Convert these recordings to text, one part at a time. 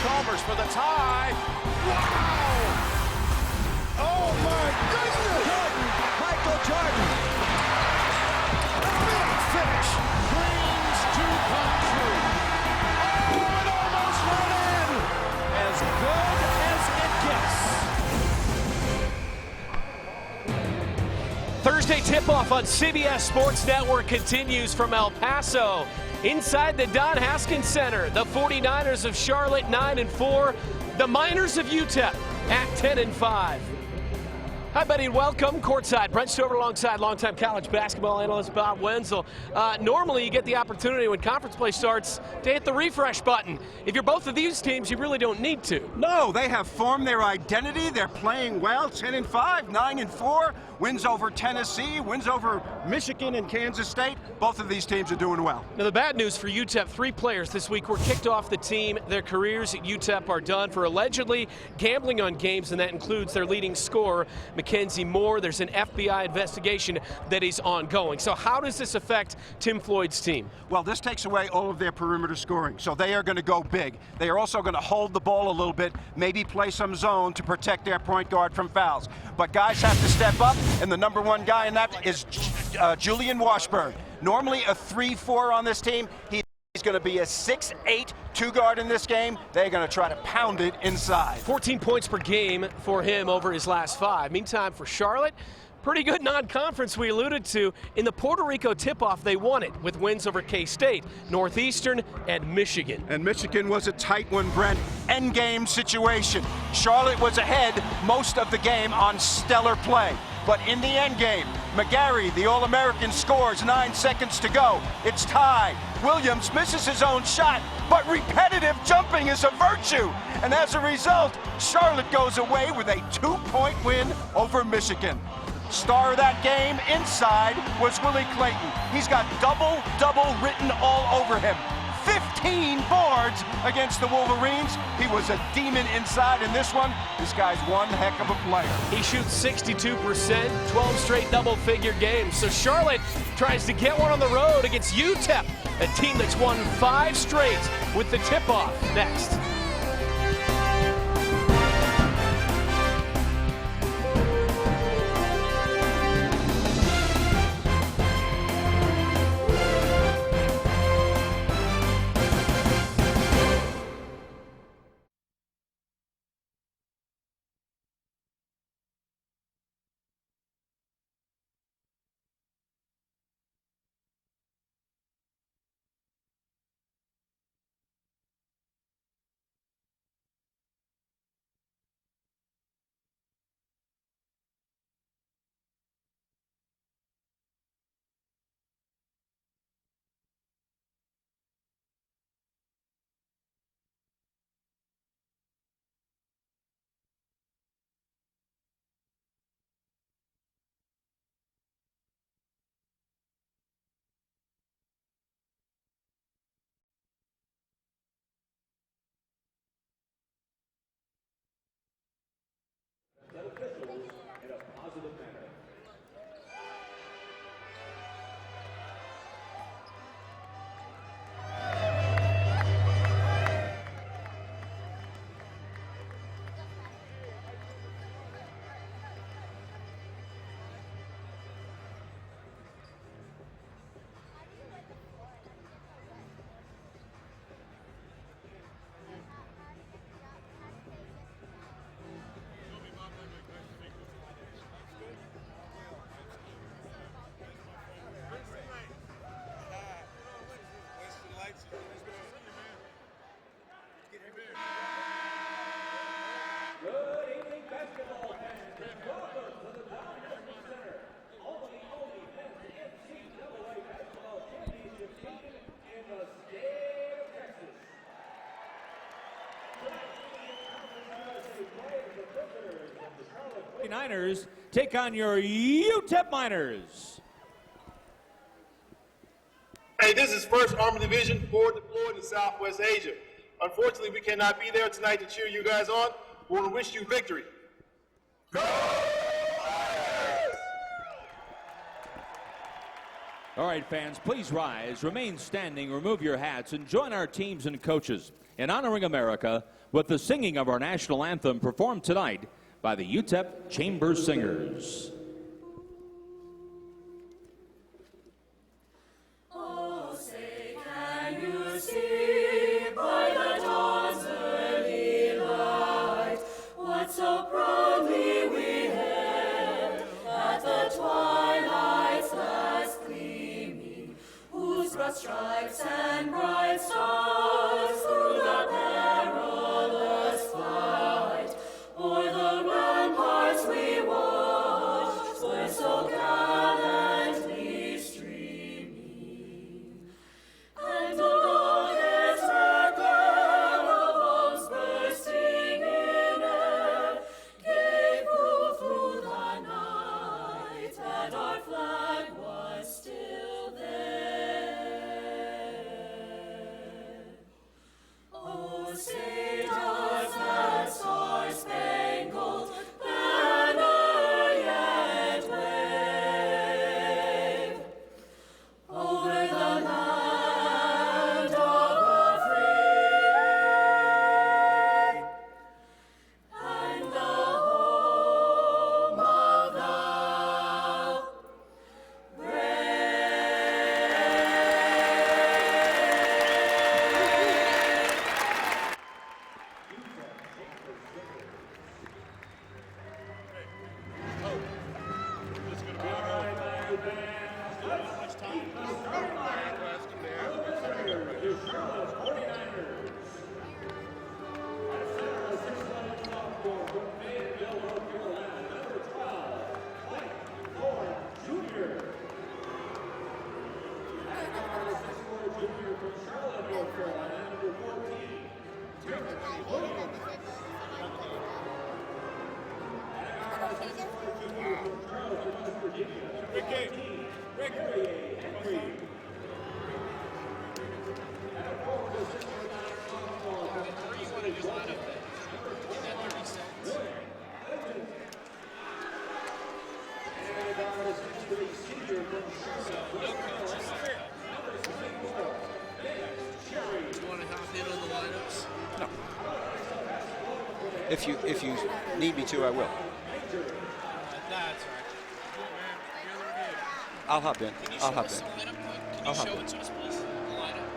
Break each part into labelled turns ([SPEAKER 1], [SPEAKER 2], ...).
[SPEAKER 1] Chalmers for the tie. Wow! Oh my goodness!
[SPEAKER 2] Jordan, Michael Jordan.
[SPEAKER 1] Big finish. Dreams to come true. Oh, it almost went in.
[SPEAKER 2] As good as it gets.
[SPEAKER 3] Thursday tip-off on CBS Sports Network continues from El Paso. Inside the Don Haskins Center, the 49ers of Charlotte 9-4, the Miners of UTEP at 10-5. Hi, buddy, and welcome courtside. Brent Stover alongside longtime college basketball analyst Bob Wenzel. Normally, you get the opportunity when conference play starts to hit the refresh button. If you're both of these teams, you really don't need to.
[SPEAKER 4] No, they have formed their identity. They're playing well. 10-5, 9-4. Wins over Tennessee, wins over Michigan and Kansas State. Both of these teams are doing well.
[SPEAKER 3] Now, the bad news for UTEP, 3 players this week were kicked off the team. Their careers at UTEP are done for allegedly gambling on games, and that includes their leading scorer, Mackenzie Moore. There's an FBI investigation that is ongoing. So how does this affect Tim Floyd's team?
[SPEAKER 4] Well, this takes away all of their perimeter scoring, so they are going to go big. They are also going to hold the ball a little bit, maybe play some zone to protect their point guard from fouls. But guys have to step up, and the number one guy in that is Julian Washburn. Normally a 3-4 on this team. He's going to be a 6'8" two-guard in this game. They're going to try to pound it inside.
[SPEAKER 3] 14 points per game for him over his last 5. Meantime, for Charlotte, pretty good non-conference we alluded to. In the Puerto Rico tip-off, they won it with wins over K-State, Northeastern, and Michigan.
[SPEAKER 4] And Michigan was a tight one, Brent. Endgame situation. Charlotte was ahead most of the game on stellar play. But in the end game, McGarry, the All-American, scores 9 seconds to go. It's tied. Williams misses his own shot, but repetitive jumping is a virtue. And as a result, Charlotte goes away with a 2-point win over Michigan. Star of that game inside was Willie Clayton. He's got double written all over him. 15 boards against the Wolverines. He was a demon inside in this one. This guy's one heck of a player.
[SPEAKER 3] He shoots 62%, 12 straight double-figure games. So Charlotte tries to get one on the road against UTEP, a team that's won 5 straight with the tip-off next.
[SPEAKER 2] Niners take on your UTEP Miners.
[SPEAKER 5] Hey, this is 1st Armored Division, forward deployed in Southwest Asia. Unfortunately, we cannot be there tonight to cheer you guys on. We want to wish you victory. Go!
[SPEAKER 2] All right, fans, please rise, remain standing, remove your hats, and join our teams and coaches in honoring America with the singing of our national anthem performed tonight by the UTEP Chamber Singers.
[SPEAKER 6] Oh, say, can you see by the dawn's early light what so proudly we hailed at the twilight's last gleaming, whose broad stripes and bright stars through the perilous fight o'er the ramparts we watched were so gallantly streaming. And along its circle of bombs bursting in air gave proof through the night that our flag was still there. Oh, say does that star-spangled banner yet wave over the land of the free and the home of the brave?
[SPEAKER 4] If you need me to, I will.
[SPEAKER 7] That's right.
[SPEAKER 4] I'll hop in.
[SPEAKER 7] Can you
[SPEAKER 4] I'll
[SPEAKER 7] show
[SPEAKER 4] hop
[SPEAKER 7] us
[SPEAKER 4] in.
[SPEAKER 7] the lineup? Can
[SPEAKER 4] I'll
[SPEAKER 7] you
[SPEAKER 4] hop
[SPEAKER 7] show
[SPEAKER 4] in.
[SPEAKER 7] it to us, please? The lineup.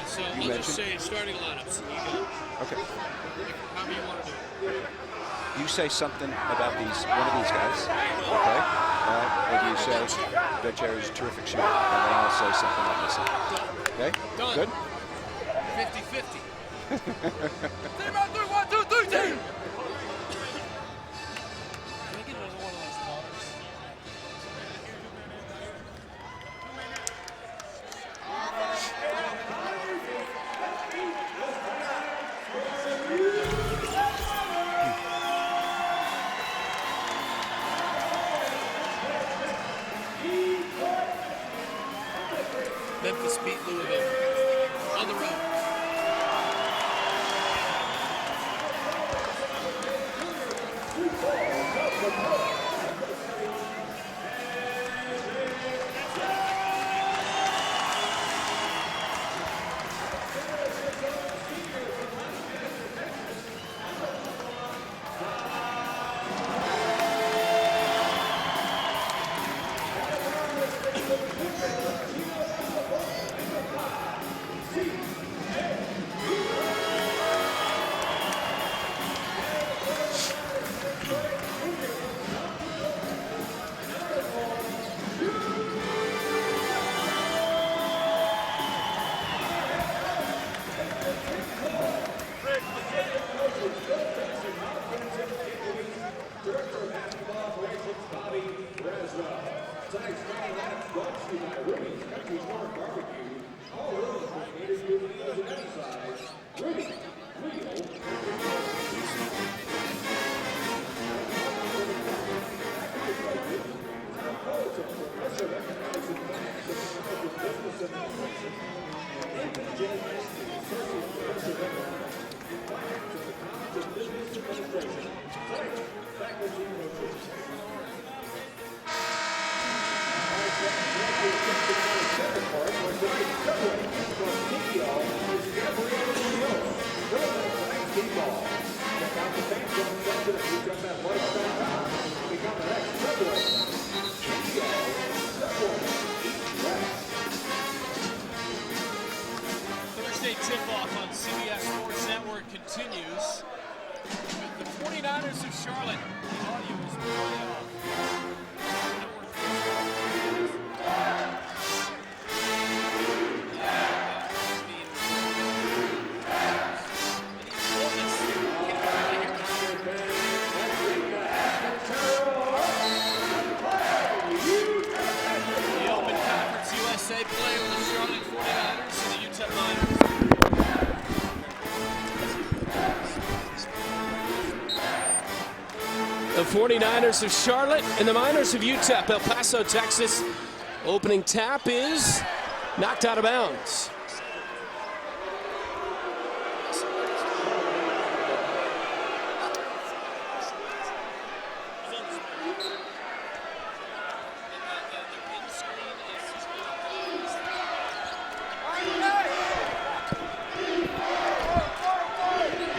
[SPEAKER 7] So I'll
[SPEAKER 4] mentioned-
[SPEAKER 7] just say starting lineups. And you go.
[SPEAKER 4] Okay.
[SPEAKER 7] However you want to do it.
[SPEAKER 4] You say something about one of these guys, okay? All right. Maybe you say that Jerry's a terrific shooter, and then I'll say something on this side. Okay?
[SPEAKER 7] Done.
[SPEAKER 4] Good?
[SPEAKER 7] 50-50. Team out, 3, 1, 2, 3, team! Can I get another one of those bars? Memphis beat Louisville on the road.
[SPEAKER 3] tip-off on CBS Sports Network continues with the 49ers of Charlotte. The audio is way off. The Open Conference USA play with the Charlotte 49ers and the UTEP Miners. The 49ers of Charlotte and the Miners of UTEP, El Paso, Texas. Opening tap is knocked out of bounds.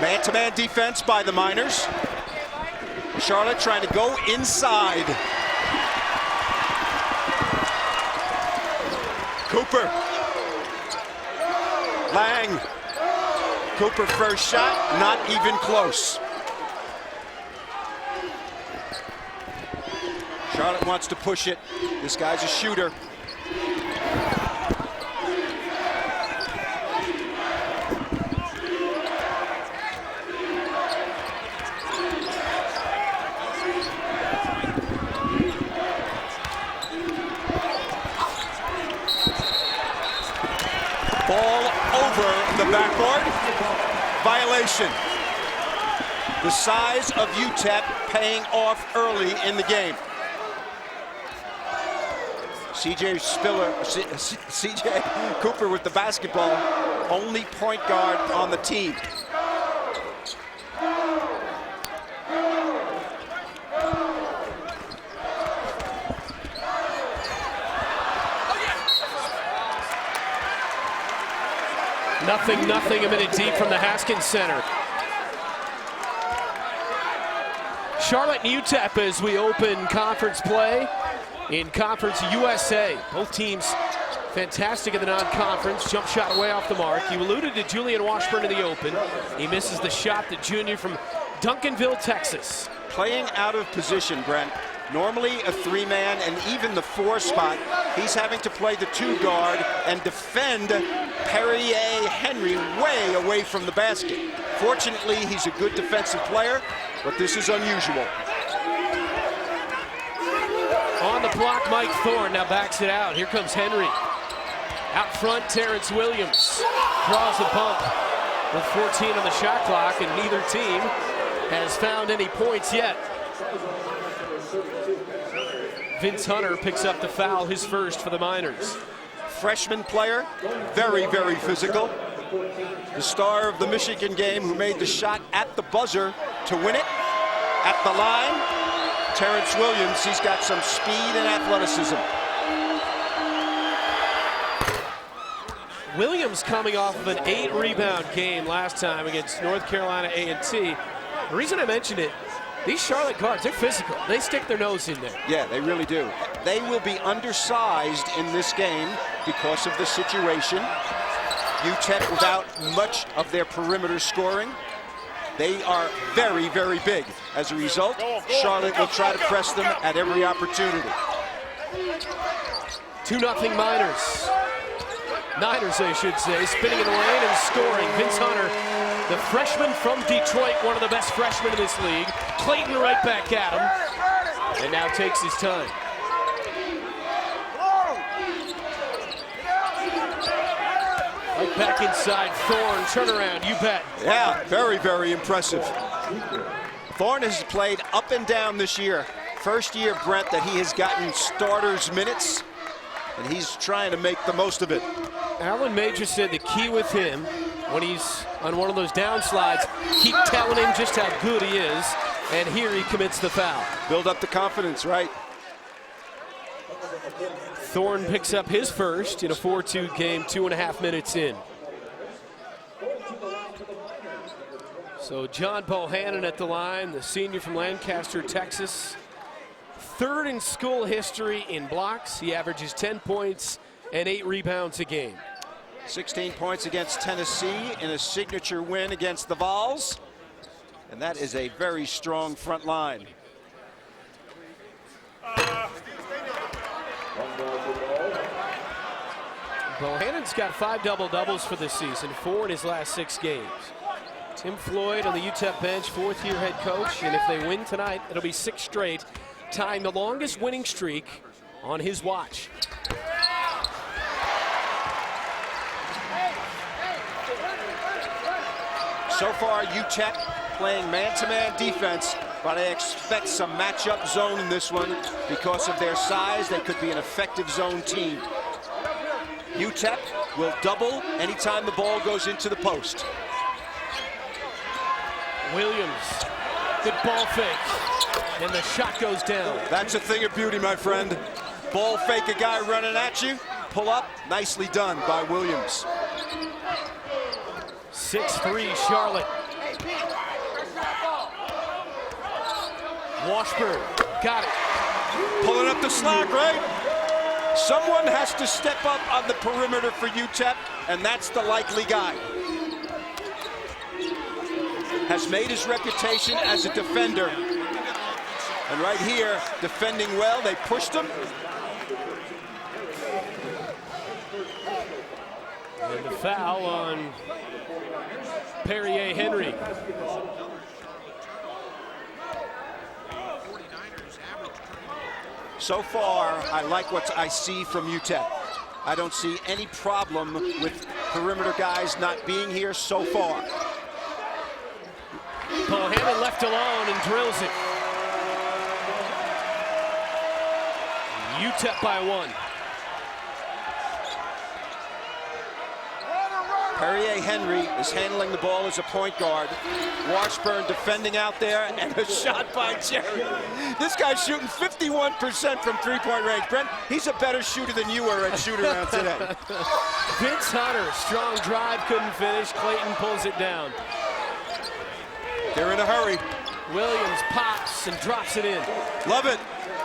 [SPEAKER 4] Man-to-man defense by the Miners. Charlotte trying to go inside. Cooper. Lang. Cooper first shot, not even close. Charlotte wants to push it. This guy's a shooter. Ball over the backboard. Violation. The size of UTEP paying off early in the game. CJ Cooper with the basketball. Only point guard on the team.
[SPEAKER 3] Nothing a minute deep from the Haskins Center. Charlotte and UTEP as we open conference play in Conference USA. Both teams fantastic in the non-conference. Jump shot way off the mark. You alluded to Julian Washburn in the open. He misses the shot, the junior from Duncanville, Texas.
[SPEAKER 4] Playing out of position, Brent. Normally a three-man and even the four spot. He's having to play the two guard and defend Perrier Henry way away from the basket. Fortunately, he's a good defensive player, but this is unusual.
[SPEAKER 3] On the block, Mike Thorne now backs it out. Here comes Henry. Out front, Terrence Williams draws the pump with 14 on the shot clock, and neither team has found any points yet. Vince Hunter picks up the foul, his first for the Miners.
[SPEAKER 4] Freshman player, very, very physical. The star of the Michigan game who made the shot at the buzzer to win it. At the line, Terrence Williams, he's got some speed and athleticism.
[SPEAKER 3] Williams coming off of an 8-rebound game last time against North Carolina A&T. The reason I mentioned it, these Charlotte guards, they're physical. They stick their nose in there.
[SPEAKER 4] Yeah, they really do. They will be undersized in this game because of the situation. UTEP without much of their perimeter scoring. They are very, very big. As a result, Charlotte will try to press them at every opportunity.
[SPEAKER 3] 2-0 Miners. Niners, I should say, spinning in the lane and scoring. Vince Hunter, the freshman from Detroit, one of the best freshmen in this league. Clayton right back at him, and now takes his time. Right back inside, Thorne, turnaround, you bet.
[SPEAKER 4] Yeah, very, very impressive. Thorne has played up and down this year. First year, Brent, that he has gotten starters minutes, and he's trying to make the most of it.
[SPEAKER 3] Alan Major said the key with him, when he's on one of those downsides, keep telling him just how good he is, and here he commits the foul.
[SPEAKER 4] Build up the confidence, right?
[SPEAKER 3] Thorne picks up his first in a 4-2 game, 2.5 minutes in. So John Bohannon at the line, the senior from Lancaster, Texas. Third in school history in blocks. He averages 10 points and 8 rebounds a game.
[SPEAKER 4] 16 points against Tennessee in a signature win against the Vols. And that is a very strong front line.
[SPEAKER 3] Bohannon's got 5 double-doubles for this season, 4 in his last 6 games. Tim Floyd on the UTEP bench, 4th-year head coach, and if they win tonight, it'll be 6 straight, tying the longest winning streak on his watch.
[SPEAKER 4] So far, UTEP playing man-to-man defense, but I expect some matchup zone in this one because of their size. They could be an effective zone team. UTEP will double anytime the ball goes into the post.
[SPEAKER 3] Williams, good ball fake, and the shot goes down.
[SPEAKER 4] That's a thing of beauty, my friend. Ball fake a guy running at you, pull up, nicely done by Williams.
[SPEAKER 3] 6-3 Charlotte. Washburn, got it.
[SPEAKER 4] Pulling up the slack, right? Someone has to step up on the perimeter for UTEP, and that's the likely guy. Has made his reputation as a defender. And right here, defending well, they pushed him.
[SPEAKER 3] And the foul on Perrier Henry.
[SPEAKER 4] So far, I like what I see from UTEP. I don't see any problem with perimeter guys not being here so far.
[SPEAKER 3] Bohannon left alone and drills it. UTEP by 1.
[SPEAKER 4] Perrier Henry is handling the ball as a point guard. Washburn defending out there, and a shot by Jerry. This guy's shooting 51% from three-point range. Brent, he's a better shooter than you were at shoot-around today.
[SPEAKER 3] Vince Hunter, strong drive, couldn't finish. Clayton pulls it down.
[SPEAKER 4] They're in a hurry.
[SPEAKER 3] Williams pops and drops it in.
[SPEAKER 4] Love it.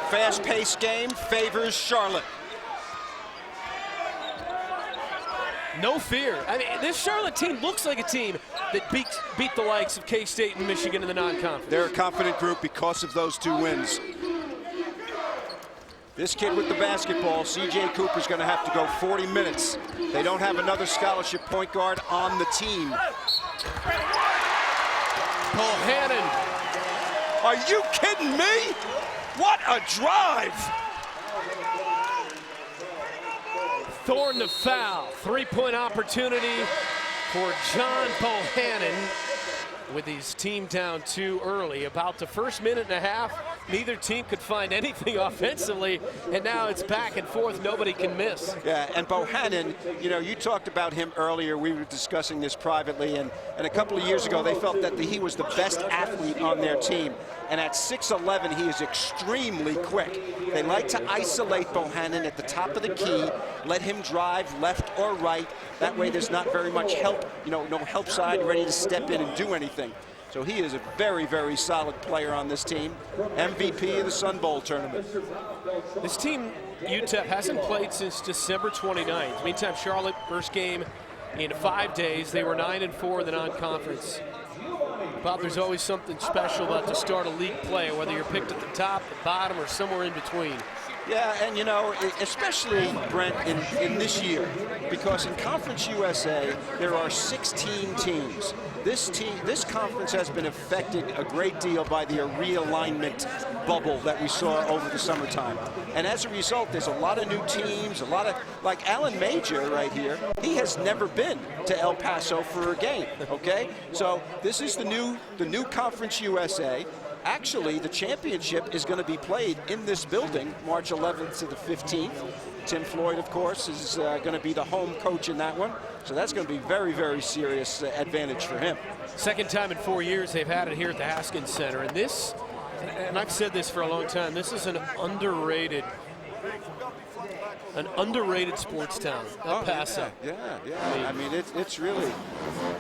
[SPEAKER 4] Fast-paced game favors Charlotte.
[SPEAKER 3] No fear. I mean, this Charlotte team looks like a team that beat the likes of K-State and Michigan in the non-conference.
[SPEAKER 4] They're a confident group because of those 2 wins. This kid with the basketball, C.J. Cooper's going to have to go 40 minutes. They don't have another scholarship point guard on the team.
[SPEAKER 3] Bohannon.
[SPEAKER 4] Are you kidding me? What a drive!
[SPEAKER 3] Thorne the foul. 3-point opportunity for John Bohannon with his team down 2 early. About the first minute and a half, neither team could find anything offensively, and now it's back and forth. Nobody can miss.
[SPEAKER 4] Yeah, and Bohannon, you know, you talked about him earlier. We were discussing this privately, and a couple of years ago, they felt that he was the best athlete on their team. And at 6'11", he is extremely quick. They like to isolate Bohannon at the top of the key, let him drive left or right. That way there's not very much help, you know, no help side ready to step in and do anything. So he is a very, very solid player on this team. MVP of the Sun Bowl tournament.
[SPEAKER 3] This team, UTEP, hasn't played since December 29th. Meantime, Charlotte, first game in 5 days. They were 9-4 in the non-conference. Bob, there's always something special about the start of league play, whether you're picked at the top, the bottom, or somewhere in between.
[SPEAKER 4] Yeah, and you know, especially, Brent, in this year, because in Conference USA, there are 16 teams. This conference has been affected a great deal by the realignment bubble that we saw over the summertime. And as a result, there's a lot of new teams, a lot of, like Alan Major right here, he has never been to El Paso for a game, okay? So this is the new Conference USA. Actually, the championship is going to be played in this building, March 11th to the 15th. Tim Floyd, of course, is going to be the home coach in that one. So that's going to be very, very serious advantage for him.
[SPEAKER 3] Second time in 4 years they've had it here at the Haskins Center. And this, and I've said this for a long time, this is an underrated An underrated sports town, El Paso.
[SPEAKER 4] Yeah. I mean, it's really,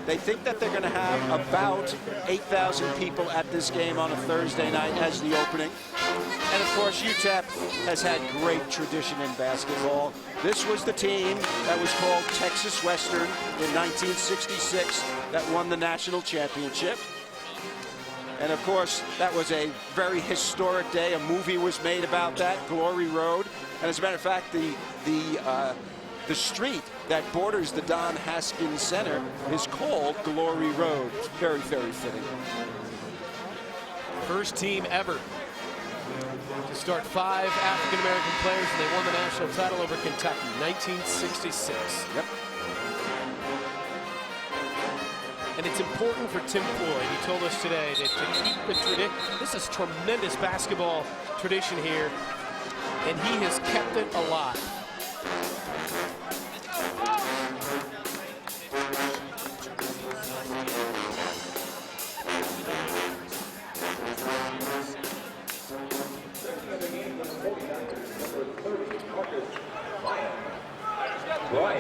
[SPEAKER 4] they think that they're going to have about 8,000 people at this game on a Thursday night as the opening. And of course, UTEP has had great tradition in basketball. This was the team that was called Texas Western in 1966 that won the national championship. And of course, that was a very historic day. A movie was made about that, Glory Road. And as a matter of fact, the street that borders the Don Haskins Center is called Glory Road. It's very, very fitting.
[SPEAKER 3] First team ever to start 5 African-American players, and they won the national title over Kentucky, 1966.
[SPEAKER 4] Yep.
[SPEAKER 3] And it's important for Tim Floyd. He told us today that to keep the tradition, this is tremendous basketball tradition here, and he has kept it alive.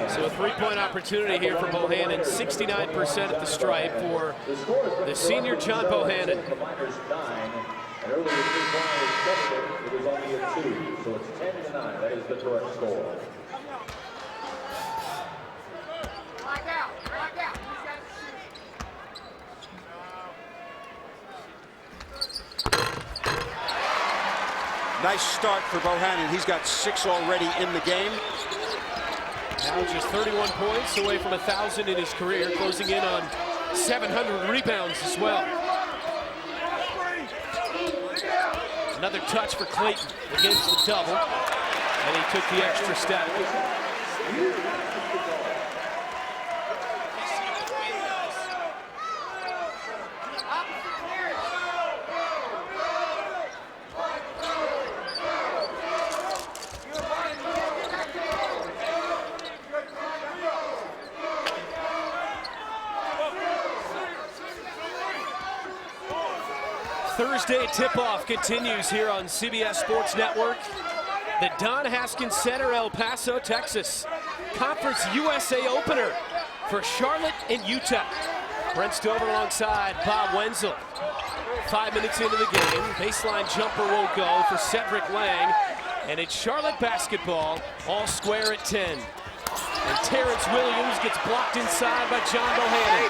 [SPEAKER 3] So a three-point opportunity here for Bohannon, 69% at the stripe for the senior John Bohannon.
[SPEAKER 8] The Miners 9, and earlier 3 points, it was only a 2, so it's 10-9. That is the correct score.
[SPEAKER 4] Nice start for Bohannon. He's got 6 already in the game.
[SPEAKER 3] Now just 31 points away from 1,000 in his career, closing in on 700 rebounds as well. Another touch for Clayton against the double, and he took the extra step. Thursday tip-off continues here on CBS Sports Network. The Don Haskins Center, El Paso, Texas. Conference USA opener for Charlotte and UTEP. Brent Stover alongside Bob Wenzel. 5 minutes into the game. Baseline jumper won't go for Cedric Lang. And it's Charlotte basketball, all square at 10. And Terrence Williams gets blocked inside by John Bohannon.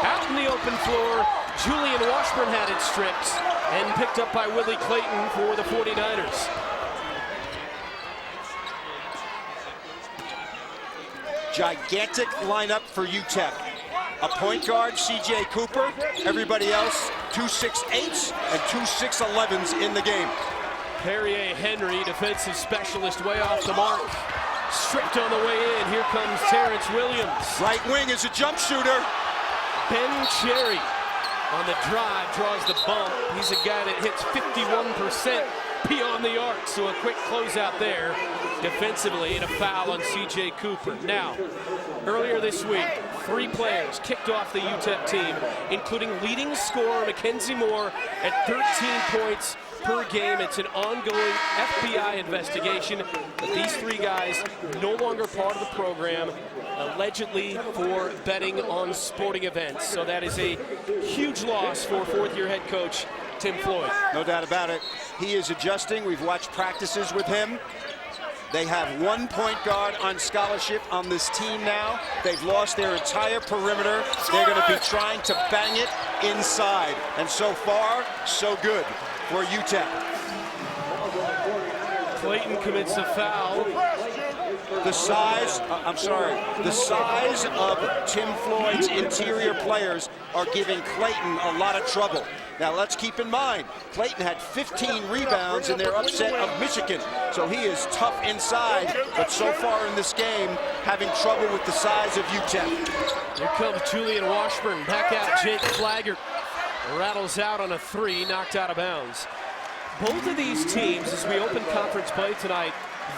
[SPEAKER 3] Out in the open floor, Julian Washburn had it stripped and picked up by Willie Clayton for the 49ers.
[SPEAKER 4] Gigantic lineup for UTEP. A point guard, C.J. Cooper. Everybody else, 2 6'8" and 2 6'11s in the game.
[SPEAKER 3] Perrier Henry, defensive specialist, way off the mark. Stripped on the way in. Here comes Terrence Williams.
[SPEAKER 4] Right wing is a jump shooter.
[SPEAKER 3] Ben Cherry on the drive draws the bump. He's a guy that hits 51% beyond the arc, so a quick closeout there defensively and a foul on C.J. Cooper. Now, earlier this week, 3 players kicked off the UTEP team, including leading scorer Mackenzie Moore at 13 points per game. It's an ongoing FBI investigation, but these 3 guys no longer part of the program, allegedly for betting on sporting events. So that is a huge loss for 4th-year head coach Tim Floyd.
[SPEAKER 4] No doubt about it. He is adjusting. We've watched practices with him. They have 1 point guard on scholarship on this team now. They've lost their entire perimeter. They're going to be trying to bang it inside. And so far, so good for UTEP.
[SPEAKER 3] Clayton commits a foul.
[SPEAKER 4] The size of Tim Floyd's interior players are giving Clayton a lot of trouble. Now let's keep in mind, Clayton had 15 rebounds in their upset of Michigan. So he is tough inside, but so far in this game, having trouble with the size of UTEP.
[SPEAKER 3] Here comes Julian Washburn, back out Jake Flaggart. Rattles out on a 3, knocked out of bounds. Both of these teams, as we open conference play tonight,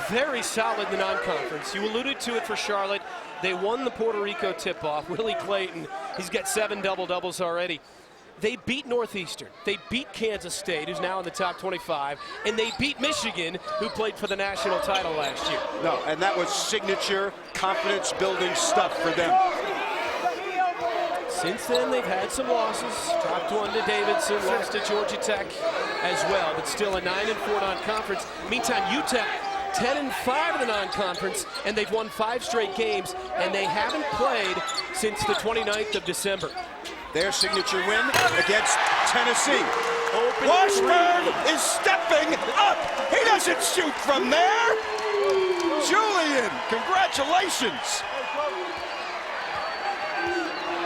[SPEAKER 3] very solid in the non-conference. You alluded to it for Charlotte. They won the Puerto Rico tip-off. Willie Clayton, he's got 7 double-doubles already. They beat Northeastern. They beat Kansas State, who's now in the top 25, and they beat Michigan, who played for the national title last year.
[SPEAKER 4] No, and that was signature confidence-building stuff for them.
[SPEAKER 3] Since then, they've had some losses. Dropped one to Davidson, lost to Georgia Tech as well, but still a 9-4 non-conference. Meantime, UTEP 10-5 in the non-conference, and they've won 5 straight games, and they haven't played since the 29th of December.
[SPEAKER 4] Their signature win against Tennessee. Washburn is stepping up. He doesn't shoot from there. Julian, congratulations.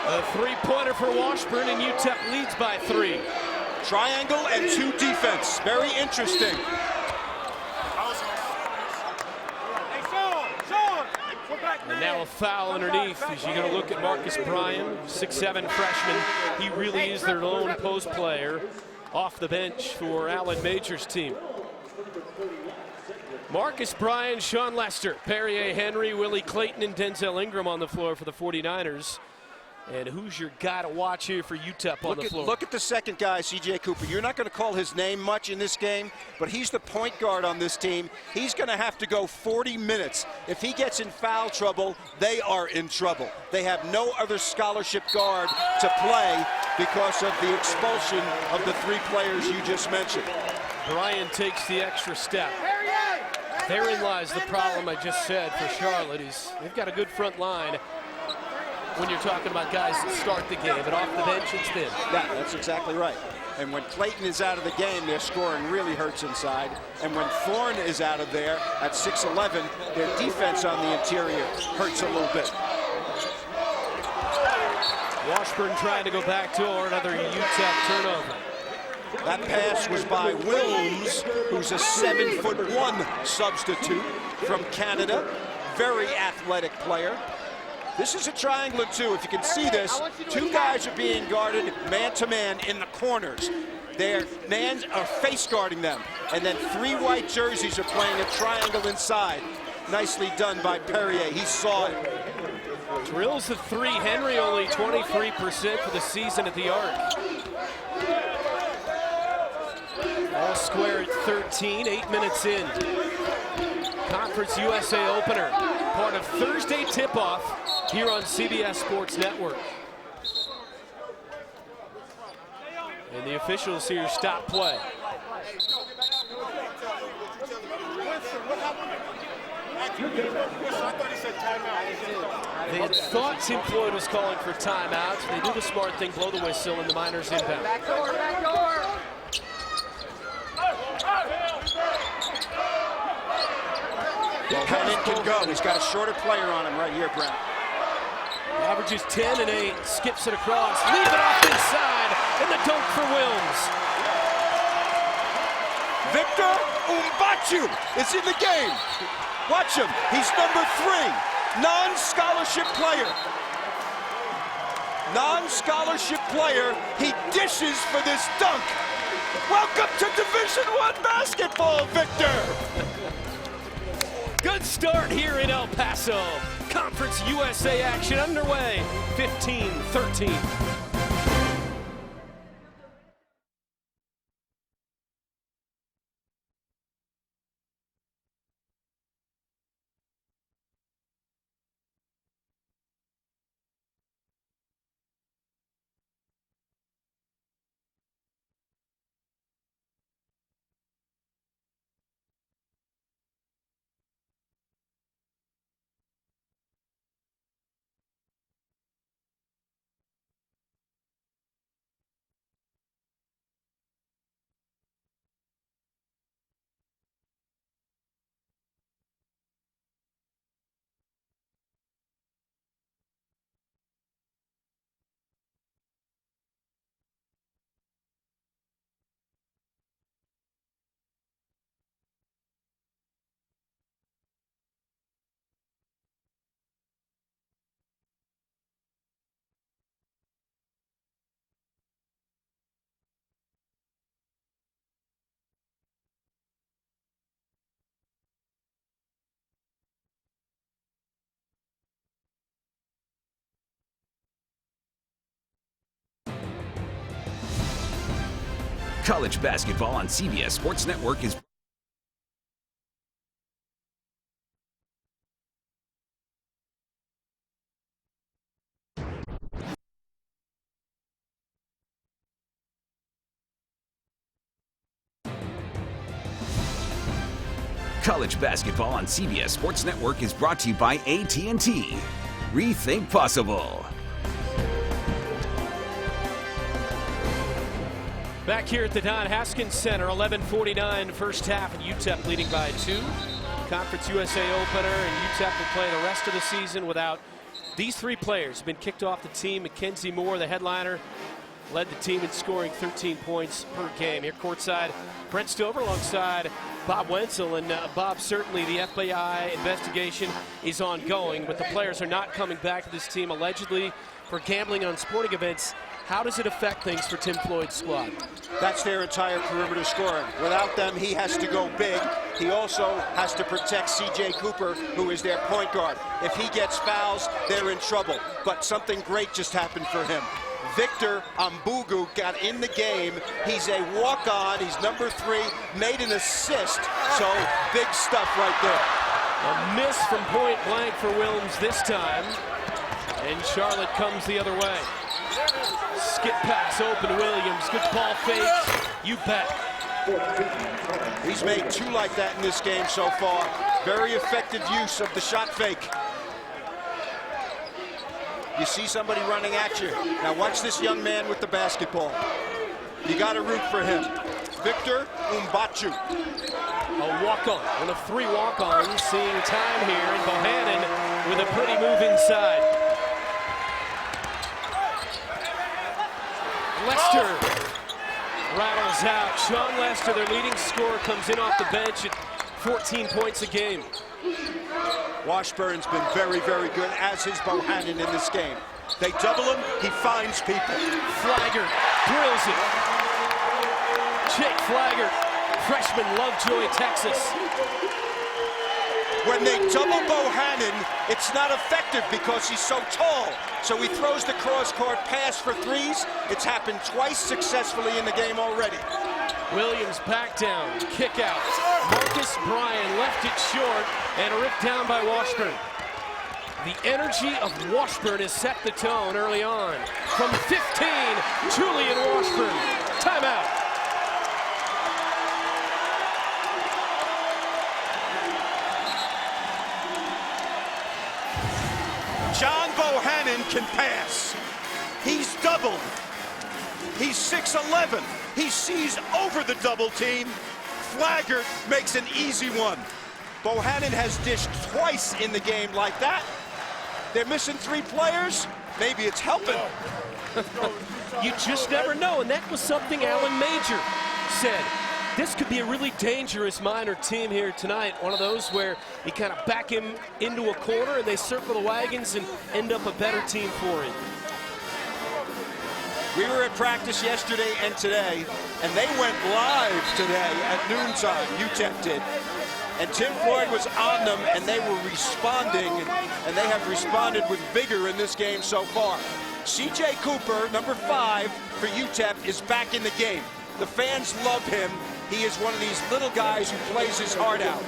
[SPEAKER 3] A 3-pointer for Washburn, and UTEP leads by 3.
[SPEAKER 4] Triangle and 2 defense. Very interesting.
[SPEAKER 3] And now a foul underneath as you're going to look at Marcus Bryan, 6'7" freshman. He really is their lone post player off the bench for Alan Major's team. Marcus Bryan, Sean Lester, Perrier Henry, Willie Clayton, and Denzel Ingram on the floor for the 49ers. And who's your guy to watch here for UTEP on the floor?
[SPEAKER 4] Look at the second guy, C.J. Cooper. You're not going to call his name much in this game, but he's the point guard on this team. He's going to have to go 40 minutes. If he gets in foul trouble, they are in trouble. They have no other scholarship guard to play because of the expulsion of the 3 players you just mentioned.
[SPEAKER 3] Bryan takes the extra step. Therein lies the problem I just said for Charlotte. They've got a good front line when you're talking about guys that start the game, but off the bench it's thin.
[SPEAKER 4] Yeah, that's exactly right. And when Clayton is out of the game, their scoring really hurts inside. And when Thorne is out of there at 6'11", their defense on the interior hurts a little bit.
[SPEAKER 3] Washburn trying to go back to another UTEP turnover.
[SPEAKER 4] That pass was by Wilms, who's a 7'1" substitute from Canada. Very athletic player. This is a triangle of 2. If you can see this, 2 guys are being guarded man-to-man in the corners. Their mans are face guarding them. And then 3 white jerseys are playing a triangle inside. Nicely done by Perrier. He saw it.
[SPEAKER 3] Drills the 3. Henry only 23% for the season at the arc. All square at 13, 8 minutes in. Conference USA opener. Part of Thursday tip-off here on CBS Sports Network. And the officials here stop play. They had thought Tim Floyd was calling for timeout. They do the smart thing, blow the whistle, and the Miners inbound.
[SPEAKER 6] Back door, back door.
[SPEAKER 4] Bohannon can go. He's got a shorter player on him right here, Brent.
[SPEAKER 3] Averages 10 and 8, skips it across, leave it off inside, and the dunk for Wilms.
[SPEAKER 4] Victor Umbachu is in the game. Watch him. He's number 3, non-scholarship player. Non-scholarship player. He dishes for this dunk. Welcome to Division I basketball, Victor.
[SPEAKER 3] Good start here in El Paso. Conference USA action underway, 15-13.
[SPEAKER 9] College basketball on CBS Sports Network is College basketball on CBS Sports Network is brought to you by AT&T. Rethink possible.
[SPEAKER 3] Back here at the Don Haskins Center, 11:49 first half, and UTEP leading by 2. Conference USA opener, and UTEP will play the rest of the season without these 3 players. Been kicked off the team. Mackenzie Moore, the headliner, led the team in scoring 13 points per game. Here courtside, Brent Stover alongside Bob Wenzel. And Bob, certainly the FBI investigation is ongoing, but the players are not coming back to this team allegedly for gambling on sporting events. How does it affect things for Tim Floyd's squad?
[SPEAKER 4] That's their entire perimeter scoring. Without them, he has to go big. He also has to protect C.J. Cooper, who is their point guard. If he gets fouls, they're in trouble. But something great just happened for him. Victor Ambugu got in the game. He's a walk-on. He's number 3, made an assist. So big stuff right there.
[SPEAKER 3] A miss from point blank for Williams this time. And Charlotte comes the other way. Skip pass open Williams. Good ball fake. You bet.
[SPEAKER 4] He's made 2 like that in this game so far. Very effective use of the shot fake. You see somebody running at you. Now watch this young man with the basketball. You got to root for him. Victor Umbachu.
[SPEAKER 3] A walk-on. One of 3 walk-ons seeing time here. And Bohannon with a pretty move inside. Lester rattles out. Sean Lester, their leading scorer, comes in off the bench at 14 points a game.
[SPEAKER 4] Washburn's been very, very good, as is Bohannon in this game. They double him, he finds people.
[SPEAKER 3] Flagger drills it. Jake Flagger, freshman, Lovejoy, Texas.
[SPEAKER 4] When they double Bohannon, it's not effective because he's so tall. So he throws the cross-court pass for 3s. It's happened twice successfully in the game already.
[SPEAKER 3] Williams back down, kick out. Marcus Bryan left it short and ripped down by Washburn. The energy of Washburn has set the tone early on. From 15, Julian Washburn. Timeout.
[SPEAKER 4] John Bohannon can pass. He's doubled. He's 6'11". He sees over the double team. Flagger makes an easy one. Bohannon has dished twice in the game like that. They're missing 3 players. Maybe it's helping.
[SPEAKER 3] You just never know, and that was something Alan Major said. This could be a really dangerous minor team here tonight. One of those where you kind of back him into a corner and they circle the wagons and end up a better team for him.
[SPEAKER 4] We were at practice yesterday and today, and they went live today at noontime. UTEP did. And Tim Floyd was on them, and they were responding, and they have responded with vigor in this game so far. C.J. Cooper, number 5 for UTEP, is back in the game. The fans love him. He is one of these little guys who plays his heart out.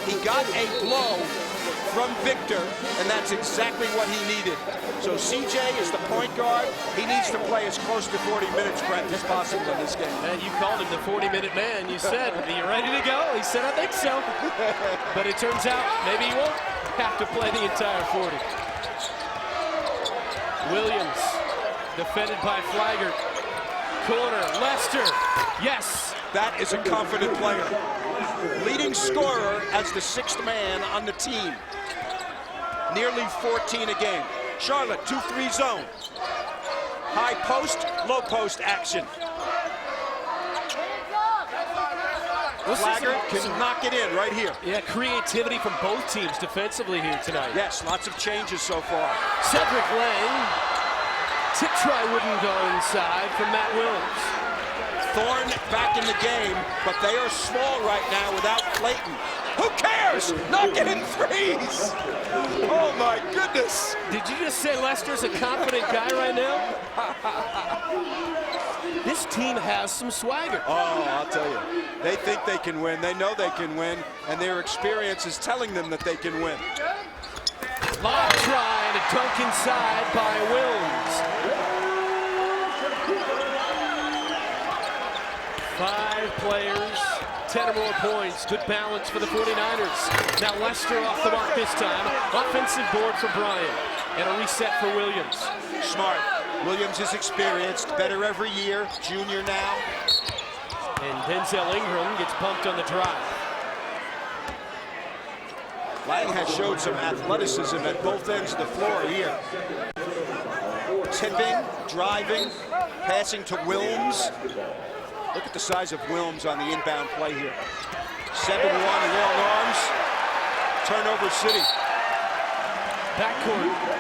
[SPEAKER 4] He got a blow from Victor, and that's exactly what he needed. So CJ is the point guard. He needs to play as close to 40 minutes, Brent, as possible in this game.
[SPEAKER 3] And you called him the 40-minute man. You said, are you ready to go? He said, I think so. But it turns out maybe he won't have to play the entire 40. Williams, defended by Flagger. Corner, Lester, yes.
[SPEAKER 4] That is a confident player. Leading scorer as the 6th man on the team. Nearly 14 a game. Charlotte, 2-3 zone. High post, low post action. Flagger can knock it in right here.
[SPEAKER 3] Yeah, creativity from both teams defensively here tonight.
[SPEAKER 4] Yes, lots of changes so far.
[SPEAKER 3] Cedric Lang. Tip try wouldn't go inside from Matt Williams.
[SPEAKER 4] Thorne back in the game, but they are small right now without Clayton. Who cares? Knocking in threes. Oh my goodness.
[SPEAKER 3] Did you just say Lester's a confident guy right now? This team has some swagger.
[SPEAKER 4] Oh, I'll tell you. They think they can win. They know they can win, and their experience is telling them that they can win.
[SPEAKER 3] Lob try and a dunk inside by Wilms. 5 players, 10 or more points. Good balance for the 49ers. Now Lester off the mark this time. Offensive board for Bryant. And a reset for Williams.
[SPEAKER 4] Smart. Williams is experienced, better every year, junior now.
[SPEAKER 3] And Denzel Ingram gets bumped on the drive.
[SPEAKER 4] Lang has showed some athleticism at both ends of the floor here. Tipping, driving, passing to Wilms. Look at the size of Wilms on the inbound play here. 7-1, long arms. Turnover city.
[SPEAKER 3] Backcourt.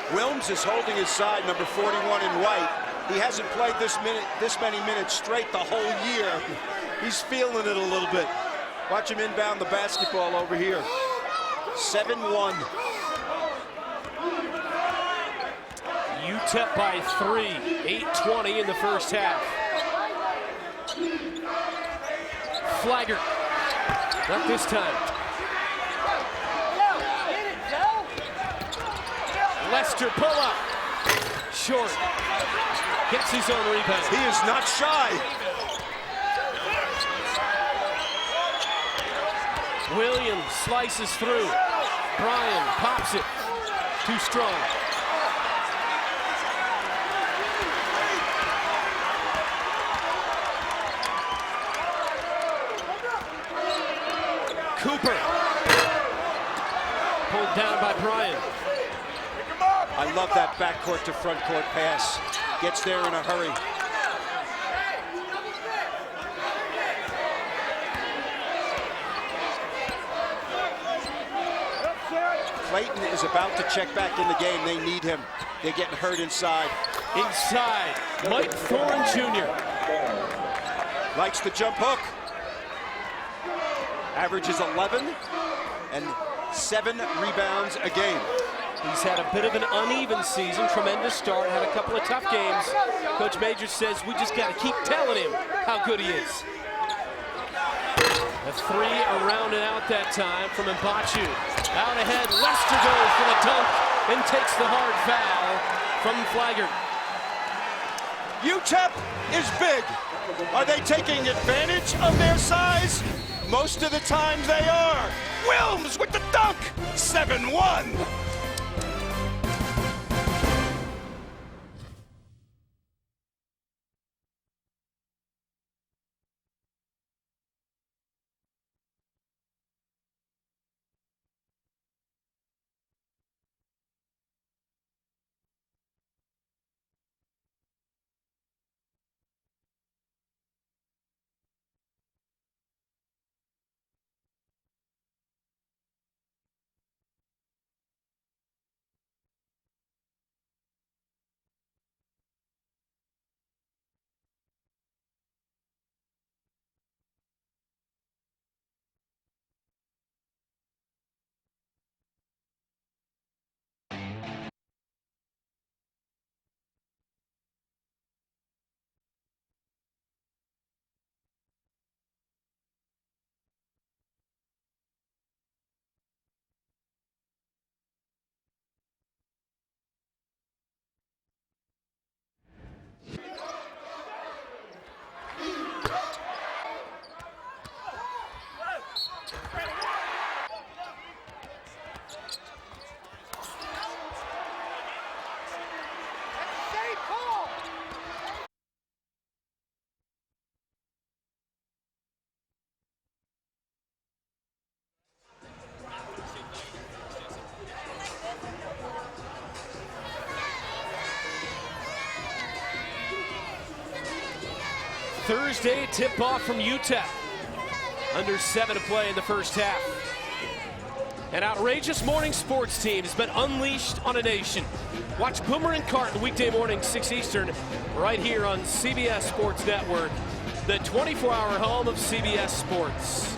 [SPEAKER 4] Wilms is holding his side, number 41 in white. He hasn't played this many minutes straight the whole year. He's feeling it a little bit. Watch him inbound the basketball over here. 7-1.
[SPEAKER 3] UTEP by 3, 8:20 in the first half. Flagger, not this time. Lester pull up, short, gets his own rebound.
[SPEAKER 4] He is not shy.
[SPEAKER 3] Williams slices through. Bryan pops it, too strong. Cooper, pulled down by Bryan.
[SPEAKER 4] I love that backcourt to front court pass. Gets there in a hurry. Clayton is about to check back in the game. They need him. They're getting hurt inside.
[SPEAKER 3] Inside, Mike Thorne Jr.
[SPEAKER 4] Likes the jump hook. Averages 11 and 7 rebounds a game.
[SPEAKER 3] He's had a bit of an uneven season, tremendous start, had a couple of tough games. Coach Major says we just got to keep telling him how good he is. A 3 around and out that time from Mbachu. Out ahead, Lester goes for the dunk and takes the hard foul from Flagger.
[SPEAKER 4] UTEP is big. Are they taking advantage of their size? Most of the time they are. Wilms with the dunk, 7-1.
[SPEAKER 3] Thursday tip-off from UTEP. Under 7 to play in the first half. An outrageous morning sports team has been unleashed on a nation. Watch Boomer and Carton weekday morning, 6 Eastern, right here on CBS Sports Network, the 24-hour home of CBS Sports.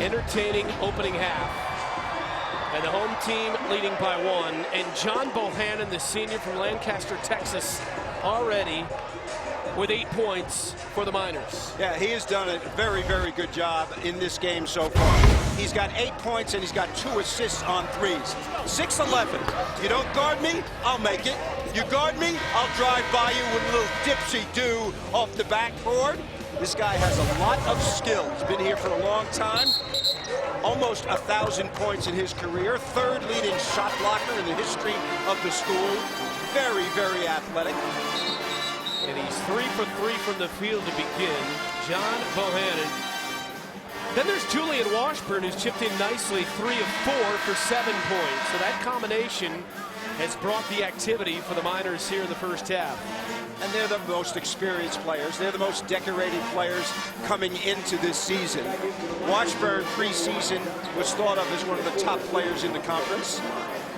[SPEAKER 3] Entertaining opening half. And the home team leading by 1. And John Bohannon, the senior from Lancaster, Texas, already with 8 points for the Miners.
[SPEAKER 4] Yeah, he has done a very, very good job in this game so far. He's got 8 points and he's got 2 assists on threes. 6'11". You don't guard me, I'll make it. You guard me, I'll drive by you with a little dipsy-do off the backboard. This guy has a lot of skill. He's been here for a long time. Almost 1,000 points in his career. 3rd leading shot blocker in the history of the school. Very, very athletic.
[SPEAKER 3] And he's 3 for 3 from the field to begin. John Bohannon. Then there's Julian Washburn, who's chipped in nicely, 3 of 4 for 7 points. So that combination has brought the activity for the Miners here in the first half.
[SPEAKER 4] And they're the most experienced players. They're the most decorated players coming into this season. Washburn preseason was thought of as one of the top players in the conference.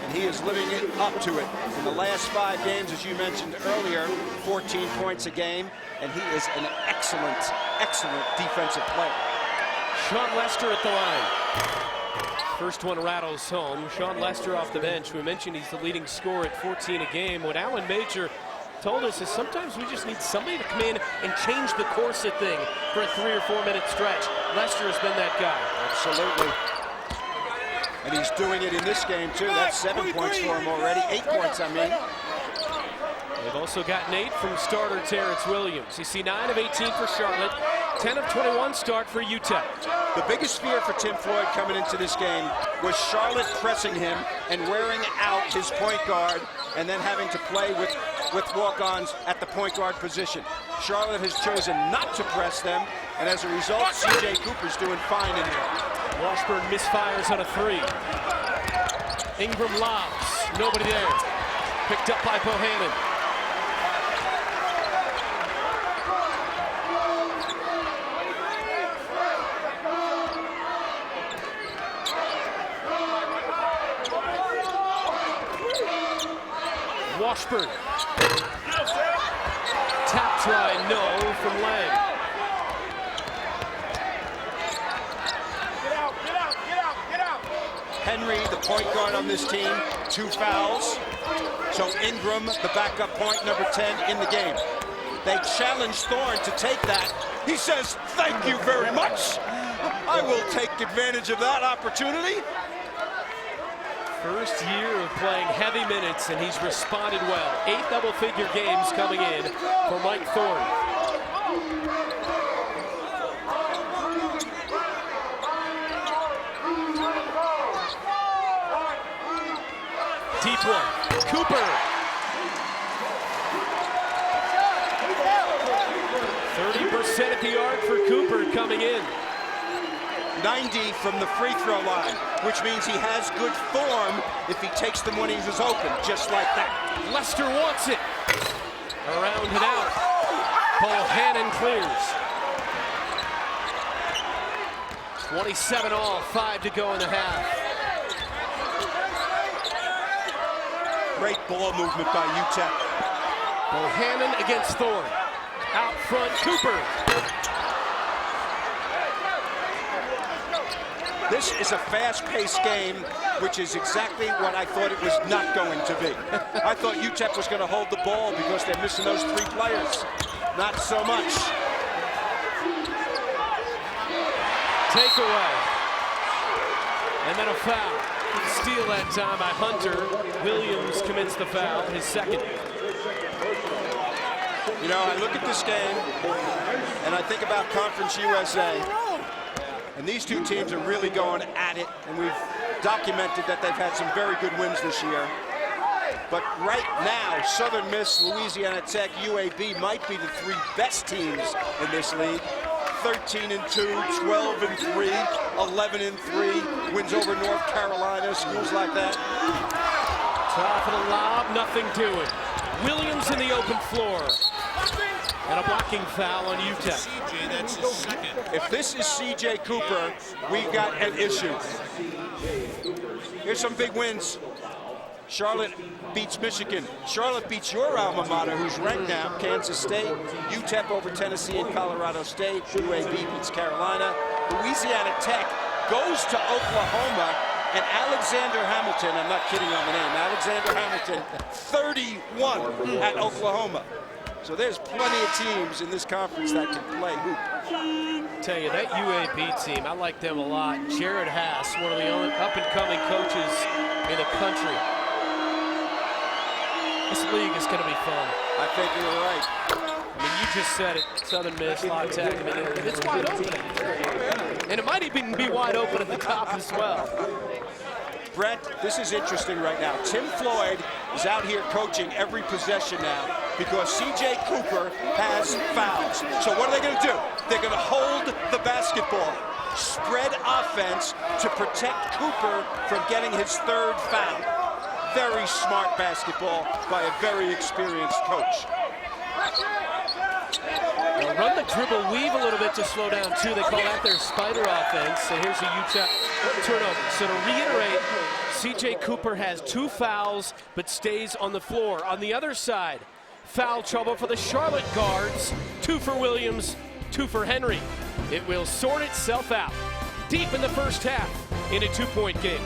[SPEAKER 4] And he is living it up to it. In the last 5 games, as you mentioned earlier, 14 points a game. And he is an excellent, excellent defensive player.
[SPEAKER 3] Sean Lester at the line. First one rattles home. Sean Lester off the bench. We mentioned he's the leading scorer at 14 a game. What Alan Major told us is sometimes we just need somebody to come in and change the course of thing for a 3 or 4 minute stretch. Lester has been that guy.
[SPEAKER 4] Absolutely. And he's doing it in this game too. That's 7 points for him already. 8 points, I mean.
[SPEAKER 3] They've also gotten 8 from starter Terrence Williams. You see 9 of 18 for Charlotte, 10 of 21 start for UTEP.
[SPEAKER 4] The biggest fear for Tim Floyd coming into this game was Charlotte pressing him and wearing out his point guard and then having to play with walk-ons at the point guard position. Charlotte has chosen not to press them, and as a result, C.J. Cooper's doing fine in here.
[SPEAKER 3] Washburn misfires on a 3. Ingram lobs, nobody there. Picked up by Bohannon. Washburn. Tap try, no, from Lang.
[SPEAKER 4] Henry, the point guard on this team, 2 fouls. So Ingram, the backup point, number 10 in the game. They challenged Thorne to take that. He says, thank you very much. I will take advantage of that opportunity.
[SPEAKER 3] First year of playing heavy minutes, and he's responded well. 8 double-figure games coming in for Mike Thorne. Deep one. Cooper. 30% at the arc for Cooper coming in.
[SPEAKER 4] 90 from the free throw line, which means he has good form if he takes them when he's open, just like that.
[SPEAKER 3] Lester wants it. Around and out. Bohannon clears. 27 all, 5 to go in the half.
[SPEAKER 4] Great ball movement by UTEP.
[SPEAKER 3] Bohannon against Thorne. Out front, Cooper.
[SPEAKER 4] This is a fast-paced game, which is exactly what I thought it was not going to be. I thought UTEP was going to hold the ball because they're missing those 3 players. Not so much.
[SPEAKER 3] Takeaway. And then a foul. Steal that time by Hunter. Williams commits the foul, his second.
[SPEAKER 4] You know, I look at this game, and I think about Conference USA. And these 2 teams are really going at it, and we've documented that they've had some very good wins this year. But right now, Southern Miss, Louisiana Tech, UAB might be the 3 best teams in this league. 13-2, 12-3, 11-3, wins over North Carolina, schools like that.
[SPEAKER 3] Top of the lob, nothing doing. Williams in the open floor. And a blocking foul on UTEP.
[SPEAKER 7] That's his second.
[SPEAKER 4] If this is C.J. Cooper, we've got an issue. Here's some big wins. Charlotte beats Michigan. Charlotte beats your alma mater, who's ranked now, Kansas State. UTEP over Tennessee and Colorado State. UAB beats Carolina. Louisiana Tech goes to Oklahoma And Alexander Hamilton, I'm not kidding on the name, Alexander Hamilton, 31 at Oklahoma. So there's plenty of teams in this conference that can play hoop.
[SPEAKER 3] Tell you, that UAB team, I like them a lot. Jared Haas, one of the up-and-coming coaches in the country. This league is going to be fun.
[SPEAKER 4] I think you're right.
[SPEAKER 3] I mean, you just said it. Southern Miss, La Tech. I mean, it's wide open. And it might even be wide open at the top as well.
[SPEAKER 4] Brent, this is interesting right now. Tim Floyd is out here coaching every possession now because C.J. Cooper has fouls. So what are they going to do? They're going to hold the basketball. Spread offense to protect Cooper from getting his third foul. Very smart basketball by a very experienced coach.
[SPEAKER 3] They'll run the dribble weave a little bit to slow down too. They call that their spider offense. And here's a UTEP turnover. So to reiterate, C.J. Cooper has 2 fouls but stays on the floor. On the other side, foul trouble for the Charlotte guards. 2 for Williams, 2 for Henry. It will sort itself out deep in the first half in a 2-point game.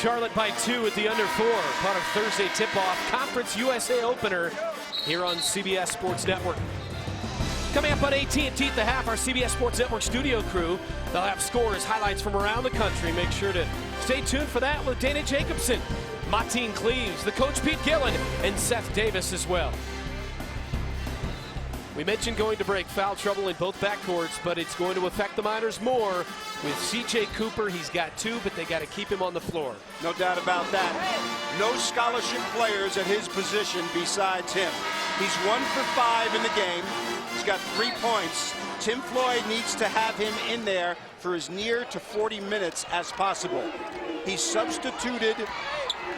[SPEAKER 3] Charlotte by 2 at the under 4. Part of Thursday tip-off Conference USA opener here on CBS Sports Network. Coming up on AT&T at the half, our CBS Sports Network studio crew. They'll have scores, highlights from around the country. Make sure to stay tuned for that with Dana Jacobson, Martine Cleaves, the coach Pete Gillen, and Seth Davis as well. We mentioned going to break, foul trouble in both backcourts, but it's going to affect the Miners more. With C.J. Cooper, he's got 2, but they got to keep him on the floor.
[SPEAKER 4] No doubt about that. No scholarship players at his position besides him. He's 1 for 5 in the game. He's got 3 points. Tim Floyd needs to have him in there for as near to 40 minutes as possible. He substituted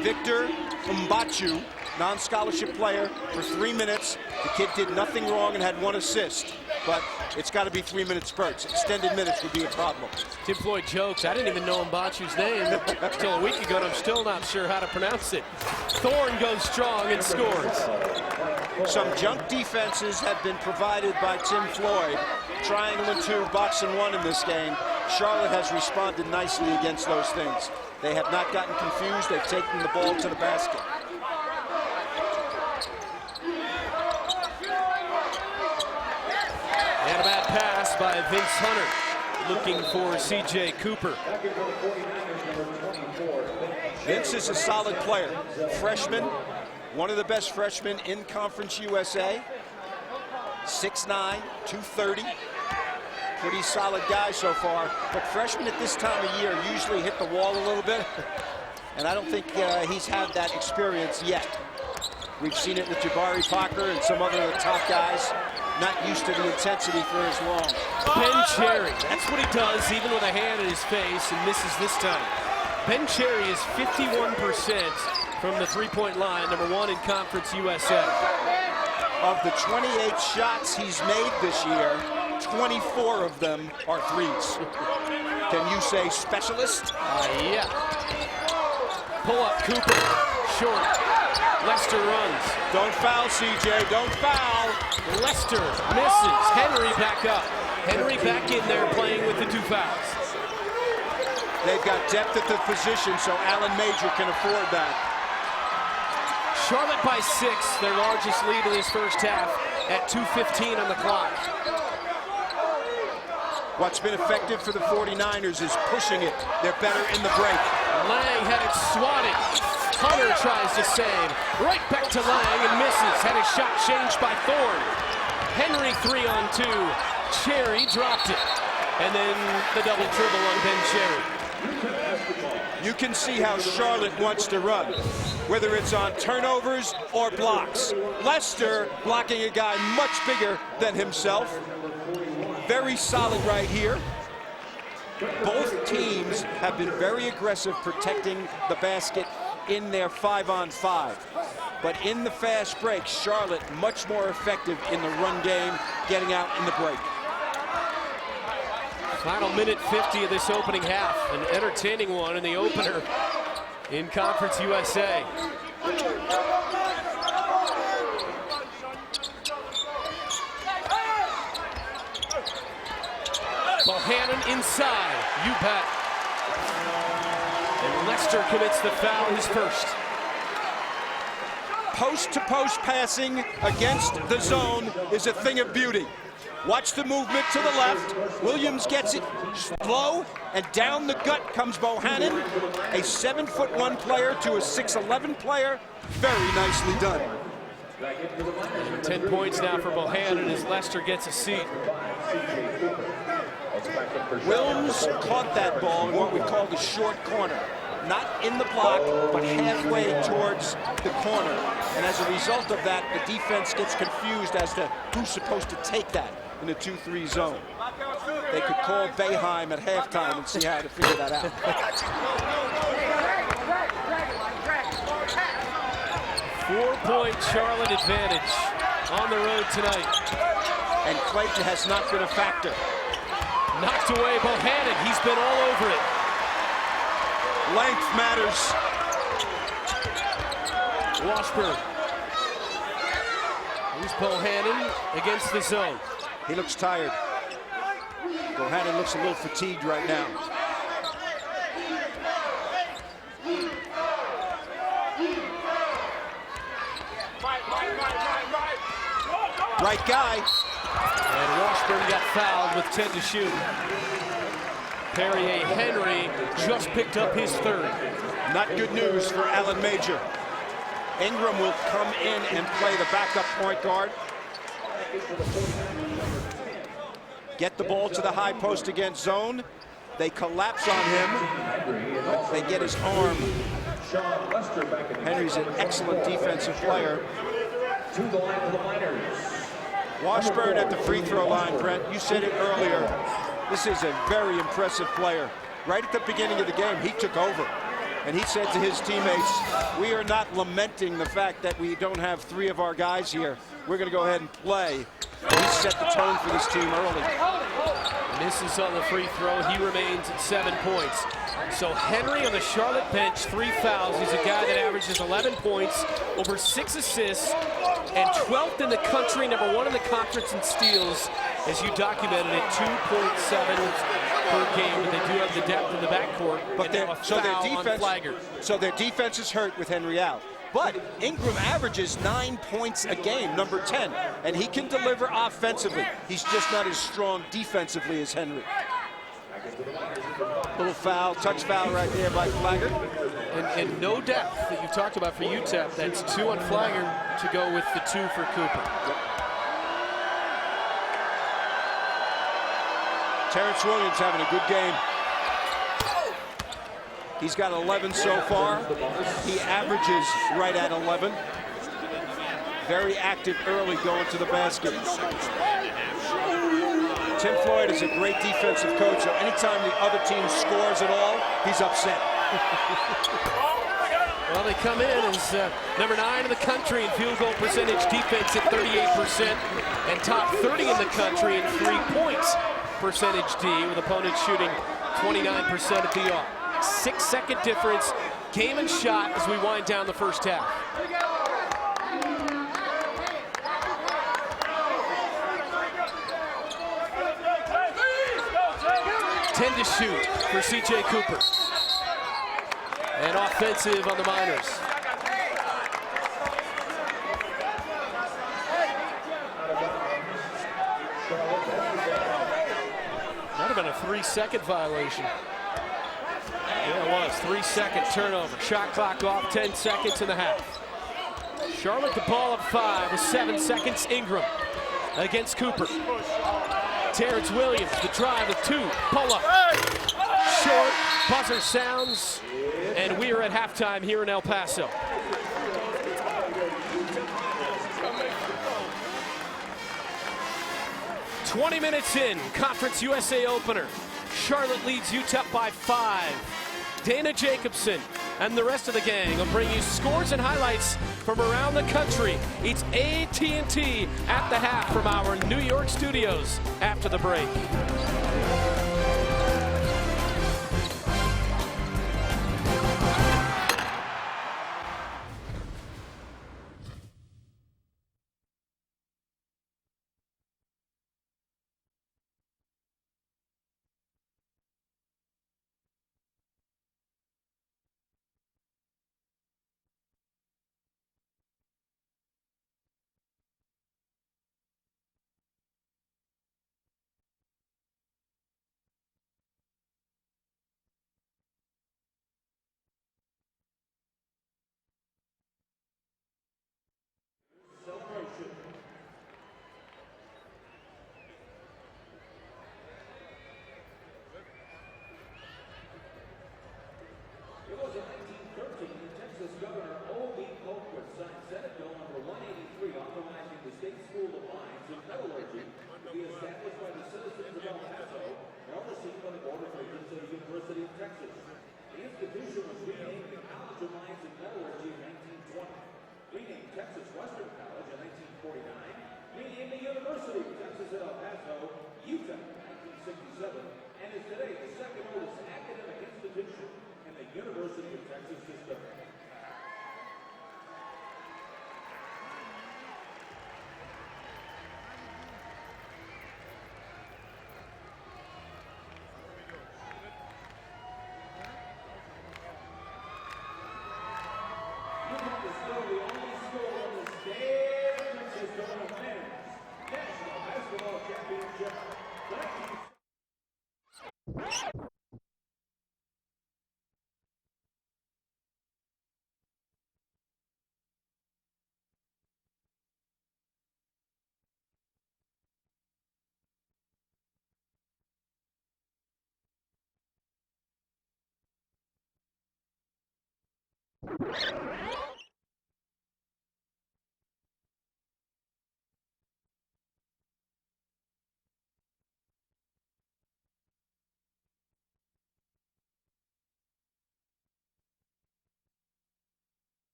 [SPEAKER 4] Victor Mbachu, non-scholarship player, for 3 minutes. The kid did nothing wrong and had 1 assist, but it's got to be 3-minute spurts. Extended minutes would be a problem.
[SPEAKER 3] Tim Floyd jokes, I didn't even know Mbachu's name until a week ago, and I'm still not sure how to pronounce it. Thorne goes strong and scores.
[SPEAKER 4] Some junk defenses have been provided by Tim Floyd. Triangle and 2, box and 1 in this game. Charlotte has responded nicely against those things. They have not gotten confused. They've taken the ball to the basket.
[SPEAKER 3] And a bad pass by Vince Hunter, looking for C.J. Cooper.
[SPEAKER 4] Vince is a solid player. Freshman, one of the best freshmen in Conference USA. 6'9", 230. Pretty solid guy so far. But freshmen at this time of year usually hit the wall a little bit. And I don't think he's had that experience yet. We've seen it with Jabari Parker and some other of the top guys. Not used to the intensity for as long.
[SPEAKER 3] Ben Cherry, that's what he does, even with a hand in his face, and misses this time. Ben Cherry is 51% from the three-point line, #1 in Conference USA.
[SPEAKER 4] Of the 28 shots he's made this year, 24 of them are threes. Can you say specialist?
[SPEAKER 3] Yeah. Pull up, Cooper, short. Lester runs.
[SPEAKER 4] Don't foul, CJ, don't foul.
[SPEAKER 3] Lester misses. Henry back up. Henry back in there playing with the 2 fouls.
[SPEAKER 4] They've got depth at the position, so Allen Major can afford that.
[SPEAKER 3] Charlotte by 6, their largest lead in this first half at 2:15 on the clock.
[SPEAKER 4] What's been effective for the 49ers is pushing it. They're better in the break.
[SPEAKER 3] Lang had it swatted. Hunter tries to save. Right back to Lang and misses. Had his shot changed by Thorne. Henry 3-on-2. Cherry dropped it. And then the double dribble on Ben Cherry.
[SPEAKER 4] You can see how Charlotte wants to run, whether it's on turnovers or blocks. Lester blocking a guy much bigger than himself. Very solid right here. Both teams have been very aggressive protecting the basket in their 5-on-5. But in the fast break, Charlotte much more effective in the run game, getting out in the break.
[SPEAKER 3] Final minute 50 of this opening half. An entertaining one in the opener in Conference USA. Bohannon inside. You bet. And Lester commits the foul, his first.
[SPEAKER 4] Post-to-post passing against the zone is a thing of beauty. Watch the movement to the left. Williams gets it slow, and down the gut comes Bohannon, a 7'1" player to a 6'11" player. Very nicely done.
[SPEAKER 3] 10 points now for Bohannon as Lester gets a seat.
[SPEAKER 4] Williams caught that ball in what we call the short corner. Not in the block, but halfway towards the corner. And as a result of that, the defense gets confused as to who's supposed to take that in the 2-3 zone. They could call Boeheim at halftime and see how to figure that out.
[SPEAKER 3] 4-point Charlotte advantage on the road tonight.
[SPEAKER 4] And Clayton has not been a factor.
[SPEAKER 3] Knocked away Bohannon. He's been all over it.
[SPEAKER 4] Length matters.
[SPEAKER 3] Washburn. Here's Bohannon against the zone.
[SPEAKER 4] He looks tired. Bohannon looks a little fatigued right now. Right guy.
[SPEAKER 3] And Washburn got fouled with 10 to shoot. Perrier Henry just picked up his third.
[SPEAKER 4] Not good news for Allen Major. Ingram will come in and play the backup point guard. Get the ball to the high post against zone. They collapse on him. They get his arm. Henry's an excellent defensive player.
[SPEAKER 8] To the line of the Miners.
[SPEAKER 4] Washburn at the free throw line, Brent. You said it earlier. This is a very impressive player. Right at the beginning of the game, he took over. And he said to his teammates, we are not lamenting the fact that we don't have 3 of our guys here. We're going to go ahead and play. And he set the tone for this team early.
[SPEAKER 3] Misses on the free throw. He remains at 7 points. So Henry on the Charlotte bench, 3 fouls. He's a guy that averages 11 points, over 6 assists, and 12th in the country, number 1 in the conference in steals, as you documented it, 2.7 per game. But they do have the depth in the backcourt.
[SPEAKER 4] But their defense is hurt with Henry out. But Ingram averages 9 points a game, number 10, and he can deliver offensively. He's just not as strong defensively as Henry. Little foul, touch foul right there by Flagger.
[SPEAKER 3] And no depth that you've talked about for UTEP. That's 2 on Flagger to go with the 2 for Cooper.
[SPEAKER 4] Yep. Terrence Williams having a good game. He's got 11 so far. He averages right at 11. Very active early going to the basket. Tim Floyd is a great defensive coach, so anytime the other team scores at all, he's upset.
[SPEAKER 3] Well, they come in as number 9 in the country in field goal percentage, defense at 38%, and top 30 in the country in 3 points percentage D, with opponents shooting 29% at the arc. 6-second difference, game and shot as we wind down the first half. 10 to shoot for C.J. Cooper. And offensive on the Miners. Might have been a 3-second violation. Yeah, it was. 3-second turnover. Shot clock off, 10 seconds in the half. Charlotte the ball at 5 with 7 seconds. Ingram against Cooper. Terrence Williams, the drive with 2. Pull up. Short. Buzzer sounds. And we are at halftime here in El Paso. "20 minutes in, Conference USA opener. Charlotte leads UTEP by 5. Dana Jacobson and the rest of the gang will bring you scores and highlights from around the country. It's AT&T at the half from our New York studios after the break.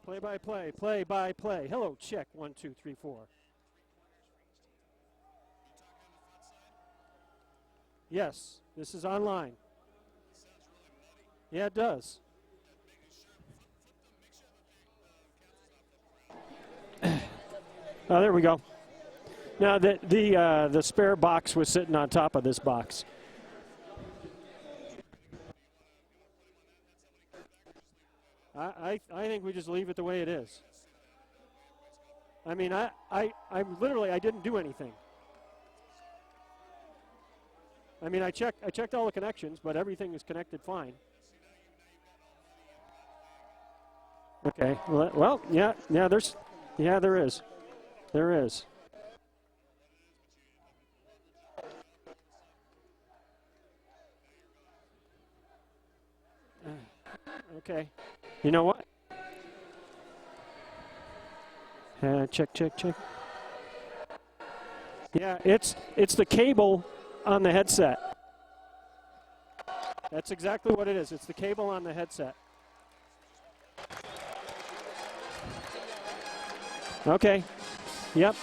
[SPEAKER 10] Play-by-play, play-by-play. Hello, check, 1, 2, 3, 4. Yes, this is online. Yeah, it does. Oh, there we go. Now, the spare box was sitting on top of this box. I think we just leave it the way it is. I mean, I'm literally, I didn't do anything. I mean, I checked all the connections, but everything is connected fine. Okay. Well, yeah, there is. There is. Okay. You know what? Check. Yeah, it's the cable on the headset. That's exactly what it is. It's the cable on the headset. Okay. Yep.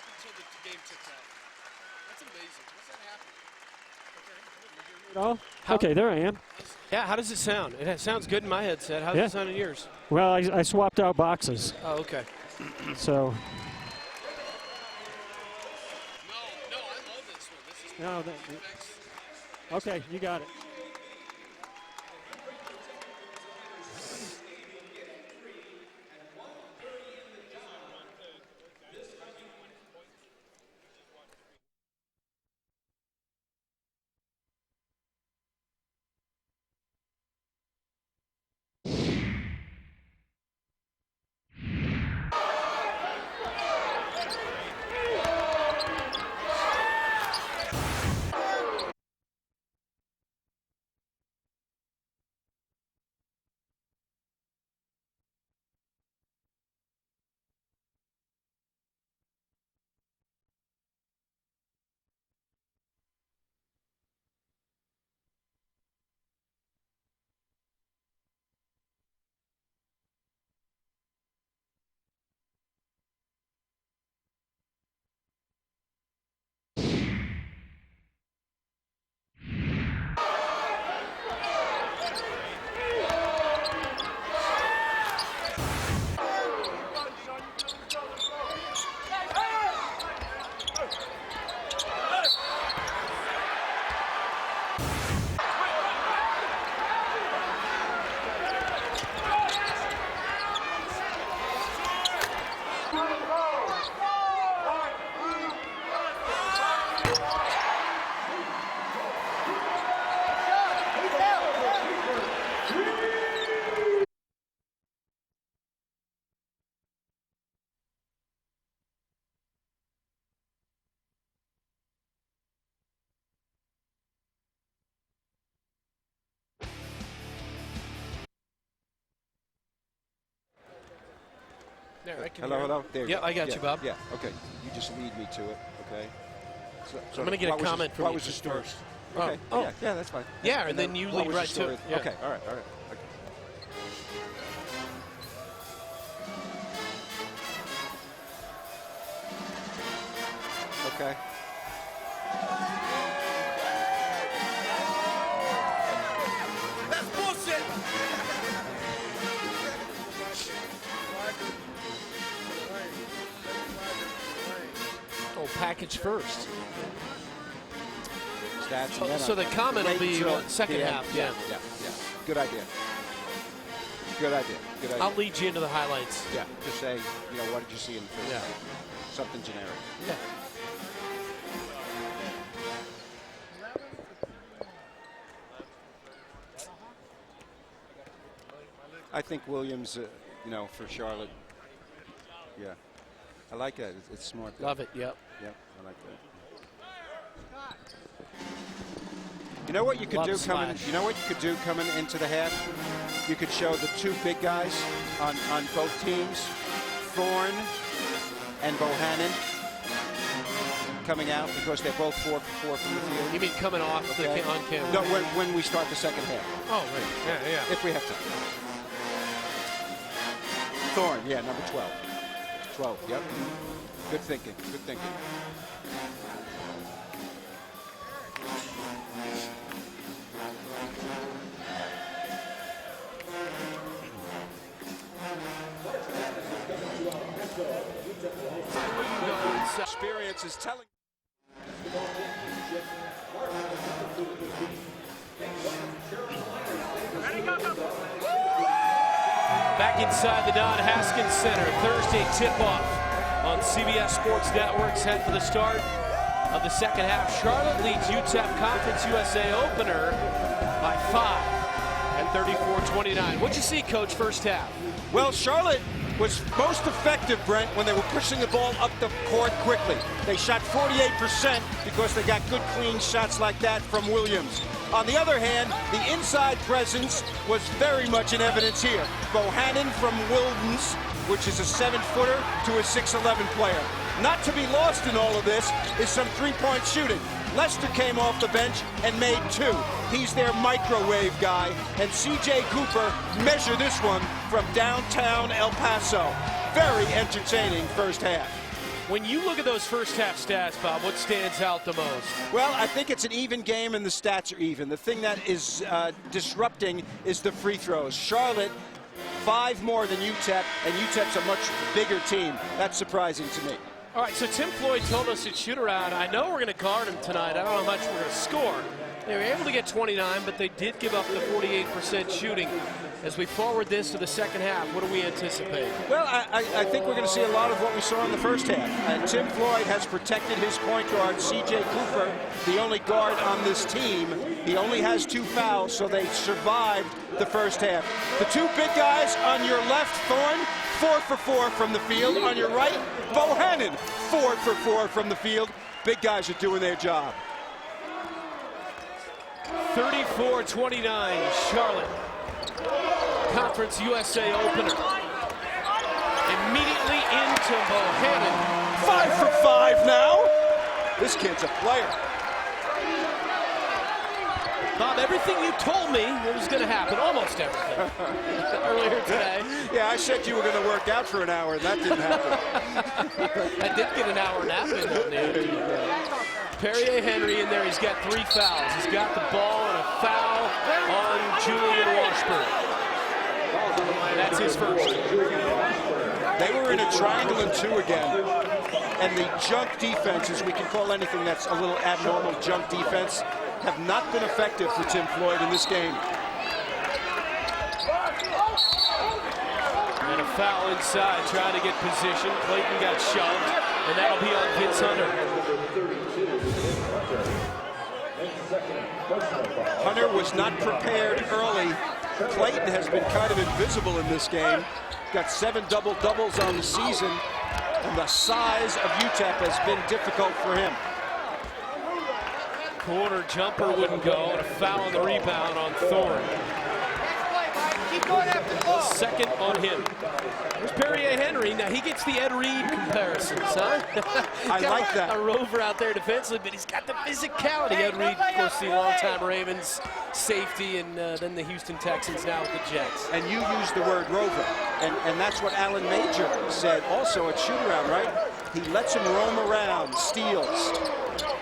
[SPEAKER 7] up until the game ticked off. That's amazing. How's that happen?
[SPEAKER 10] Oh, okay, there I am.
[SPEAKER 3] Yeah, how does it sound? It sounds good in my headset. How does it sound in yours?
[SPEAKER 10] Well, I swapped out boxes.
[SPEAKER 3] Oh, okay.
[SPEAKER 10] So.
[SPEAKER 7] No, I love this one. This is
[SPEAKER 10] No, okay, you got it.
[SPEAKER 3] There, I can
[SPEAKER 4] Hello,
[SPEAKER 3] hear.
[SPEAKER 4] hello. There you
[SPEAKER 3] Yeah,
[SPEAKER 4] go.
[SPEAKER 3] I got you, Bob.
[SPEAKER 4] Yeah, okay. You just lead me to it, okay? So
[SPEAKER 3] I'm going to get a comment from
[SPEAKER 4] what
[SPEAKER 3] you
[SPEAKER 4] was the story?
[SPEAKER 3] first.
[SPEAKER 4] Okay.
[SPEAKER 3] Oh.
[SPEAKER 4] Yeah, that's fine.
[SPEAKER 3] Yeah, and then you
[SPEAKER 4] what
[SPEAKER 3] lead
[SPEAKER 4] was
[SPEAKER 3] right
[SPEAKER 4] the
[SPEAKER 3] to
[SPEAKER 4] story?
[SPEAKER 3] it. Yeah.
[SPEAKER 4] Okay, all right. Okay. Okay.
[SPEAKER 7] That's bullshit!
[SPEAKER 3] Oh, package first.
[SPEAKER 4] Stats and then
[SPEAKER 3] So the comment will
[SPEAKER 4] wait
[SPEAKER 3] be
[SPEAKER 4] until
[SPEAKER 3] second
[SPEAKER 4] the end.
[SPEAKER 3] half. Yeah.
[SPEAKER 4] Yeah. Good idea. Good idea.
[SPEAKER 3] I'll lead you into the highlights.
[SPEAKER 4] Yeah, just say, what did you see in the first
[SPEAKER 3] Yeah.
[SPEAKER 4] half? Something generic.
[SPEAKER 3] Yeah.
[SPEAKER 4] I think Williams, for Charlotte. Yeah. I like that. It's smart.
[SPEAKER 3] Love it. Yep.
[SPEAKER 4] Yep, I like that. You know what you could
[SPEAKER 3] Love
[SPEAKER 4] do
[SPEAKER 3] slash.
[SPEAKER 4] coming into the half? You could show the two big guys on both teams, Thorne and Bohannon, coming out because they're both 4 for 4 from the field.
[SPEAKER 3] You mean coming off the on camera?
[SPEAKER 4] No, when we start the second half.
[SPEAKER 3] Oh, right. Yeah.
[SPEAKER 4] If we have time. Thorne, yeah, number 12. 12, yep. Good thinking. Experience is telling.
[SPEAKER 3] Back inside the Don Haskins Center, Thursday tip-off on CBS Sports Network, set for the start of the second half. Charlotte leads UTEP Conference USA opener by 5 at 34-29. What'd you see, Coach, first half?
[SPEAKER 4] Well, Charlotte was most effective, Brent, when they were pushing the ball up the court quickly. They shot 48% because they got good, clean shots like that from Williams. On the other hand, the inside presence was very much in evidence here. Bohannon from Wildens, which is a 7-footer to a 6'11 player. Not to be lost in all of this is some three-point shooting. Lester came off the bench and made 2. He's their microwave guy. And C.J. Cooper measured this one from downtown El Paso. Very entertaining first half.
[SPEAKER 3] When you look at those first half stats, Bob, what stands out the most?
[SPEAKER 4] Well, I think it's an even game and the stats are even. The thing that is disrupting is the free throws. Charlotte, 5 more than UTEP, and UTEP's a much bigger team. That's surprising to me.
[SPEAKER 3] All right, so Tim Floyd told us at shoot-around, I know we're going to guard him tonight. I don't know how much we're going to score. They were able to get 29, but they did give up the 48% shooting. As we forward this to the second half, what do we anticipate?
[SPEAKER 4] Well, I think we're going to see a lot of what we saw in the first half. Tim Floyd has protected his point guard, C.J. Cooper, the only guard on this team. He only has 2 fouls, so they survived the first half. The 2 big guys on your left, Thorne, 4 for 4 from the field. On your right, Bohannon, 4 for 4 from the field. Big guys are doing their job.
[SPEAKER 3] 34-29, Charlotte. Conference USA opener. Immediately into Bohannon.
[SPEAKER 4] 5 for 5 now. This kid's a player.
[SPEAKER 3] Bob, everything you told me was going to happen, almost everything, earlier today.
[SPEAKER 4] Yeah, I said you were going to work out for an hour, and that didn't happen.
[SPEAKER 3] I did get an hour nap in on the end. Perrier Henry in there, he's got 3 fouls. He's got the ball and a foul on Julian Washburn. That's his first.
[SPEAKER 4] They were in a triangle and 2 again. And the junk defense, as we can call anything that's a little abnormal junk defense, have not been effective for Tim Floyd in this game.
[SPEAKER 3] And a foul inside, trying to get position. Clayton got shoved, and that'll be on Vince Hunter.
[SPEAKER 4] Hunter was not prepared early. Clayton has been kind of invisible in this game. Got 7 double-doubles on the season, and the size of UTEP has been difficult for him.
[SPEAKER 3] Corner jumper wouldn't go, and a foul on the rebound on Thorne.
[SPEAKER 7] Keep going after the ball.
[SPEAKER 3] Second on him. There's Perrier Henry. Now he gets the Ed Reed comparisons, huh?
[SPEAKER 4] I like that.
[SPEAKER 3] A rover out there defensively, but he's got the physicality. Ed Reed, of course, the longtime Ravens safety, and then the Houston Texans now with the Jets.
[SPEAKER 4] And you used the word rover, and that's what Alan Major said also at shoot-around, right? He lets him roam around, steals.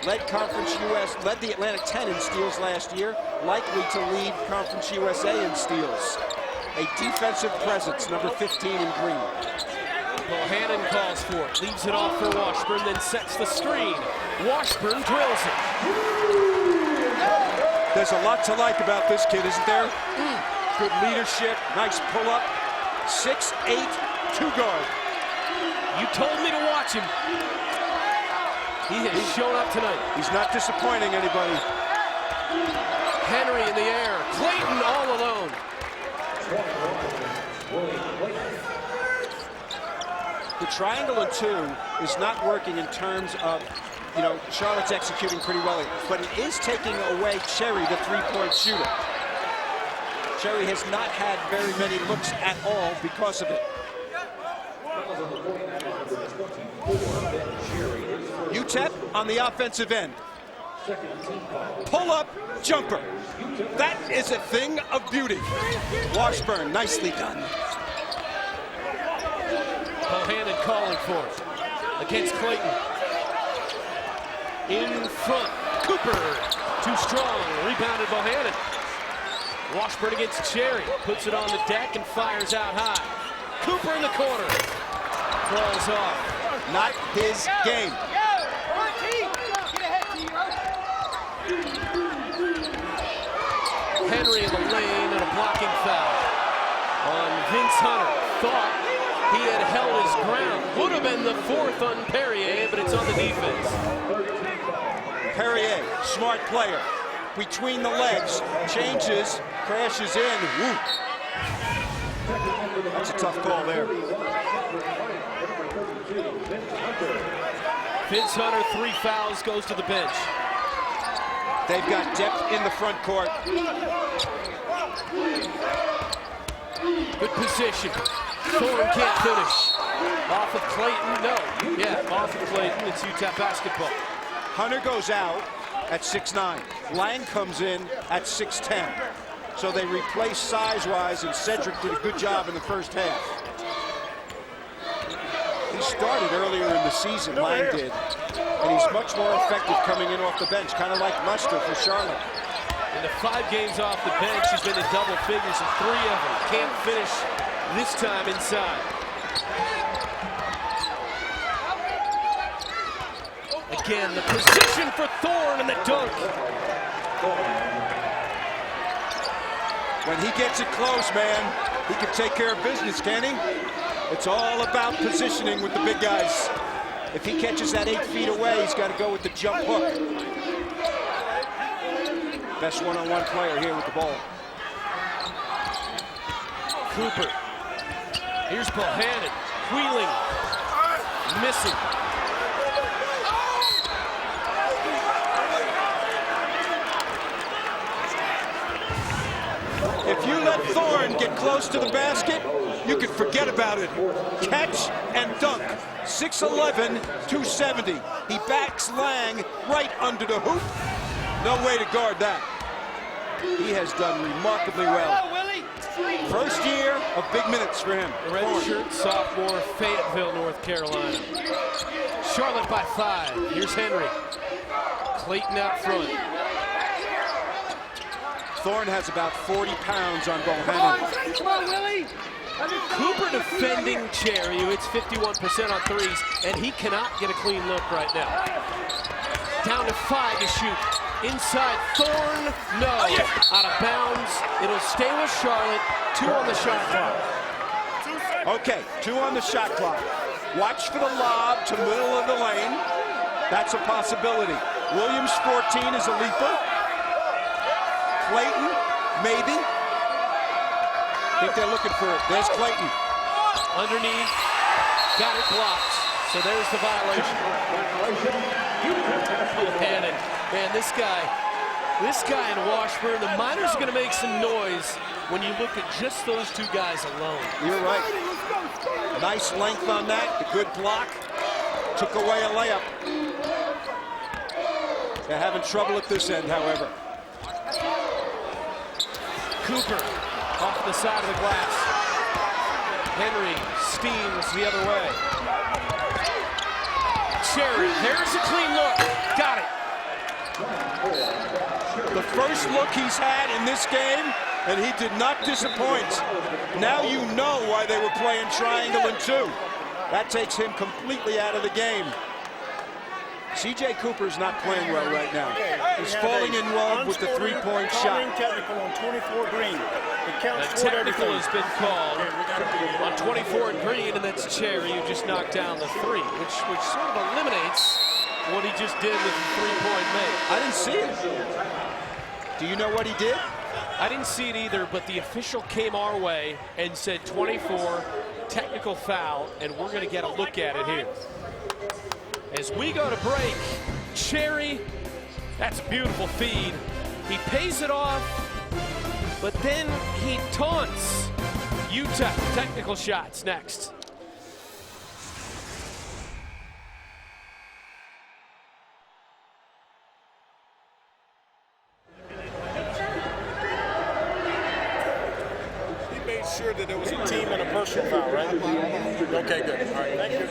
[SPEAKER 4] Led Conference US, led the Atlantic 10 in steals last year, likely to lead Conference USA in steals. A defensive presence, number 15 in green.
[SPEAKER 3] Bohannon calls for it, leaves it off for Washburn, then sets the screen. Washburn drills it.
[SPEAKER 4] There's a lot to like about this kid, isn't there? Good leadership, nice pull-up. 6'8", 2-guard.
[SPEAKER 3] You told me to watch him. He has shown up tonight.
[SPEAKER 4] He's not disappointing anybody.
[SPEAKER 3] Henry in the air. Clayton all alone.
[SPEAKER 4] The triangle and 2 is not working in terms of, you know, Charlotte's executing pretty well, but it is taking away Cherry, the 3-point shooter. Cherry has not had very many looks at all because of it. UTEP on the offensive end. Pull-up jumper. That is a thing of beauty. Washburn, nicely done.
[SPEAKER 3] Bohannon calling for it against Clayton. In front, Cooper, too strong, rebounded Bohannon. Washburn against Cherry, puts it on the deck and fires out high. Cooper in the corner, falls off.
[SPEAKER 4] Not his game.
[SPEAKER 3] Henry in the lane and a blocking foul on Vince Hunter. Thought he had held his ground. Would have been the 4th on Perrier, but it's on the defense.
[SPEAKER 4] Perrier, smart player. Between the legs, changes, crashes in. Woo. That's a tough call there.
[SPEAKER 3] Vince Hunter, 3 fouls, goes to the bench.
[SPEAKER 4] They've got depth in the front court.
[SPEAKER 3] Good position. Thorne can't finish. Off of Clayton, no. Yeah, off of Clayton, it's UTEP basketball.
[SPEAKER 4] Hunter goes out at 6'9". Lang comes in at 6'10". So they replace size-wise, and Cedric did a good job in the first half. he started earlier in the season, Lang did, and he's much more effective coming in off the bench, kind of like Lester for Charlotte.
[SPEAKER 3] In the 5 games off the bench, he's been in double figures in 3 of them. Can't finish this time inside. Again, the position for Thorne and the dunk.
[SPEAKER 4] When he gets it close, man, he can take care of business, can he? It's all about positioning with the big guys. If he catches that 8 feet away, he's got to go with the jump hook. Best one-on-one player here with the ball.
[SPEAKER 3] Cooper. Here's Bohannon. Wheeling. Missing.
[SPEAKER 4] If you let Thorne get close to the basket, you can forget about it. Catch and dunk. 6'11", 270. He backs Lang right under the hoop. No way to guard that. He has done remarkably well. First year of big minutes for him.
[SPEAKER 3] Redshirt sophomore, Fayetteville, North Carolina. Charlotte by 5. Here's Henry. Clayton out front.
[SPEAKER 4] Thorne has about 40 pounds on Bohannon.
[SPEAKER 6] Come on, Willie.
[SPEAKER 3] Cooper defending Cherry, who hits 51% on 3s, and he cannot get a clean look right now. Down to 5 to shoot. Inside, Thorne, no. Out of bounds. It'll stay with Charlotte. 2 on the shot clock.
[SPEAKER 4] Okay, 2 on the shot clock. Watch for the lob to middle of the lane. That's a possibility. Williams, 14, is a leaper. Clayton, maybe. I think they're looking for it. There's Clayton.
[SPEAKER 3] Underneath. Got it blocked. So there's the violation. Bohannon. Man, this guy in Washburn, the Miners are going to make some noise when you look at just those 2 guys alone.
[SPEAKER 4] You're right. Nice length on that. A good block. Took away a layup. They're having trouble at this end, however.
[SPEAKER 3] Cooper off the side of the glass. Henry steams the other way. Cherry, there's a clean look. Got it.
[SPEAKER 4] The first look he's had in this game, and he did not disappoint. Now you know why they were playing triangle and 2. That takes him completely out of the game. C.J. Cooper's not playing well right now. He's falling in love with the 3-point shot.
[SPEAKER 10] Technical on 24 green. It counts
[SPEAKER 3] The technical has been called on 24 and green, and that's Cherry who just knocked down the 3, which sort of eliminates what he just did with the 3-point make.
[SPEAKER 4] I didn't see it. Do you know what he did?
[SPEAKER 3] I didn't see it either, but the official came our way and said 24, technical foul, and we're going to get a look at it here. As we go to break, Cherry, that's a beautiful feed. He pays it off, but then he taunts UTEP. Technical shots next.
[SPEAKER 5] He made sure that there was a team and a personal foul, right? Okay, good. All right, thank you.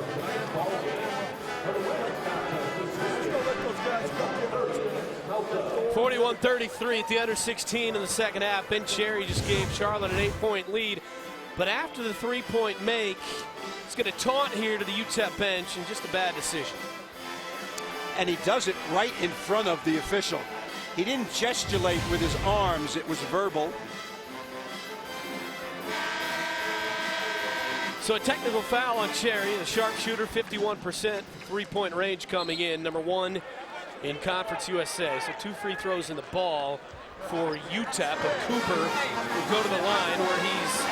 [SPEAKER 8] tonight's ball game. For the women's contest,
[SPEAKER 3] 41-33 at the under 16 in the second half. Ben Cherry just gave Charlotte an 8-point lead. But after the three-point make, he's going to taunt here to the UTEP bench, and just a bad decision.
[SPEAKER 4] And he does it right in front of the official. He didn't gesticulate with his arms, it was verbal.
[SPEAKER 3] So a technical foul on Cherry, the sharpshooter, 51% three-point range coming in, number 1 in Conference USA. So 2 free throws in the ball for UTEP, and Cooper will go to the line where he's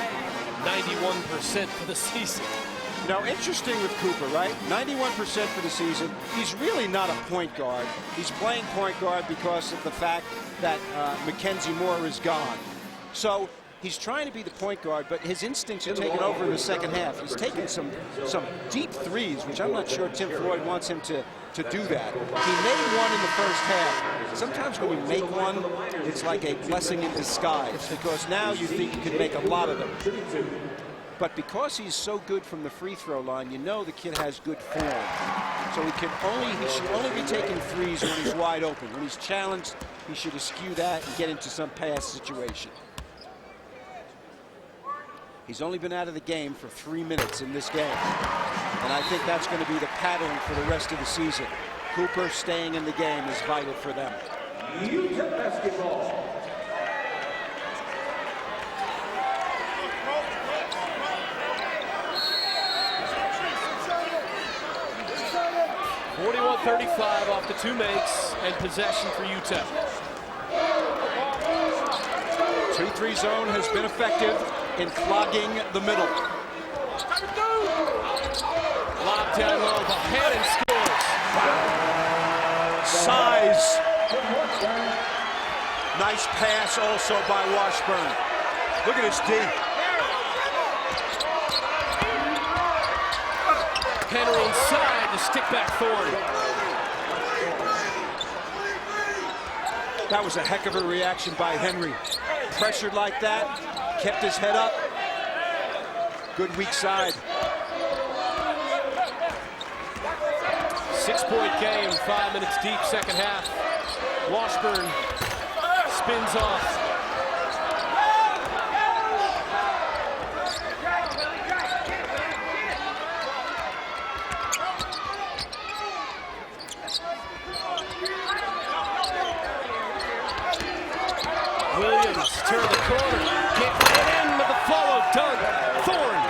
[SPEAKER 3] 91% for the season.
[SPEAKER 4] Now, interesting with Cooper, right? 91% for the season. He's really not a point guard. He's playing point guard because of the fact that Mackenzie Moore is gone. So he's trying to be the point guard, but his instincts are taking over in the second half. He's taking some deep threes, which I'm not sure Tim Floyd wants him to do that. He made one in the first half. Sometimes when you make one, it's like a blessing in disguise, because now you think you can make a lot of them. But because he's so good from the free throw line, you know the kid has good form. So he should only be taking threes when he's wide open. When he's challenged, he should eschew that and get into some pass situation. He's only been out of the game for 3 minutes in this game. And I think that's going to be the pattern for the rest of the season. Cooper staying in the game is vital for them.
[SPEAKER 8] UTEP basketball.
[SPEAKER 3] .35 off the 2 makes, and possession for UTEP.
[SPEAKER 4] 3-3 zone has been effective in clogging the middle.
[SPEAKER 3] Lob down low, Bohannon scores.
[SPEAKER 4] Size. Nice pass also by Washburn. Look at this D.
[SPEAKER 3] Henry inside, the stick back Thorne.
[SPEAKER 4] That was a heck of a reaction by Henry. Pressured like that, kept his head up. Good weak side.
[SPEAKER 3] 6-point game, 5 minutes deep, second half. Washburn spins off. Williams turn the corner, can't get it in with the follow dunk. Thorne.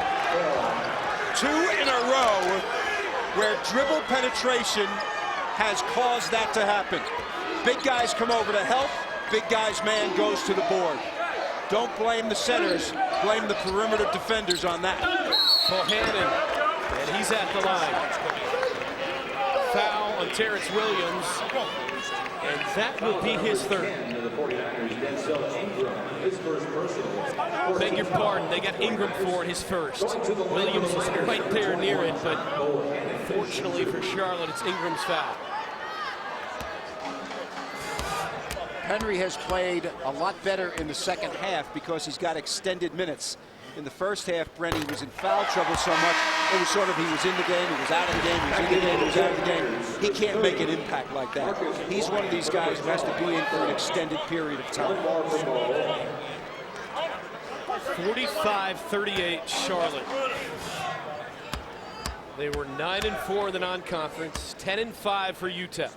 [SPEAKER 4] 2 in a row where dribble penetration has caused that to happen. Big guys come over to help, big guys man goes to the board. Don't blame the centers, blame the perimeter defenders on that.
[SPEAKER 3] Bohannon, and he's at the line. Foul on Terrence Williams, and that will be his third. Beg your pardon, they got Ingram for his first. Williams was right there near it, but fortunately for Charlotte, it's Ingram's foul.
[SPEAKER 4] Henry has played a lot better in the second half because he's got extended minutes. In the first half, Brent, he was in foul trouble so much, it was sort of he was in the game, he was out of the game, he was in the game, he was out of the game. He can't make an impact like that. He's one of these guys who has to be in for an extended period of time.
[SPEAKER 3] 45-38 Charlotte. They were 9-4 in the non-conference, 10-5 for UTEP.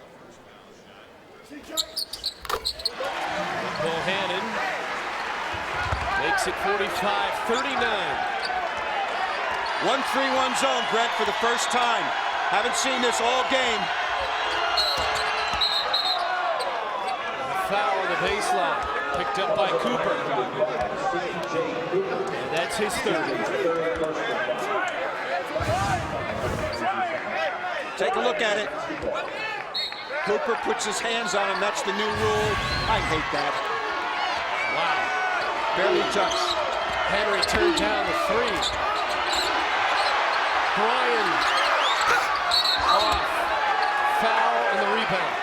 [SPEAKER 3] Bohannon makes it 45-39.
[SPEAKER 4] 1-3-1 zone, Brent, for the first time. Haven't seen this all game.
[SPEAKER 3] Foul on the baseline, picked up by Cooper. And that's his third.
[SPEAKER 4] Take a look at it. Cooper puts his hands on him. That's the new rule. I hate that.
[SPEAKER 3] Wow.
[SPEAKER 4] Barely touched.
[SPEAKER 3] Henry turned down the 3. Bryan off. Foul and the rebound.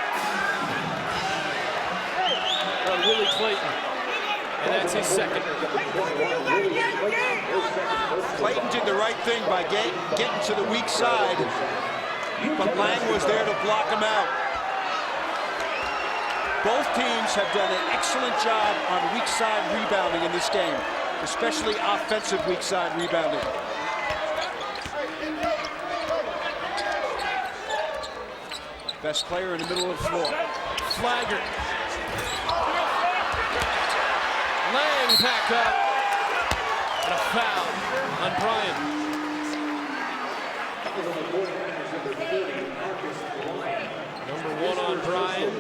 [SPEAKER 3] Willie Clayton. And that's his second.
[SPEAKER 4] Clayton did the right thing by getting to the weak side, but Lang was there to block him out. Both teams have done an excellent job on weak side rebounding in this game, especially offensive weak side rebounding. Best player in the middle of the floor.
[SPEAKER 3] Flagger. Lang back up. And a foul on Bryant. Number 1 on Bryant.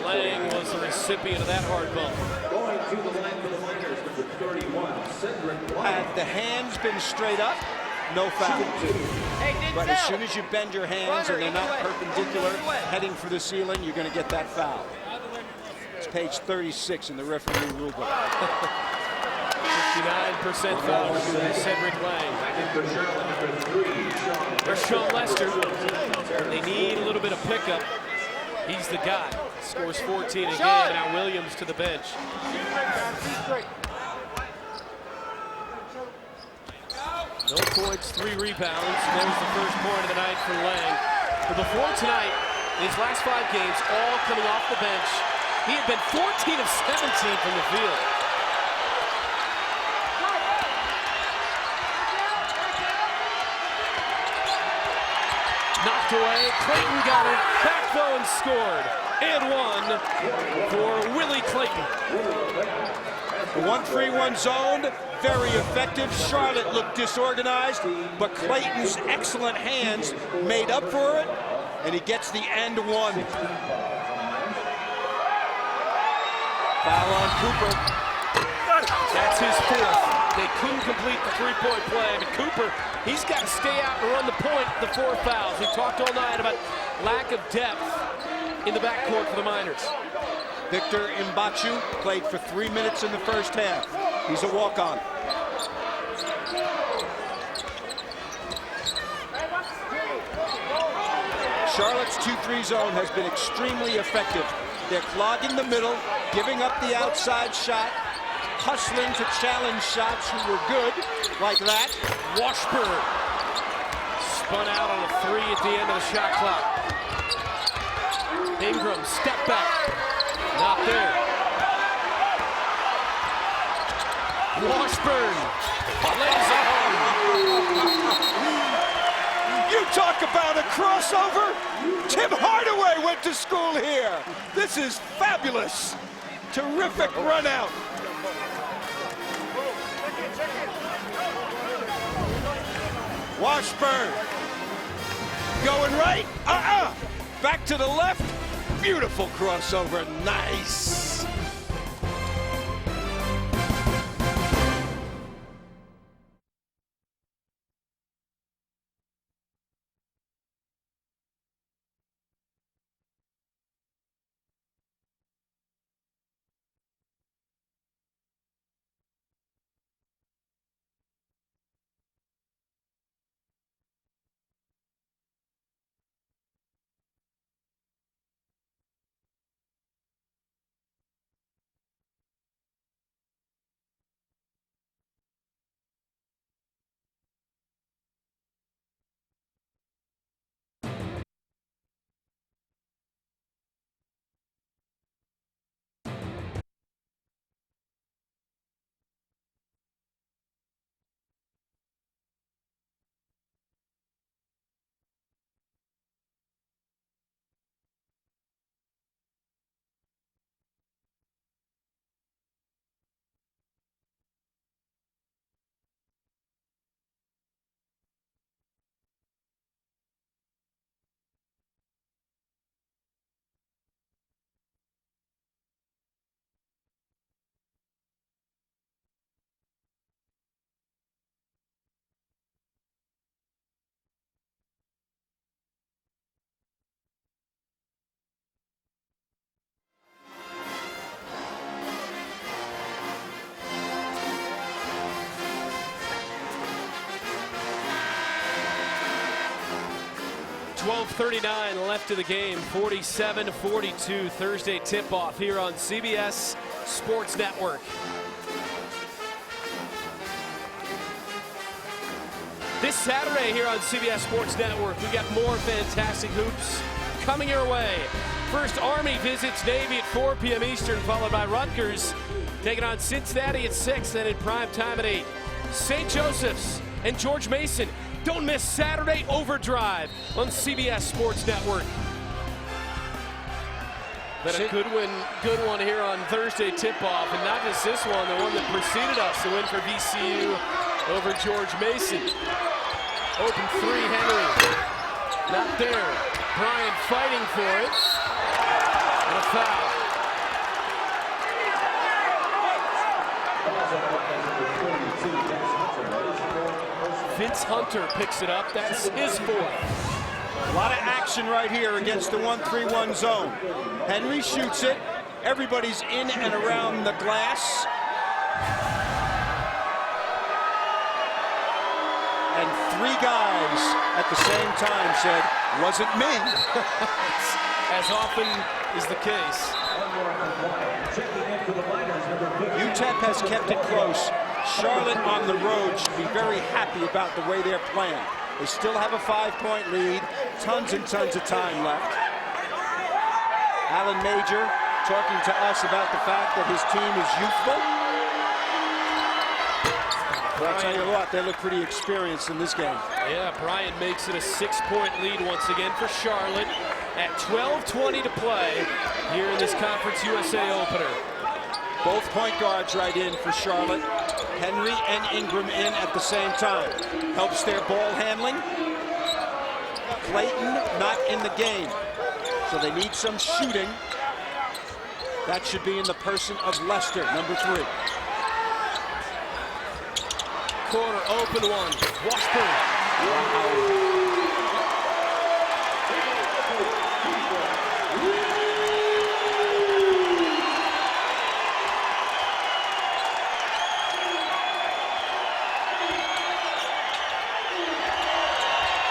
[SPEAKER 3] Lang was the recipient of that hard bump.
[SPEAKER 8] Going to the line for the Miners, number 31,
[SPEAKER 4] Had the hands been straight up, no foul. But as soon as you bend your hands and they're not perpendicular, heading for the ceiling, you're going to get that foul. It's page 36 in the referee rulebook.
[SPEAKER 3] 59% foul to Cedric Lang. There's Sean Lester. They need a little bit of pickup. He's the guy. Scores 14 again. Now Williams to the bench. No points, 3 rebounds. There's the first point of the night for Lang. But before tonight, in his last 5 games, all coming off the bench, he had been 14 of 17 from the field. Knocked away, Clayton got it, back though and scored. And 1 for Willie Clayton.
[SPEAKER 4] The 1-3-1 zone, very effective. Charlotte looked disorganized, but Clayton's excellent hands made up for it, and he gets the and 1. Foul on Cooper.
[SPEAKER 3] That's his 4th. They couldn't complete the 3-point play, but Cooper, he's got to stay out and run the point, the 4 fouls. We talked all night about lack of depth in the backcourt for the Miners.
[SPEAKER 4] Victor Mbachu played for 3 minutes in the first half. He's a walk-on. Charlotte's 2-3 zone has been extremely effective. They're clogging the middle, giving up the outside shot, hustling to challenge shots who were good, like that.
[SPEAKER 3] Washburn spun out on a 3 at the end of the shot clock. Ingram, step back. Not there. Washburn lays it home.
[SPEAKER 4] You talk about a crossover. Tim Hardaway went to school here. This is fabulous. Terrific run out. Washburn going right. Back to the left. Beautiful crossover. Nice.
[SPEAKER 3] .39 left of the game, 47-42, Thursday tip-off here on CBS Sports Network. This Saturday here on CBS Sports Network, we got more fantastic hoops coming your way. First, Army visits Navy at 4 p.m. Eastern, followed by Rutgers taking on Cincinnati at 6, then in prime time at 8. St. Joseph's and George Mason. Don't miss Saturday Overdrive on CBS Sports Network. But a good one here on Thursday tip-off, and not just this one, the one that preceded us, the win for VCU over George Mason. Open three, Henry. Not there. Bryant fighting for it. And a foul. Vince Hunter picks it up. That's his fourth.
[SPEAKER 4] A lot of action right here against the 1-3-1 zone. Henry shoots it. Everybody's in and around the glass. And three guys at the same time said, wasn't me.
[SPEAKER 3] As often is the case.
[SPEAKER 4] UTEP has kept it close. Charlotte on the road should be very happy about the way they're playing. They still have a 5-point lead. Tons and tons of time left. Alan Major talking to us about the fact that his team is youthful. But I'll tell you what, they look pretty experienced in this game.
[SPEAKER 3] Yeah, Bryant makes it a 6-point lead once again for Charlotte at 12:20 to play here in this Conference USA opener.
[SPEAKER 4] Both point guards right in for Charlotte. Henry and Ingram in at the same time. Helps their ball handling. Clayton not in the game, so they need some shooting. That should be in the person of Lester, number 3.
[SPEAKER 3] Corner, open one. Washburn.
[SPEAKER 4] Wow.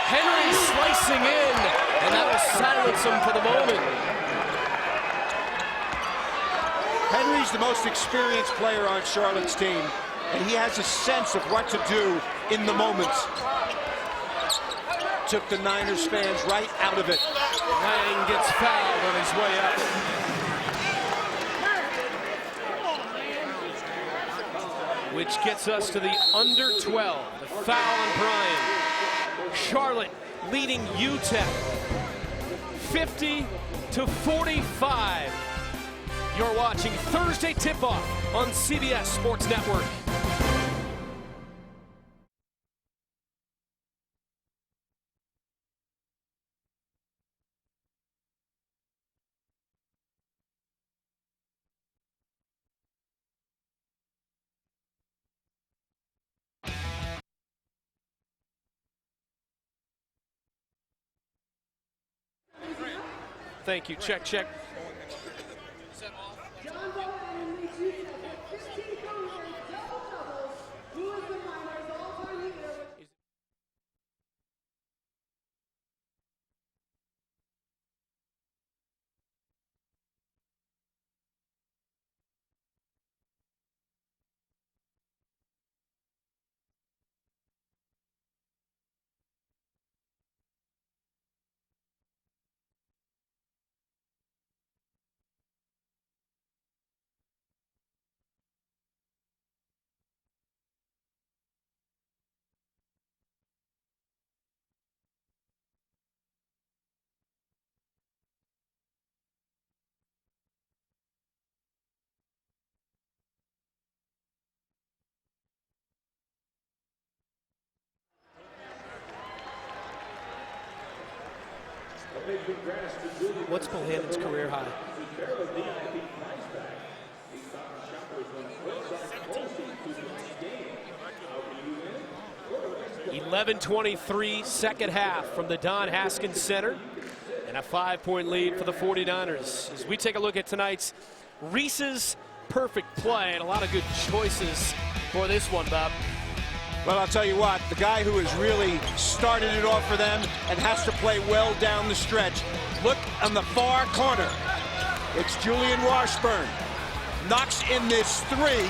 [SPEAKER 3] Henry slicing in, and that will silence him for the moment.
[SPEAKER 4] Henry's the most experienced player on Charlotte's team, and he has a sense of what to do in the moment. Took the Niners fans right out of it.
[SPEAKER 3] Lang gets fouled on his way up. Which gets us to the under 12. The foul on Bryant. Charlotte leading UTEP 50-45. You're watching Thursday Tip-Off on CBS Sports Network. Thank you. Check, check. What's Bohannon's career high? 11:23 second half from the Don Haskins Center, and a 5-point lead for the 49ers. As we take a look at tonight's Reese's perfect play, and a lot of good choices for this one, Bob.
[SPEAKER 4] Well, I'll tell you what, the guy who has really started it off for them and has to play well down the stretch. Look on the far corner. It's Julian Washburn. Knocks in this 3,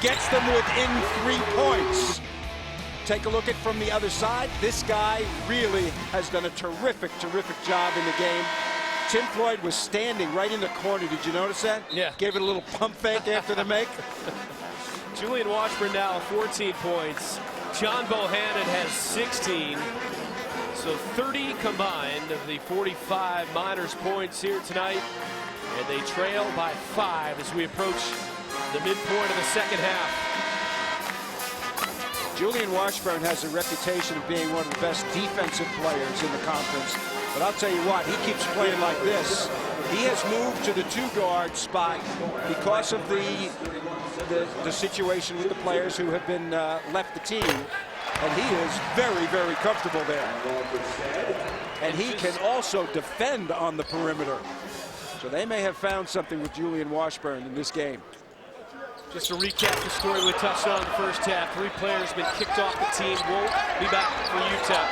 [SPEAKER 4] gets them within 3 points. take a look at from the other side. This guy really has done a terrific job in the game. Tim Floyd was standing right in the corner. Did you notice that?
[SPEAKER 3] Yeah.
[SPEAKER 4] Gave it a little pump fake after the make.
[SPEAKER 3] Julian Washburn now 14 points. John Bohannon has 16. So 30 combined of the 45 Miners points here tonight. And they trail by 5 as we approach the midpoint of the second half.
[SPEAKER 4] Julian Washburn has a reputation of being one of the best defensive players in the conference. But I'll tell you what, he keeps playing like this. He has moved to the 2-guard spot because of the situation with the players who have been left the team. And he is very comfortable there. And he can also defend on the perimeter. So they may have found something with Julian Washburn in this game.
[SPEAKER 3] Just to recap the story we touched on in the first half, 3 players have been kicked off the team, won't be back for UTEP.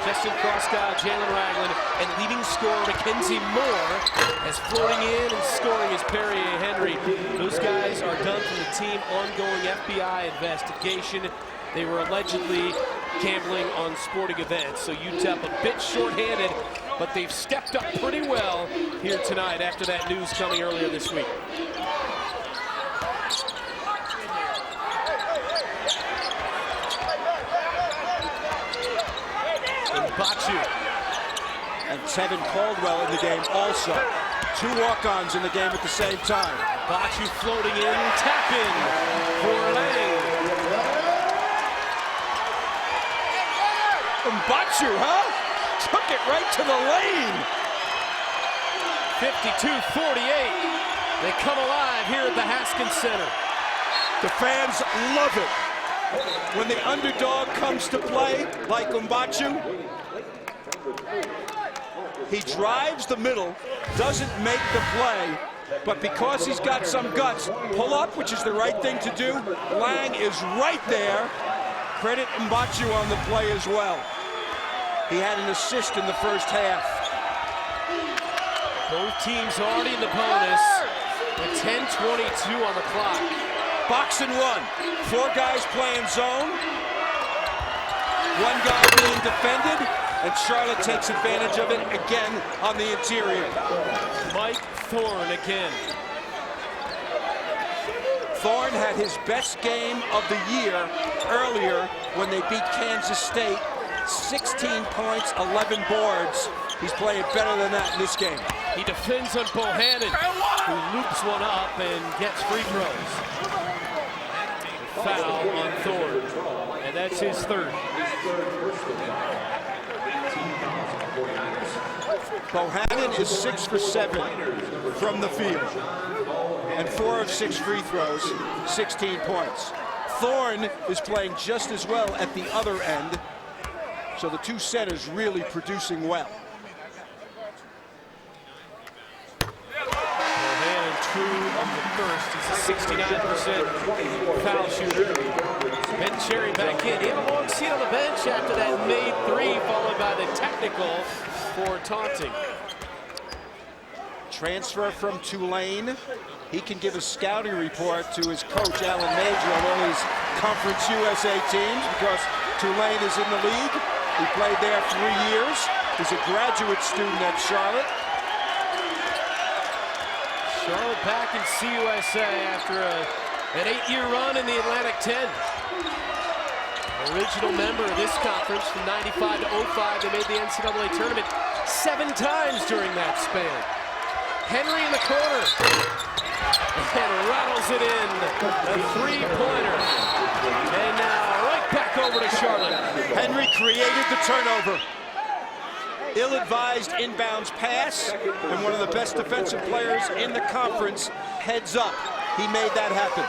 [SPEAKER 3] Justin Crossguy, Jalen Ragland, and leading scorer Mackenzie Moore as floating in and scoring is Perrier Henry. Those guys are done from the team. Ongoing FBI investigation. They were allegedly gambling on sporting events. So UTEP a bit shorthanded, but they've stepped up pretty well here tonight after that news coming earlier this week. Bachu.
[SPEAKER 4] And Tevin Caldwell in the game also. 2 walk-ons in the game at the same time.
[SPEAKER 3] Bachu floating in, tap in for Lang.
[SPEAKER 4] And Bachu, huh? Took it right to the lane.
[SPEAKER 3] 52-48. They come alive here at the Haskins Center.
[SPEAKER 4] The fans love it. When the underdog comes to play, like Mbachu, he drives the middle, doesn't make the play, but because he's got some guts, pull up, which is the right thing to do. Lang is right there. Credit Mbachu on the play as well. He had an assist in the first half.
[SPEAKER 3] Both teams already in the bonus with 10:22 on the clock.
[SPEAKER 4] Box and 1. 4 guys playing zone. 1 guy being defended, and Charlotte takes advantage of it again on the interior.
[SPEAKER 3] Mike Thorne again.
[SPEAKER 4] Thorne had his best game of the year earlier when they beat Kansas State. 16 points, 11 boards. He's playing better than that in this game.
[SPEAKER 3] He defends on Bohannon, who loops one up and gets free throws. Foul on Thorne, and that's his 3rd.
[SPEAKER 4] Bohannon is 6 for 7 from the field, and 4 of 6 free throws, 16 points. Thorne is playing just as well at the other end, so the 2 centers really producing well.
[SPEAKER 3] Bohannon true on the first. He's a 69% foul shooter. Ben Cherry back in. He had a long seat on the bench after that made 3, followed by the technical for taunting.
[SPEAKER 4] Transfer from Tulane. He can give a scouting report to his coach, Alan Major, on all his Conference USA teams because Tulane is in the league. He played there 3 years. He's a graduate student at Charlotte.
[SPEAKER 3] Charlotte back in CUSA after an 8-year run in the Atlantic 10. Original member of this conference from 95 to 05. They made the NCAA tournament 7 times during that span. Henry in the corner. And rattles it in. A 3-pointer. And now right back over to Charlotte.
[SPEAKER 4] Henry created the turnover. Ill-advised inbounds pass, and one of the best defensive players in the conference heads up. He made that happen.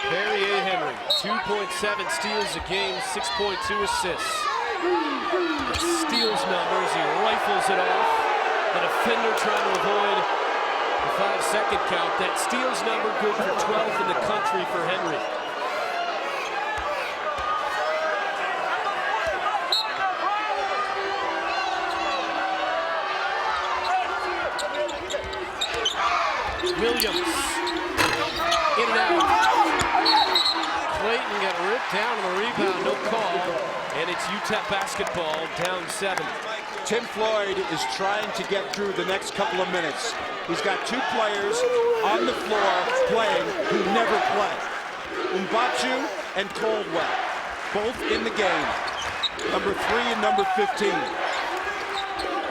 [SPEAKER 3] Perrier Henry, 2.7 steals a game, 6.2 assists. The steals numbers, he rifles it off. The defender trying to avoid the 5-second count. That steals number good for 12th in the country for Henry. Williams. In and out. Clayton got ripped down on the rebound, no call. And it's UTEP basketball, down 7.
[SPEAKER 4] Tim Floyd is trying to get through the next couple of minutes. He's got 2 players on the floor playing who never play. Mbatchu and Caldwell, both in the game. Number 3 and number 15.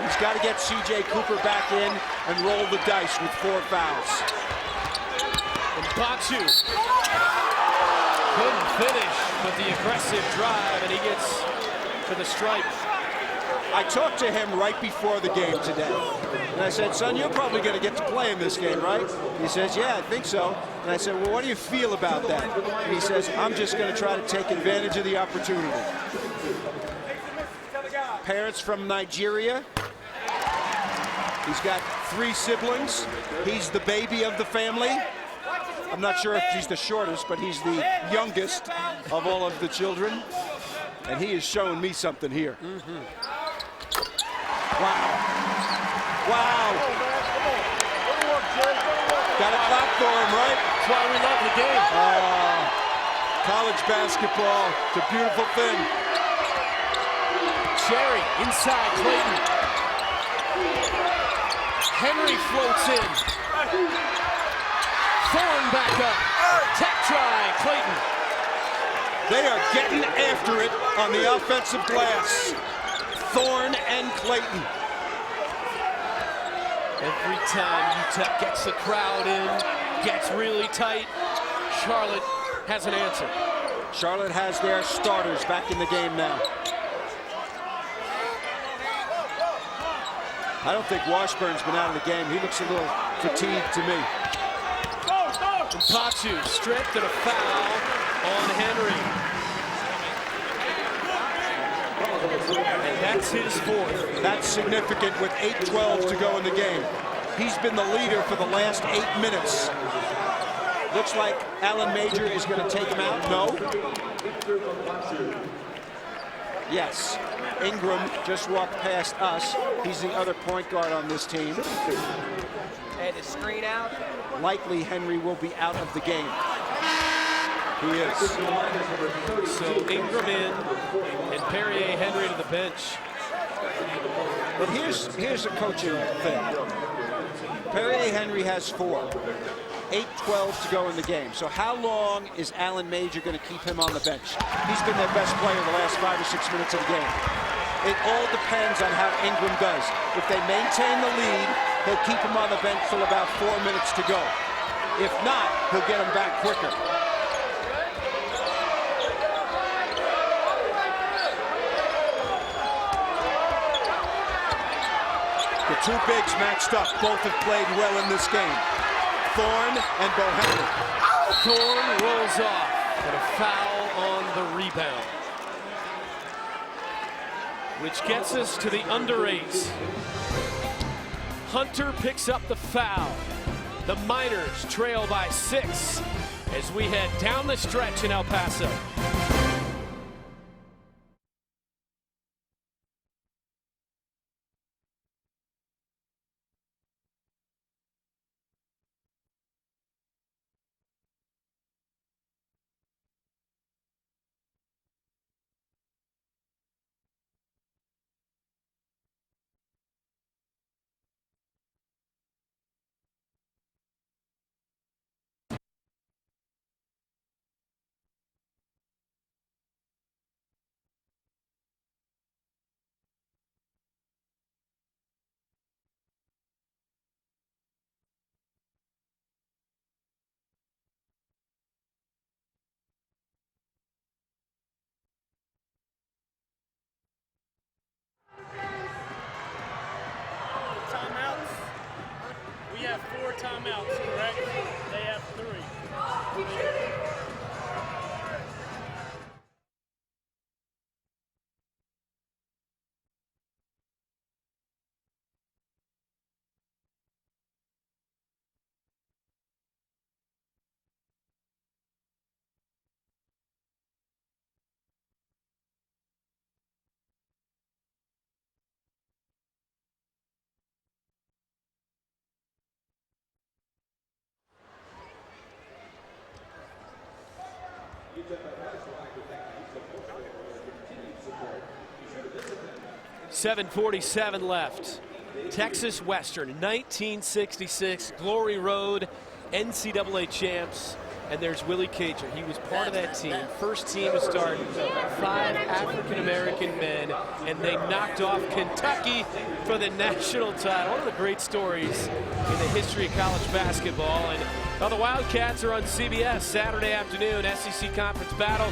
[SPEAKER 4] He's got to get C.J. Cooper back in and roll the dice with 4 fouls.
[SPEAKER 3] Mbatchu couldn't finish, but the aggressive drive, and he gets to the stripe.
[SPEAKER 4] I talked to him right before the game today. And I said, son, you're probably going to get to play in this game, right? He says, yeah, I think so. And I said, well, what do you feel about that? And he says, I'm just going to try to take advantage of the opportunity. Parents from Nigeria. He's got 3 siblings. He's the baby of the family. I'm not sure if he's the shortest, but he's the youngest of all of the children. And he is showing me something here. Wow. Wow. Got a clap for him, right?
[SPEAKER 3] That's why we love the game.
[SPEAKER 4] College basketball, it's a beautiful thing.
[SPEAKER 3] Cherry inside Clayton. Henry floats in. Thorne back up. Tap try, Clayton.
[SPEAKER 4] They are getting after it on the offensive glass. Thorne and Clayton.
[SPEAKER 3] Every time UTEP gets the crowd in, gets really tight, Charlotte has an answer.
[SPEAKER 4] Charlotte has their starters back in the game now. I don't think Washburn's been out of the game. He looks a little fatigued to me.
[SPEAKER 3] Mbatchu stripped and a foul on Henry. And that's his 4th.
[SPEAKER 4] That's significant with 8:12 to go in the game. He's been the leader for the last 8 minutes. Looks like Alan Major is going to take him out. No. Yes. Ingram just walked past us. He's the other point guard on this team.
[SPEAKER 11] And his screen out.
[SPEAKER 4] Likely Henry will be out of the game. He is.
[SPEAKER 3] So Ingram in and Perrier Henry to the bench.
[SPEAKER 4] But here's a coaching thing. Perrier Henry has 4. 8:12 to go in the game. So how long is Alan Major going to keep him on the bench? He's been their best player the last 5 or 6 minutes of the game. It all depends on how Ingram does. If they maintain the lead, he'll keep him on the bench till about 4 minutes to go. If not, he'll get him back quicker. The 2 bigs matched up. Both have played well in this game. Thorne and Bohannon.
[SPEAKER 3] Thorne rolls off, but a foul on the rebound. Which gets us to the under 8s. Hunter picks up the foul. The Miners trail by 6 as we head down the stretch in El Paso.
[SPEAKER 12] We have 4 timeouts, correct? They have 3.
[SPEAKER 3] 7:47 left. Texas Western, 1966, Glory Road, NCAA champs. And there's Willie Cager. He was part of that team. First team to start 5 African-American men, and they knocked off Kentucky for the national title. One of the great stories in the history of college basketball. And the Wildcats are on CBS Saturday afternoon, SEC Conference Battle.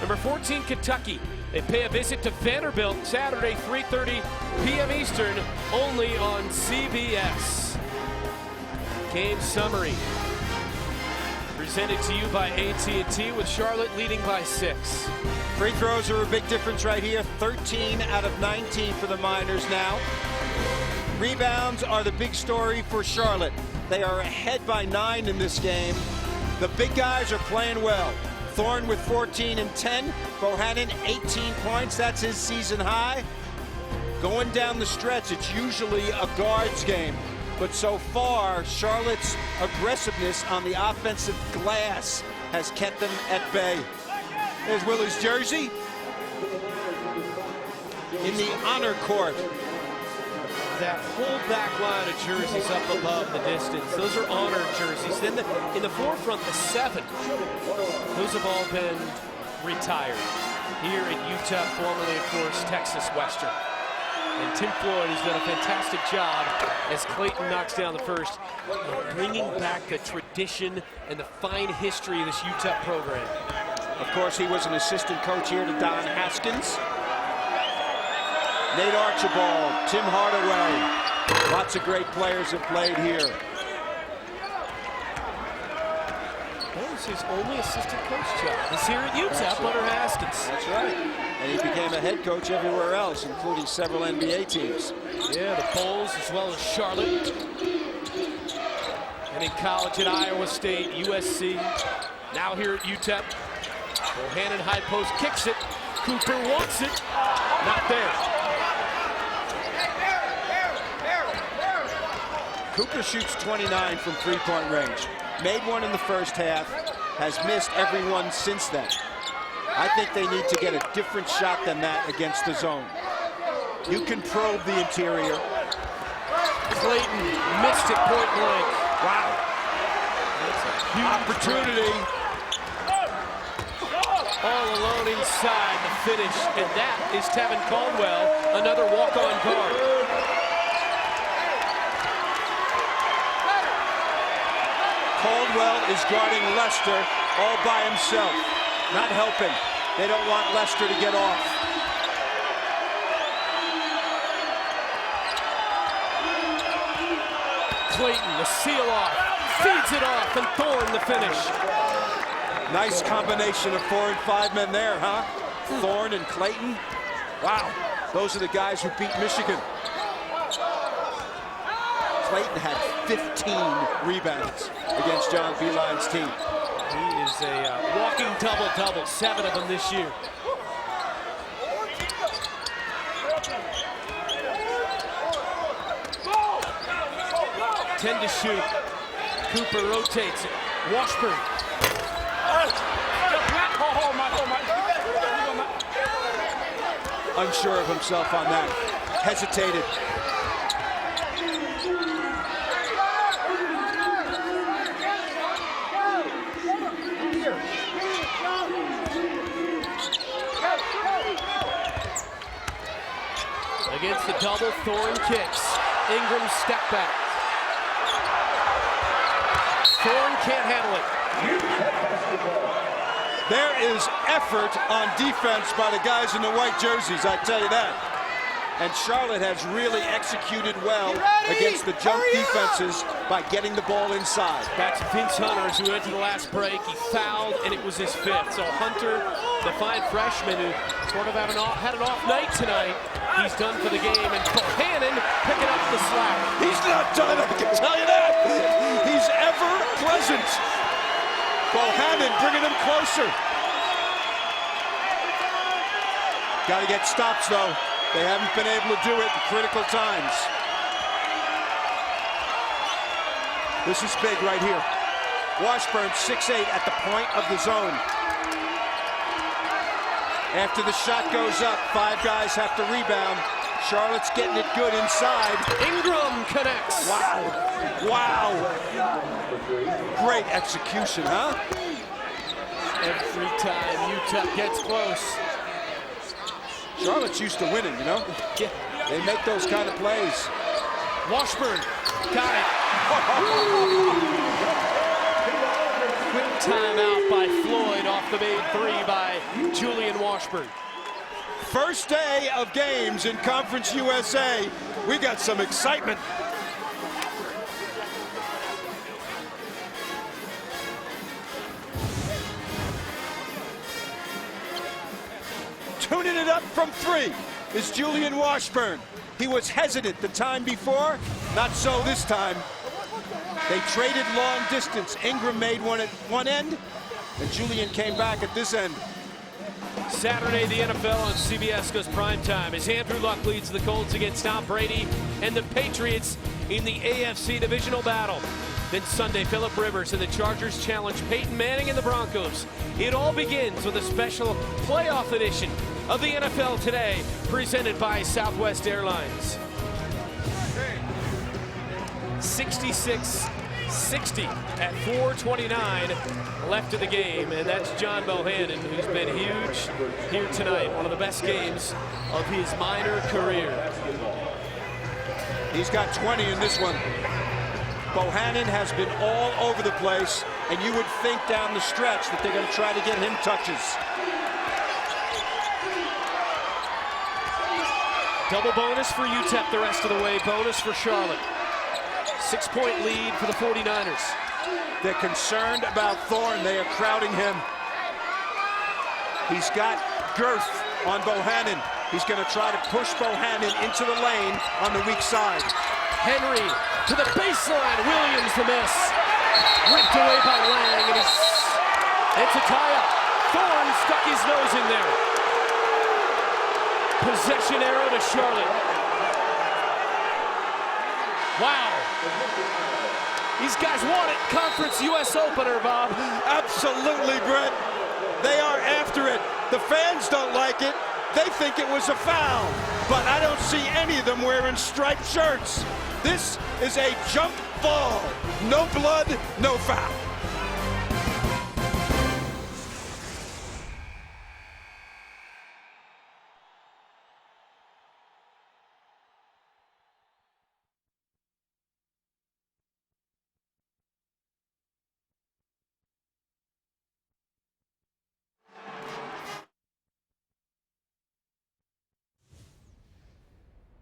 [SPEAKER 3] Number 14, Kentucky. They pay a visit to Vanderbilt Saturday, 3:30 p.m. Eastern, only on CBS. Game summary presented to you by AT&T, with Charlotte leading by 6.
[SPEAKER 4] Free throws are a big difference right here. 13 out of 19 for the Miners now. Rebounds are the big story for Charlotte. They are ahead by 9 in this game. The big guys are playing well. Thorne with 14 and 10. Bohannon 18 points. That's his season high. Going down the stretch, it's usually a guards game. But so far, Charlotte's aggressiveness on the offensive glass has kept them at bay. There's Willie's jersey in the honor court.
[SPEAKER 3] That whole back line of jerseys up above the distance, those are honor jerseys. Then in the forefront, the 7, those have all been retired here at UTEP, formerly, of course, Texas Western. And Tim Floyd has done a fantastic job as Clayton knocks down the first, bringing back the tradition and the fine history of this UTEP program.
[SPEAKER 4] Of course, he was an assistant coach here to Don Haskins. Nate Archibald, Tim Hardaway. Lots of great players have played here.
[SPEAKER 3] That was his only assistant coach job. He's here at UTEP under Haskins.
[SPEAKER 4] That's right. And he became a head coach everywhere else, including several NBA teams.
[SPEAKER 3] Yeah, the Bulls as well as Charlotte. And in college at Iowa State, USC. Now here at UTEP. Bohannon high post kicks it. Cooper wants it. Not there.
[SPEAKER 4] Cooper shoots 29 from three-point range. Made one in the first half, has missed every one since then. I think they need to get a different shot than that against the zone. You can probe the interior.
[SPEAKER 3] Clayton missed it point blank.
[SPEAKER 4] Wow. Opportunity.
[SPEAKER 3] All alone inside the finish, and that is Tevin Caldwell, another walk-on guard.
[SPEAKER 4] Caldwell is guarding Lester all by himself, not helping. They don't want Lester to get off.
[SPEAKER 3] Clayton, the seal off, feeds it off, and Thorne the finish.
[SPEAKER 4] Nice combination of 4 and 5 men there, huh? Thorne and Clayton. Wow, those are the guys who beat Michigan. Clayton had 15 rebounds against John Beilein's team.
[SPEAKER 3] He is a walking double-double, 7 of them this year. Ten to shoot. Cooper rotates it. Washburn.
[SPEAKER 4] Unsure of himself on that. Hesitated.
[SPEAKER 3] Against the double, Thorne kicks. Ingram step back. Thorne can't handle it.
[SPEAKER 4] There is effort on defense by the guys in the white jerseys, I tell you that. And Charlotte has really executed well against the jump defenses by getting the ball inside.
[SPEAKER 3] That's Vince Hunter as we went to the last break. He fouled, and it was his 5th. So Hunter, the fine freshman who sort of had an off night tonight, he's done for the game. And Bohannon picking up the slack.
[SPEAKER 4] He's not done, I can tell you that. He's ever present. Bohannon bringing him closer. Got to get stops, though. They haven't been able to do it in critical times. This is big right here. Washburn 6'8" at the point of the zone. After the shot goes up, 5 guys have to rebound. Charlotte's getting it good inside.
[SPEAKER 3] Ingram connects.
[SPEAKER 4] Wow. Wow. Great execution, huh?
[SPEAKER 3] Every time UTEP gets close.
[SPEAKER 4] Charlotte's used to winning, you know?
[SPEAKER 3] Yeah.
[SPEAKER 4] They make those kind of plays.
[SPEAKER 3] Washburn got it. Quick timeout by Floyd off the made three by Julian Washburn.
[SPEAKER 4] First day of games in Conference USA. We got some excitement. Tuning it up from three is Julian Washburn. He was hesitant the time before, not so this time. They traded long distance. Ingram made one at one end, and Julian came back at this end.
[SPEAKER 3] Saturday, the NFL on CBS goes primetime as Andrew Luck leads the Colts against Tom Brady and the Patriots in the AFC divisional battle. Then Sunday, Phillip Rivers and the Chargers challenge Peyton Manning and the Broncos. It all begins with a special playoff edition of the NFL Today, presented by Southwest Airlines. 66-60 at 4:29 left of the game, and that's John Bohannon, who's been huge here tonight. One of the best games of his minor career.
[SPEAKER 4] He's got 20 in this one. Bohannon has been all over the place, and you would think down the stretch that they're going to try to get him touches.
[SPEAKER 3] Double bonus for UTEP the rest of the way, bonus for Charlotte. 6-point lead for the 49ers.
[SPEAKER 4] They're concerned about Thorne. They are crowding him. He's got girth on Bohannon. He's going to try to push Bohannon into the lane on the weak side.
[SPEAKER 3] Henry to the baseline. Williams the miss. Ripped away by Lang, and it's a tie-up. Thorne stuck his nose in there. Possession arrow to Charlotte. Wow. These guys want it. Conference US opener, Bob.
[SPEAKER 4] Absolutely, Brett. They are after it. The fans don't like it. They think it was a foul. But I don't see any of them wearing striped shirts. This is a jump ball. No blood, no foul.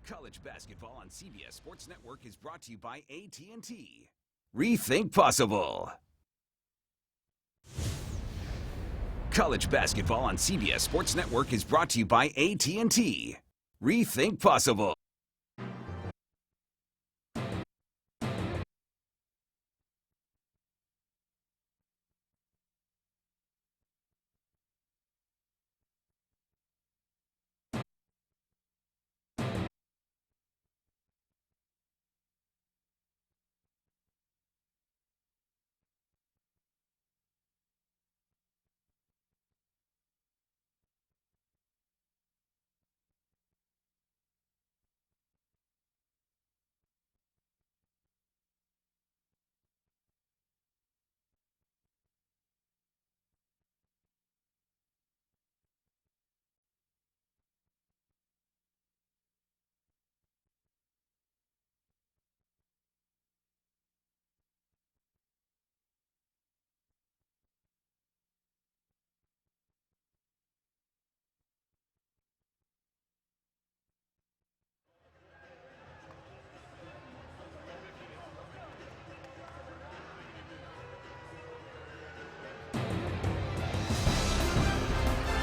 [SPEAKER 9] College basketball on CBS Sports Network is brought to you by AT&T. Rethink possible. College basketball on CBS Sports Network is brought to you by AT&T. Rethink possible.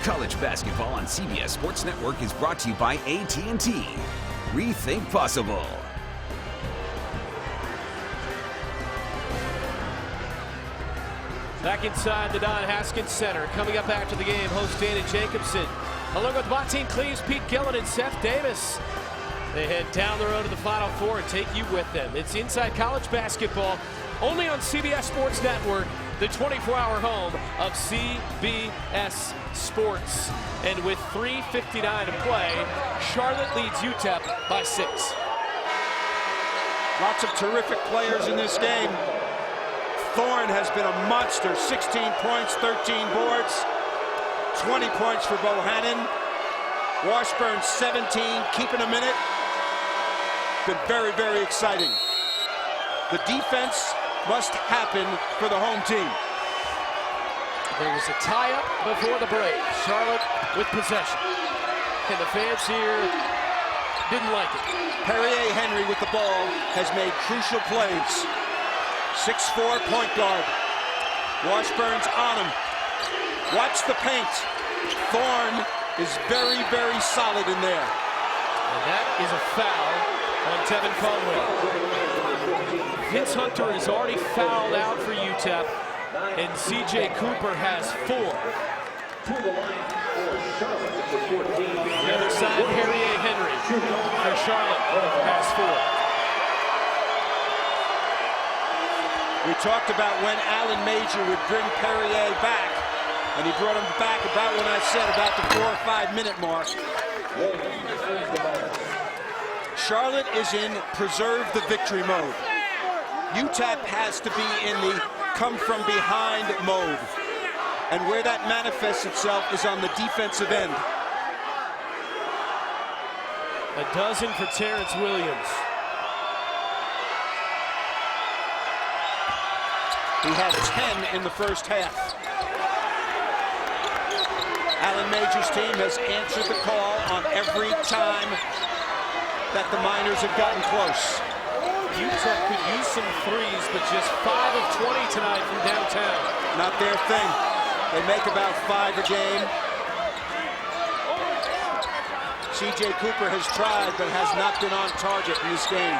[SPEAKER 9] College basketball on CBS Sports Network is brought to you by AT&T. Rethink possible.
[SPEAKER 3] Back inside the Don Haskins Center. Coming up after the game, host Dana Jacobson, along with Martin Cleaves, Pete Gillen, and Seth Davis. They head down the road to the Final Four and take you with them. It's Inside College Basketball, only on CBS Sports Network, the 24-hour home of CBS Sports. And with 3:59 to play, Charlotte leads UTEP by 6.
[SPEAKER 4] Lots of terrific players in this game. Thorne has been a monster. 16 points, 13 boards, 20 points for Bohannon. Washburn 17, keeping a minute. Been very, very exciting. The defense must happen for the home team.
[SPEAKER 3] There was a tie-up before the break. Charlotte with possession. And the fans here didn't like it.
[SPEAKER 4] Perrier Henry with the ball has made crucial plays. 6'4" point guard. Washburn's on him. Watch the paint. Thorne is very, very solid in there.
[SPEAKER 3] And that is a foul on Tevin Conway. Vince Hunter has already fouled out for UTEP, and C.J. Cooper has 4. The other side, Perrier Henry for Charlotte has 4.
[SPEAKER 4] We talked about when Allen Major would bring Perrier back, and he brought him back about when I said about the 4 or 5 minute mark. Charlotte is in preserve the victory mode. UTEP has to be in the come from behind mode. And where that manifests itself is on the defensive end.
[SPEAKER 3] A dozen for Terrence Williams.
[SPEAKER 4] He had 10 in the first half. Allen Major's team has answered the call on every time that the Miners have gotten close.
[SPEAKER 3] UTEP could use some threes, but just 5 of 20 tonight from downtown.
[SPEAKER 4] Not their thing. They make about 5 a game. C.J. Cooper has tried, but has not been on target in this game.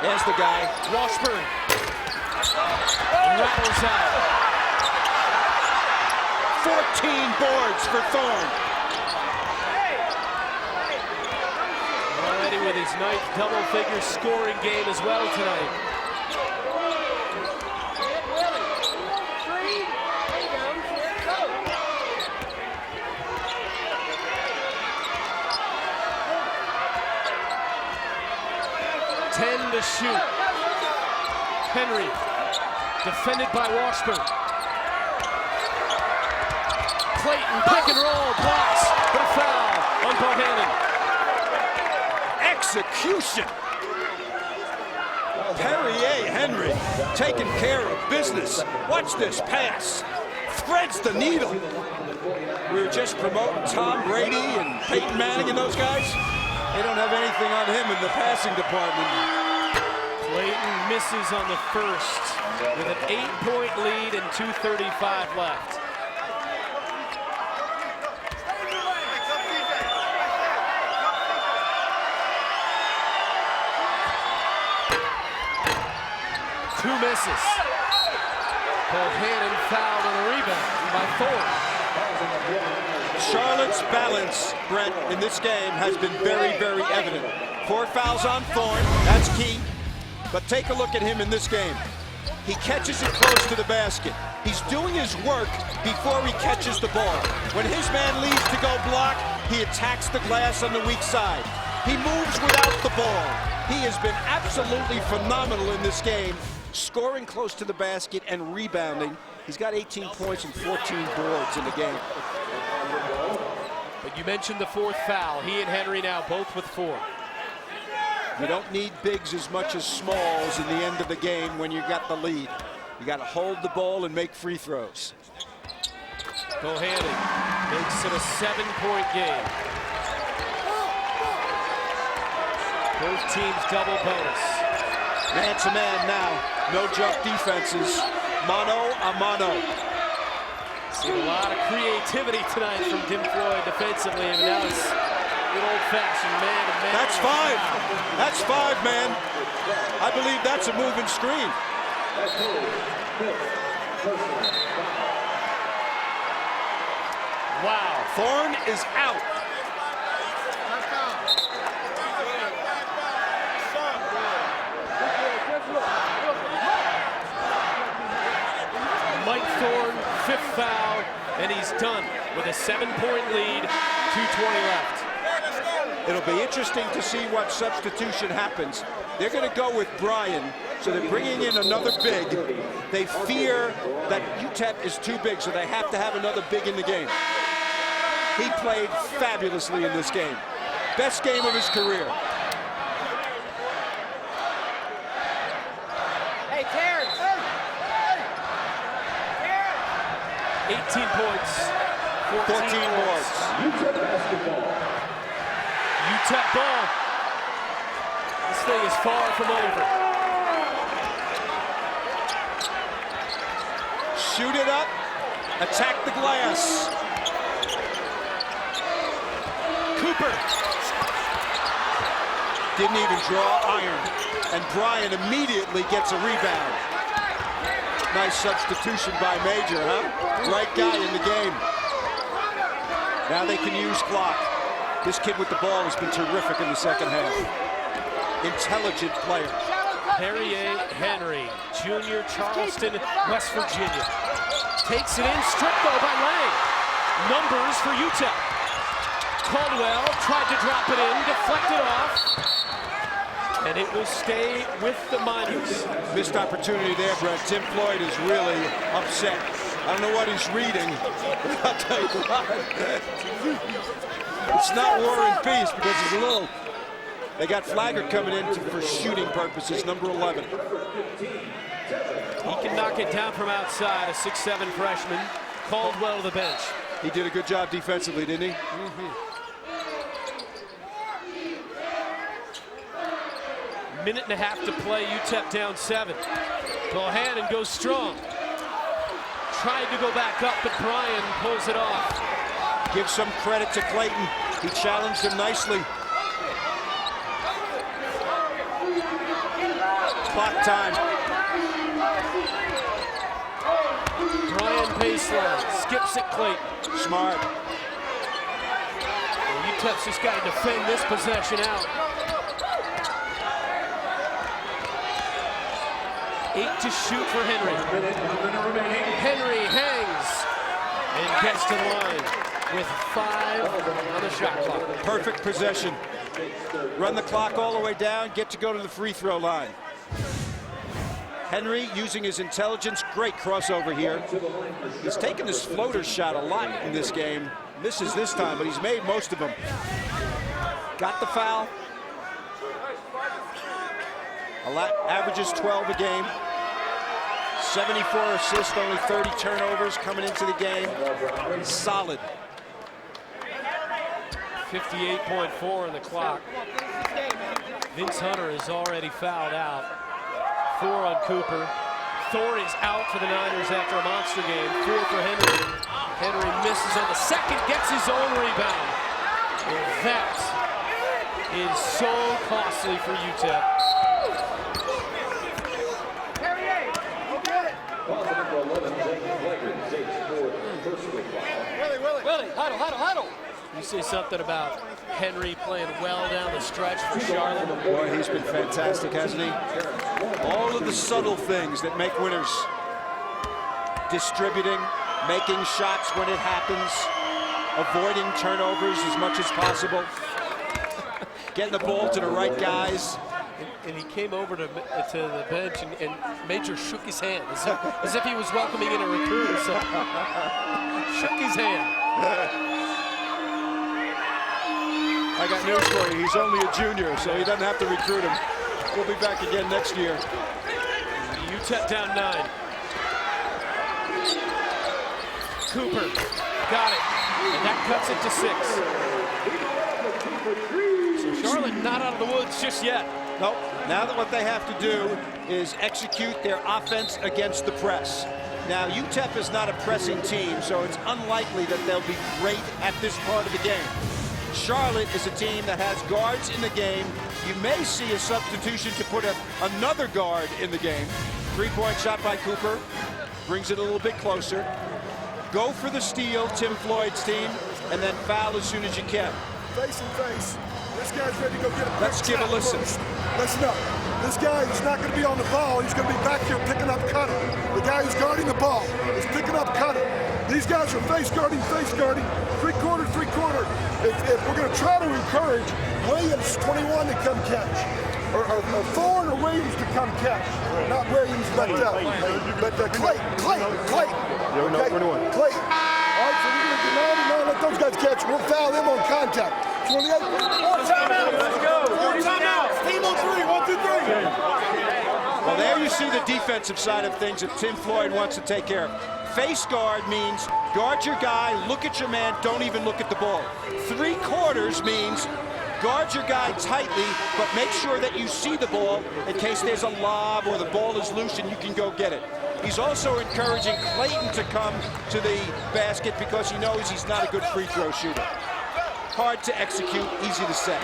[SPEAKER 4] There's the guy.
[SPEAKER 3] Washburn. Rattles out.
[SPEAKER 4] 14 boards for Thorne.
[SPEAKER 3] Already with his 9th double-figure scoring game as well tonight. To shoot. Henry, defended by Washburn. Clayton, pick and roll, blocks, but a foul on Bohannon.
[SPEAKER 4] Execution. Perrier Henry taking care of business. Watch this pass. Threads the needle. We were just promoting Tom Brady and Peyton Manning and those guys. They don't have anything on him in the passing department.
[SPEAKER 3] Clayton misses on the first with an 8-point lead and 2:35 left. Two misses. Bohannon fouled on a rebound by Thorne.
[SPEAKER 4] Charlotte's balance, Brent, in this game has been very, very evident. 4 fouls on Thorne, that's key. But take a look at him in this game. He catches it close to the basket. He's doing his work before he catches the ball. When his man leaves to go block, he attacks the glass on the weak side. He moves without the ball. He has been absolutely phenomenal in this game, scoring close to the basket and rebounding. He's got 18 points and 14 boards in the game.
[SPEAKER 3] But you mentioned the 4th foul. He and Henry now both with 4.
[SPEAKER 4] You don't need bigs as much as smalls in the end of the game when you got the lead. You got to hold the ball and make free throws.
[SPEAKER 3] Bohannon makes it a 7-point game. Both teams double bonus.
[SPEAKER 4] Man to man now. No jump defenses. Mano a mano.
[SPEAKER 3] Seen a lot of creativity tonight from Tim Floyd defensively, and now it's good old-fashioned man-to-man.
[SPEAKER 4] That's 5. That's 5, man. I believe that's a moving screen.
[SPEAKER 3] Wow.
[SPEAKER 4] Thorne is out.
[SPEAKER 3] foul, and he's done with a 7-point lead, 2:20 left.
[SPEAKER 4] It'll be interesting to see what substitution happens. They're going to go with Brian, so they're bringing in another big. They fear that UTEP is too big, so they have to have another big in the game. He played fabulously in this game. Best game of his career.
[SPEAKER 11] Hey, Terrence!
[SPEAKER 3] 18 points, 14
[SPEAKER 4] boards.
[SPEAKER 8] UTEP basketball.
[SPEAKER 3] UTEP ball. This thing is far from over.
[SPEAKER 4] Shoot it up, attack the glass.
[SPEAKER 3] Cooper.
[SPEAKER 4] Didn't even draw iron. And Brian immediately gets a rebound. Nice substitution by Major, huh? Right guy in the game. Now they can use clock. This kid with the ball has been terrific in the second half. Intelligent player.
[SPEAKER 3] Harry A. Henry, junior, Charleston, West Virginia. Takes it in, stripped though by Lang. Numbers for UTEP. Caldwell tried to drop it in, deflected off. And it will stay with the Miners.
[SPEAKER 4] Missed opportunity there, Brett. Tim Floyd is really upset. I don't know what he's reading, but I'll tell you what. It's not War and Peace because it's a little. They got Flagger coming in for shooting purposes, number 11.
[SPEAKER 3] He can knock it down from outside, a 6'7" freshman. Caldwell to the bench.
[SPEAKER 4] He did a good job defensively, didn't he?
[SPEAKER 3] Minute and a half to play, UTEP down 7. Bohannon goes strong. Tried to go back up, but Brian pulls it off.
[SPEAKER 4] Give some credit to Clayton. He challenged him nicely. Clock time.
[SPEAKER 3] Brian baseline, skips it Clayton.
[SPEAKER 4] Smart.
[SPEAKER 3] Well, UTEP's just got to defend this possession out. 8 to shoot for Henry. Henry hangs and gets to the line with 5 on the shot clock.
[SPEAKER 4] Perfect possession. Run the clock all the way down, get to go to the free throw line. Henry using his intelligence, great crossover here. He's taken this floater shot a lot in this game. Misses this time, but he's made most of them. Got the foul. Averages 12 a game. 74 assists, only 30 turnovers coming into the game. Solid.
[SPEAKER 3] 58.4 on the clock. Vince Hunter is already fouled out. 4 on Cooper. Thorne is out for the Niners after a monster game. 4 for Henry. Henry misses on the second, gets his own rebound. And that is so costly for UTEP.
[SPEAKER 7] Willie, huddle.
[SPEAKER 3] You say something about Henry playing well down the stretch for Charlotte.
[SPEAKER 4] Boy, he's been fantastic, hasn't he? All of the subtle things that make winners. Distributing, making shots when it happens, avoiding turnovers as much as possible, getting the ball to the right guys.
[SPEAKER 3] And he came over to the bench, and Major shook his hand as if he was welcoming in a recruit. So shook his hand.
[SPEAKER 4] I got news for you. He's only a junior, so he doesn't have to recruit him. We'll be back again next year.
[SPEAKER 3] UTEP down 9. Cooper got it, and that cuts it to 6. So Charlotte not out of the woods just yet.
[SPEAKER 4] Nope. Now that what they have to do is execute their offense against the press. Now, UTEP is not a pressing team, so it's unlikely that they'll be great at this part of the game. Charlotte is a team that has guards in the game. You may see a substitution to put another guard in the game. 3-point shot by Cooper. Brings it a little bit closer. Go for the steal, Tim Floyd's team, and then foul as soon as you can.
[SPEAKER 13] Face and face. This guy's ready to go get a
[SPEAKER 4] Let's give a listen.
[SPEAKER 13] Listen up. This guy is not going to be on the ball. He's going to be back here picking up Cutter. The guy who's guarding the ball is picking up Cutter. These guys are face guarding, three-quarter. If we're going to try to encourage Williams, 21, to come catch, or Thorne or Williams to come catch, not Williams, but Clayton.
[SPEAKER 14] Yeah, 21.
[SPEAKER 13] Clayton. All right, so we're going to deny and let those guys catch. We'll foul them on contact. 28. Timeout. Let's go. Timeout. Team on 3. 1, 2, 3.
[SPEAKER 4] Well, there you see the defensive side of things that Tim Floyd wants to take care of. Face guard means guard your guy, look at your man, don't even look at the ball. Three-quarters means guard your guy tightly, but make sure that you see the ball in case there's a lob or the ball is loose and you can go get it. He's also encouraging Clayton to come to the basket because he knows he's not a good free throw shooter. Hard to execute, easy to set.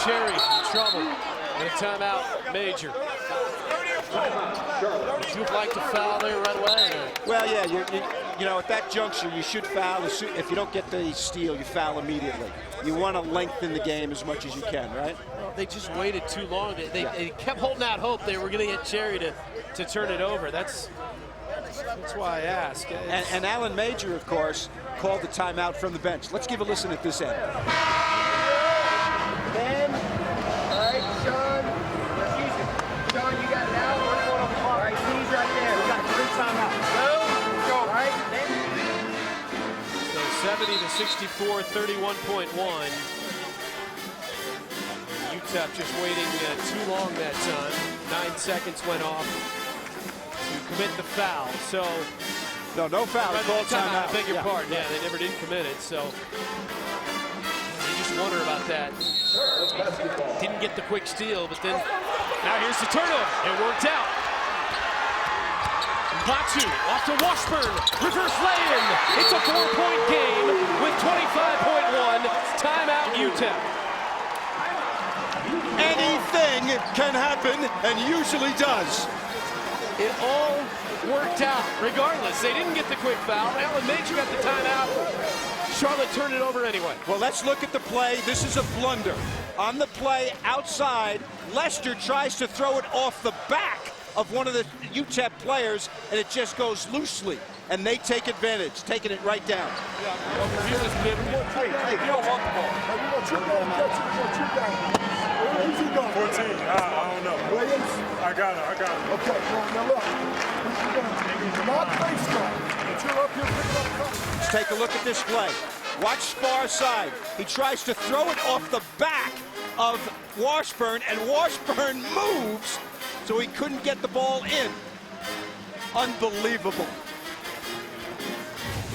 [SPEAKER 3] Cherry in trouble. And a timeout, Major. Would you like to foul there right away?
[SPEAKER 4] Well, yeah, you know, at that juncture, you should foul. If you don't get the steal, you foul immediately. You want to lengthen the game as much as you can, right?
[SPEAKER 3] Well, they just waited too long. They kept holding out hope they were going to get Cherry to turn it over. That's why I ask.
[SPEAKER 4] And Alan Major, of course, called the timeout from the bench. Let's give a listen at this end.
[SPEAKER 11] Ben, all right, Sean, Sean, you got it now. All right, he's right there. We got 3 timeouts. Go. All right, Ben.
[SPEAKER 3] So 70-64, 31.1. UTEP just waiting too long that time. 9 seconds went off to commit the foul. So
[SPEAKER 4] no foul.
[SPEAKER 3] I beg your pardon. Yeah, they never did commit it. So you just wonder about that. Didn't get the quick steal, but then now here's the turnover. It worked out. Batu off to Washburn. Reverse lay-in. It's a 4-point game with 25.1. Timeout UTEP.
[SPEAKER 4] Anything can happen and usually does.
[SPEAKER 3] It all worked out regardless. They didn't get the quick foul. Alan Major got the timeout. Charlotte turned it over anyway.
[SPEAKER 4] Well, let's look at the play. This is a blunder. On the play outside, Lester tries to throw it off the back of one of the UTEP players, and it just goes loosely. And they take advantage, taking it right down.
[SPEAKER 13] Hey, you don't want the ball. We want you down. Who's he going?
[SPEAKER 14] 14. I don't know.
[SPEAKER 13] Williams?
[SPEAKER 14] I got it.
[SPEAKER 13] Okay, now look. Not face guard. But you're up here picking up coverage.
[SPEAKER 4] Let's take a look at this play. Watch far side. He tries to throw it off the back of Washburn, and Washburn moves, so he couldn't get the ball in. Unbelievable.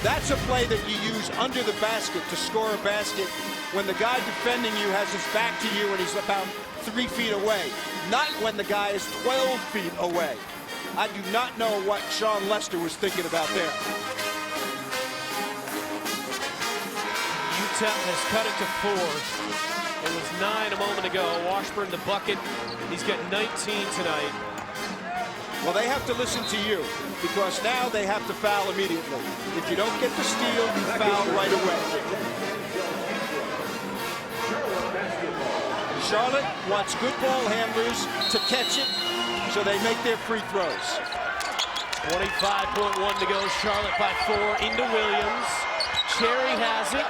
[SPEAKER 4] That's a play that you use under the basket to score a basket when the guy defending you has his back to you and he's about 3 feet away, not when the guy is 12 feet away. I do not know what Sean Lester was thinking about there.
[SPEAKER 3] UTEP has cut it to 4. It was 9 a moment ago. Washburn the bucket. He's got 19 tonight.
[SPEAKER 4] Well, they have to listen to you because now they have to foul immediately. If you don't get the steal, you foul right away. Charlotte wants good ball handlers to catch it, so they make their free throws.
[SPEAKER 3] 25.1 to go. Charlotte by 4 into Williams. Cherry has it.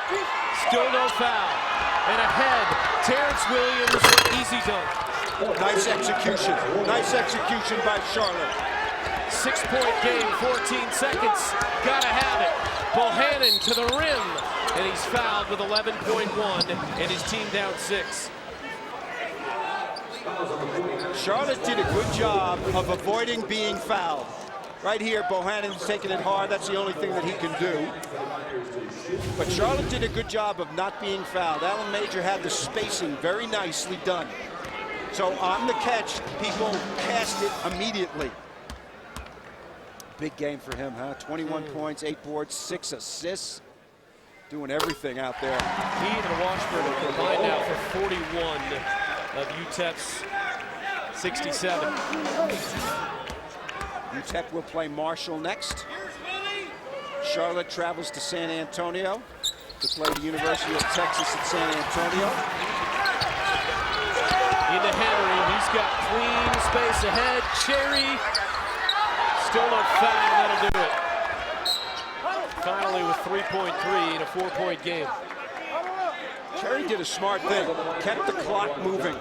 [SPEAKER 3] Still no foul. And ahead, Terrence Williams, easy dunk.
[SPEAKER 4] Nice execution. Nice execution by Charlotte.
[SPEAKER 3] 6-point game, 14 seconds. Gotta have it. Bohannon to the rim. And he's fouled with 11.1 and his team down 6.
[SPEAKER 4] Charlotte did a good job of avoiding being fouled. Right here, Bohannon's taking it hard. That's the only thing that he can do. But Charlotte did a good job of not being fouled. Alan Major had the spacing very nicely done. So on the catch, people passed it immediately. Big game for him, huh? 21 points, 8 boards, 6 assists. Doing everything out there.
[SPEAKER 3] He and Washburn are combined now for 41 of UTEP's 67.
[SPEAKER 4] UTEP will play Marshall next. Charlotte travels to San Antonio to play the University of Texas at San Antonio.
[SPEAKER 3] Into Henry, he's got clean space ahead. Cherry Still not fouled, that'll do it. Finally with 3.3 in a 4-point game.
[SPEAKER 4] Cherry did a smart thing, kept the clock moving.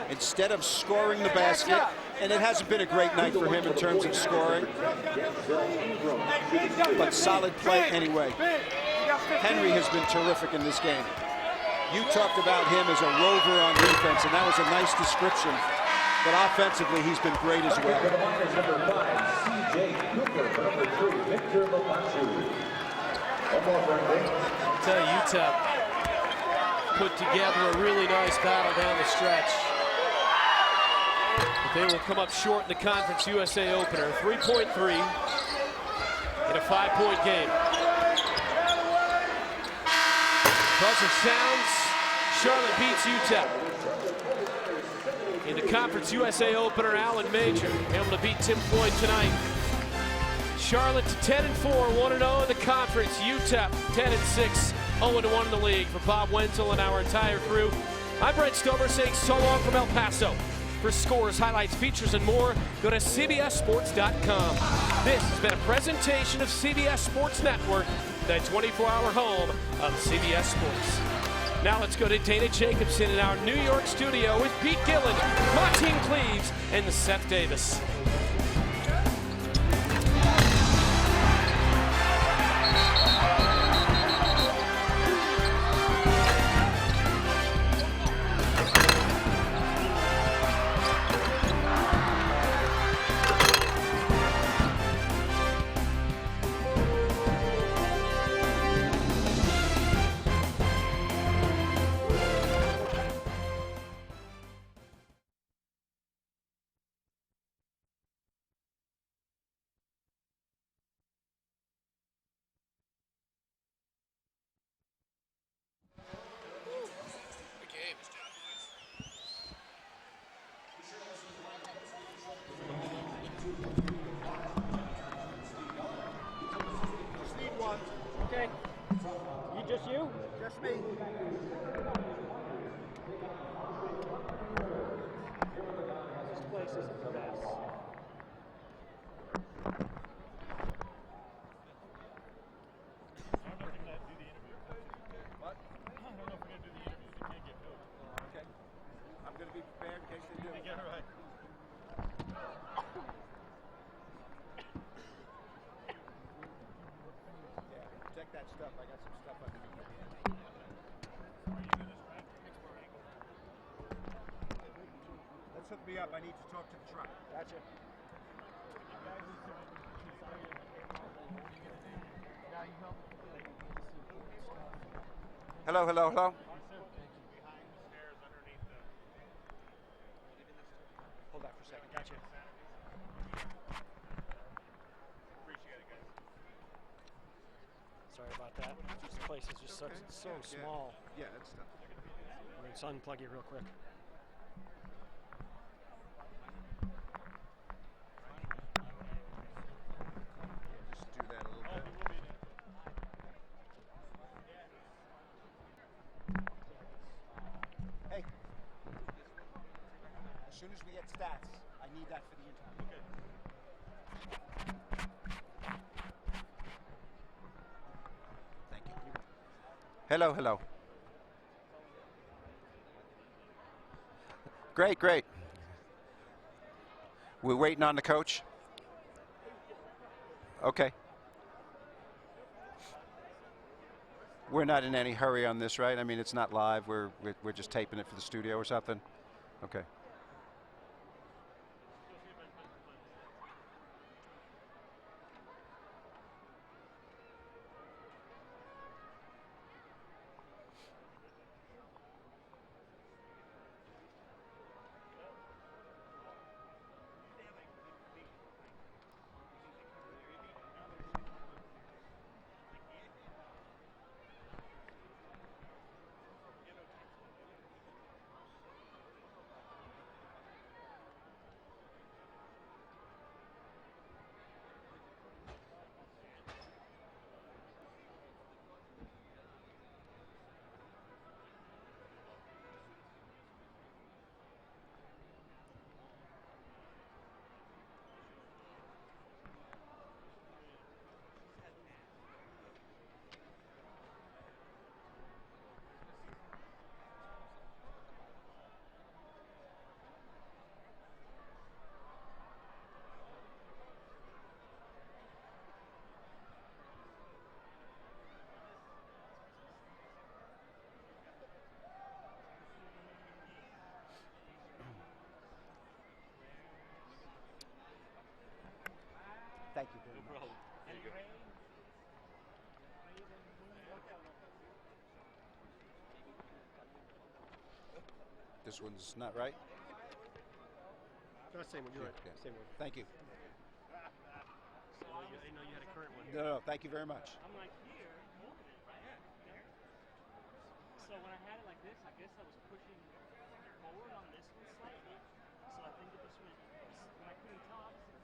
[SPEAKER 4] Instead of scoring the basket, and it hasn't been a great night for him in terms of scoring, but solid play anyway. Henry has been terrific in this game. You talked about him as a rover on defense, and that was a nice description. But offensively, he's been great as well.
[SPEAKER 3] I'll tell you, UTEP put together a really nice battle down the stretch. But they will come up short in the Conference USA opener. 3.3 in a 5-point game. Buzzer sounds. Charlotte beats UTEP. In the Conference USA opener, Allen Major able to beat Tim Floyd tonight. Charlotte to 10-4, 1-0 in the conference. UTEP 10-6, 0-1 in the league. For Bob Wenzel and our entire crew, I'm Brent Stover saying so long from El Paso. For scores, highlights, features, and more, go to CBSSports.com. This has been a presentation of CBS Sports Network, the 24-hour home of CBS Sports. Now let's go to Dana Jacobson in our New York studio with Pete Gillen, Martine Cleaves, and Seth Davis.
[SPEAKER 10] Okay. Just you? Just me. This place is a mess.
[SPEAKER 4] What? I don't know if we're going to do the interviews. You can't get to it. Okay. I'm going to be prepared in case they do. Yeah, right. Check that stuff. I got some stuff underneath my hand. Let's hook me up. I need to talk to the truck. Gotcha. Hello, hello, hello. Hold that for a second. Gotcha.
[SPEAKER 10] Sorry about that. This place is just so small.
[SPEAKER 4] Yeah, that's tough.
[SPEAKER 10] Let's unplug it real quick.
[SPEAKER 4] Just do that a little bit. Hey, as soon as we get stats, I need that for the interview. Okay. Thank you. Hello, hello. Great, great. We're waiting on the coach. Okay. We're not in any hurry on this, right? I mean, it's not live. We're just taping it for the studio or something. Okay.
[SPEAKER 15] Thank you very much.
[SPEAKER 4] This one's not right?
[SPEAKER 15] No, same one. You're right.
[SPEAKER 4] Yeah.
[SPEAKER 15] Same one.
[SPEAKER 4] Thank you.
[SPEAKER 15] So I didn't know you had a current one.
[SPEAKER 4] No, thank you very much.
[SPEAKER 12] I'm like here, holding it right there. So when I had it like this, I guess I was pushing forward on this one slightly. So I think that this one, when I couldn't tell, I was like,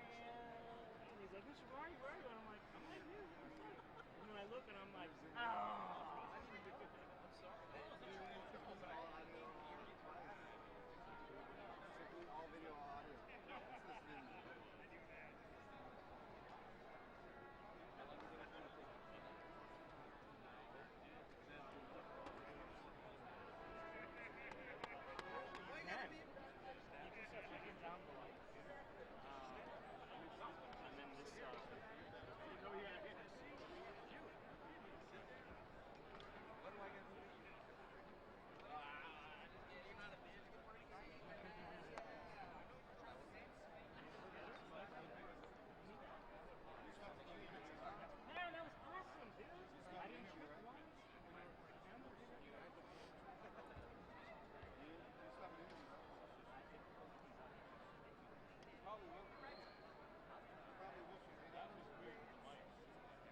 [SPEAKER 12] and he's like, Mr. Where are you? And I'm like, I'm right here. And when I look and I'm like, oh. I'm sorry.
[SPEAKER 11] All video, audio.
[SPEAKER 12] Man, that was awesome, dude. I didn't trip once.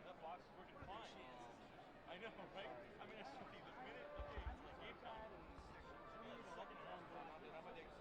[SPEAKER 7] That box is working fine. I know, right? I mean, I should be the minute. Okay, it's like game time. Second round. How about next?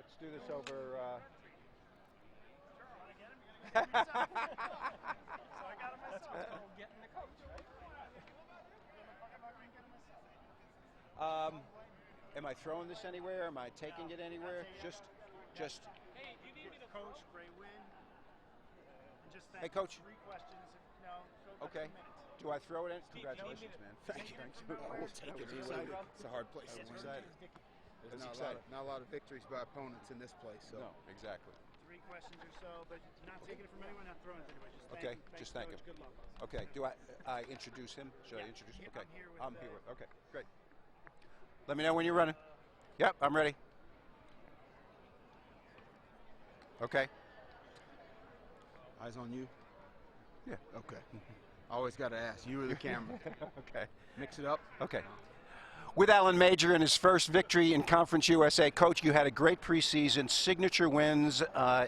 [SPEAKER 4] Let's do this over.
[SPEAKER 11] So I got it myself. Getting the coach, right?
[SPEAKER 4] Am I throwing this anywhere? Am I taking it anywhere? Just.
[SPEAKER 11] Hey, you need me to coach, great win. And just
[SPEAKER 4] Hey, Coach.
[SPEAKER 11] 3 questions. No, so
[SPEAKER 4] Okay.
[SPEAKER 11] 2 minutes.
[SPEAKER 4] Do I throw it in?
[SPEAKER 11] Steve,
[SPEAKER 4] Congratulations, man. Thank you.
[SPEAKER 11] We'll
[SPEAKER 4] take it.
[SPEAKER 16] It's a hard place.
[SPEAKER 4] It's exciting.
[SPEAKER 16] There's
[SPEAKER 4] It's
[SPEAKER 16] not
[SPEAKER 4] exciting.
[SPEAKER 16] a lot of victories by opponents in this place. So.
[SPEAKER 4] No, exactly.
[SPEAKER 11] 3 questions or so, but not taking it from anyone, not throwing it to anyone. Just
[SPEAKER 4] Okay, just thank him.
[SPEAKER 11] Coach. Good luck.
[SPEAKER 4] Okay, do I introduce him? Should I introduce him? Okay,
[SPEAKER 11] I'm here with,
[SPEAKER 4] Okay, great. Let me know when you're running. Yep, I'm ready. Okay.
[SPEAKER 16] Eyes on you?
[SPEAKER 4] Yeah.
[SPEAKER 16] Okay. Always got to ask. You or the camera.
[SPEAKER 4] Okay.
[SPEAKER 16] Mix it up.
[SPEAKER 4] Okay. With Alan Major in his first victory in Conference USA, Coach, you had a great preseason, signature wins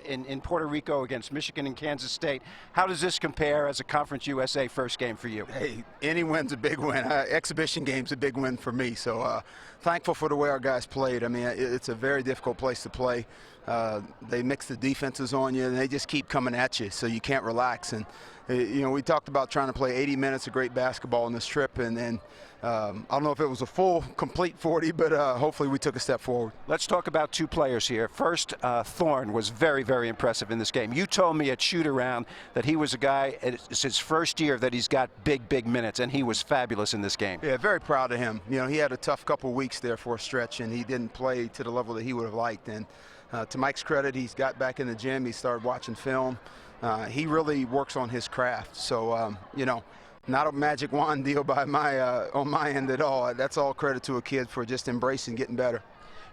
[SPEAKER 4] in Puerto Rico against Michigan and Kansas State. How does this compare as a Conference USA first game for you?
[SPEAKER 16] Hey, any win's a big win. Exhibition game's a big win for me. So thankful for the way our guys played. I mean, it's a very difficult place to play. They mix the defenses on you, and they just keep coming at you, so you can't relax. And we talked about trying to play 80 minutes of great basketball on this trip, and then I don't know if it was a full, complete 40, but hopefully we took a step forward.
[SPEAKER 4] Let's talk about 2 players here. First, Thorne was very, very impressive in this game. You told me at shoot-around that he was a guy, it's his first year that he's got big minutes, and he was fabulous in this game.
[SPEAKER 16] Yeah, very proud of him. He had a tough couple of weeks there for a stretch, and he didn't play to the level that he would have liked. And to Mike's credit, he's got back in the gym. He started watching film. He really works on his craft. So, not a magic wand deal by on my end at all. That's all credit to a kid for just embracing getting better.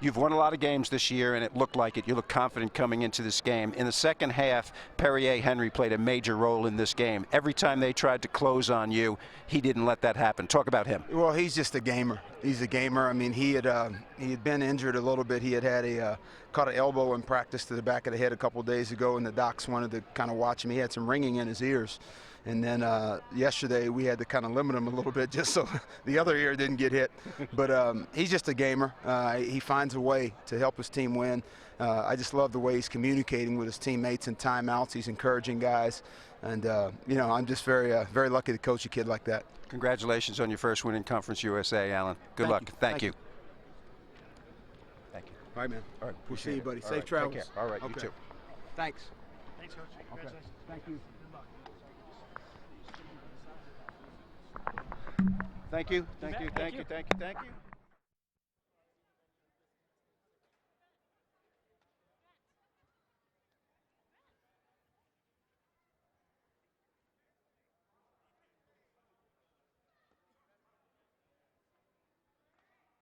[SPEAKER 4] You've won a lot of games this year, and it looked like it. You look confident coming into this game. In the second half, Perrier Henry played a major role in this game. Every time they tried to close on you, he didn't let that happen. Talk about him.
[SPEAKER 16] Well, he's just a gamer. He's a gamer. I mean, he had been injured a little bit. He had a caught an elbow in practice to the back of the head a couple days ago, and the docs wanted to kind of watch him. He had some ringing in his ears. And then yesterday we had to kind of limit him a little bit just so the other ear didn't get hit. But he's just a gamer. He finds a way to help his team win. I just love the way he's communicating with his teammates in timeouts. He's encouraging guys. And, you know, I'm just very, very lucky to coach a kid like that.
[SPEAKER 4] Congratulations on your first win in Conference USA, Allen. Good luck. Thank you. Thank you.
[SPEAKER 16] All right, man.
[SPEAKER 4] All right.
[SPEAKER 16] We'll see you, buddy.
[SPEAKER 4] All
[SPEAKER 16] Safe
[SPEAKER 4] right,
[SPEAKER 16] travels.
[SPEAKER 4] Take care. All right,
[SPEAKER 16] okay.
[SPEAKER 4] you too.
[SPEAKER 16] Thanks.
[SPEAKER 12] Thanks, Coach. Congratulations.
[SPEAKER 16] Thank you.
[SPEAKER 4] Thank you. Thank you. Thank you. Thank you. Thank you.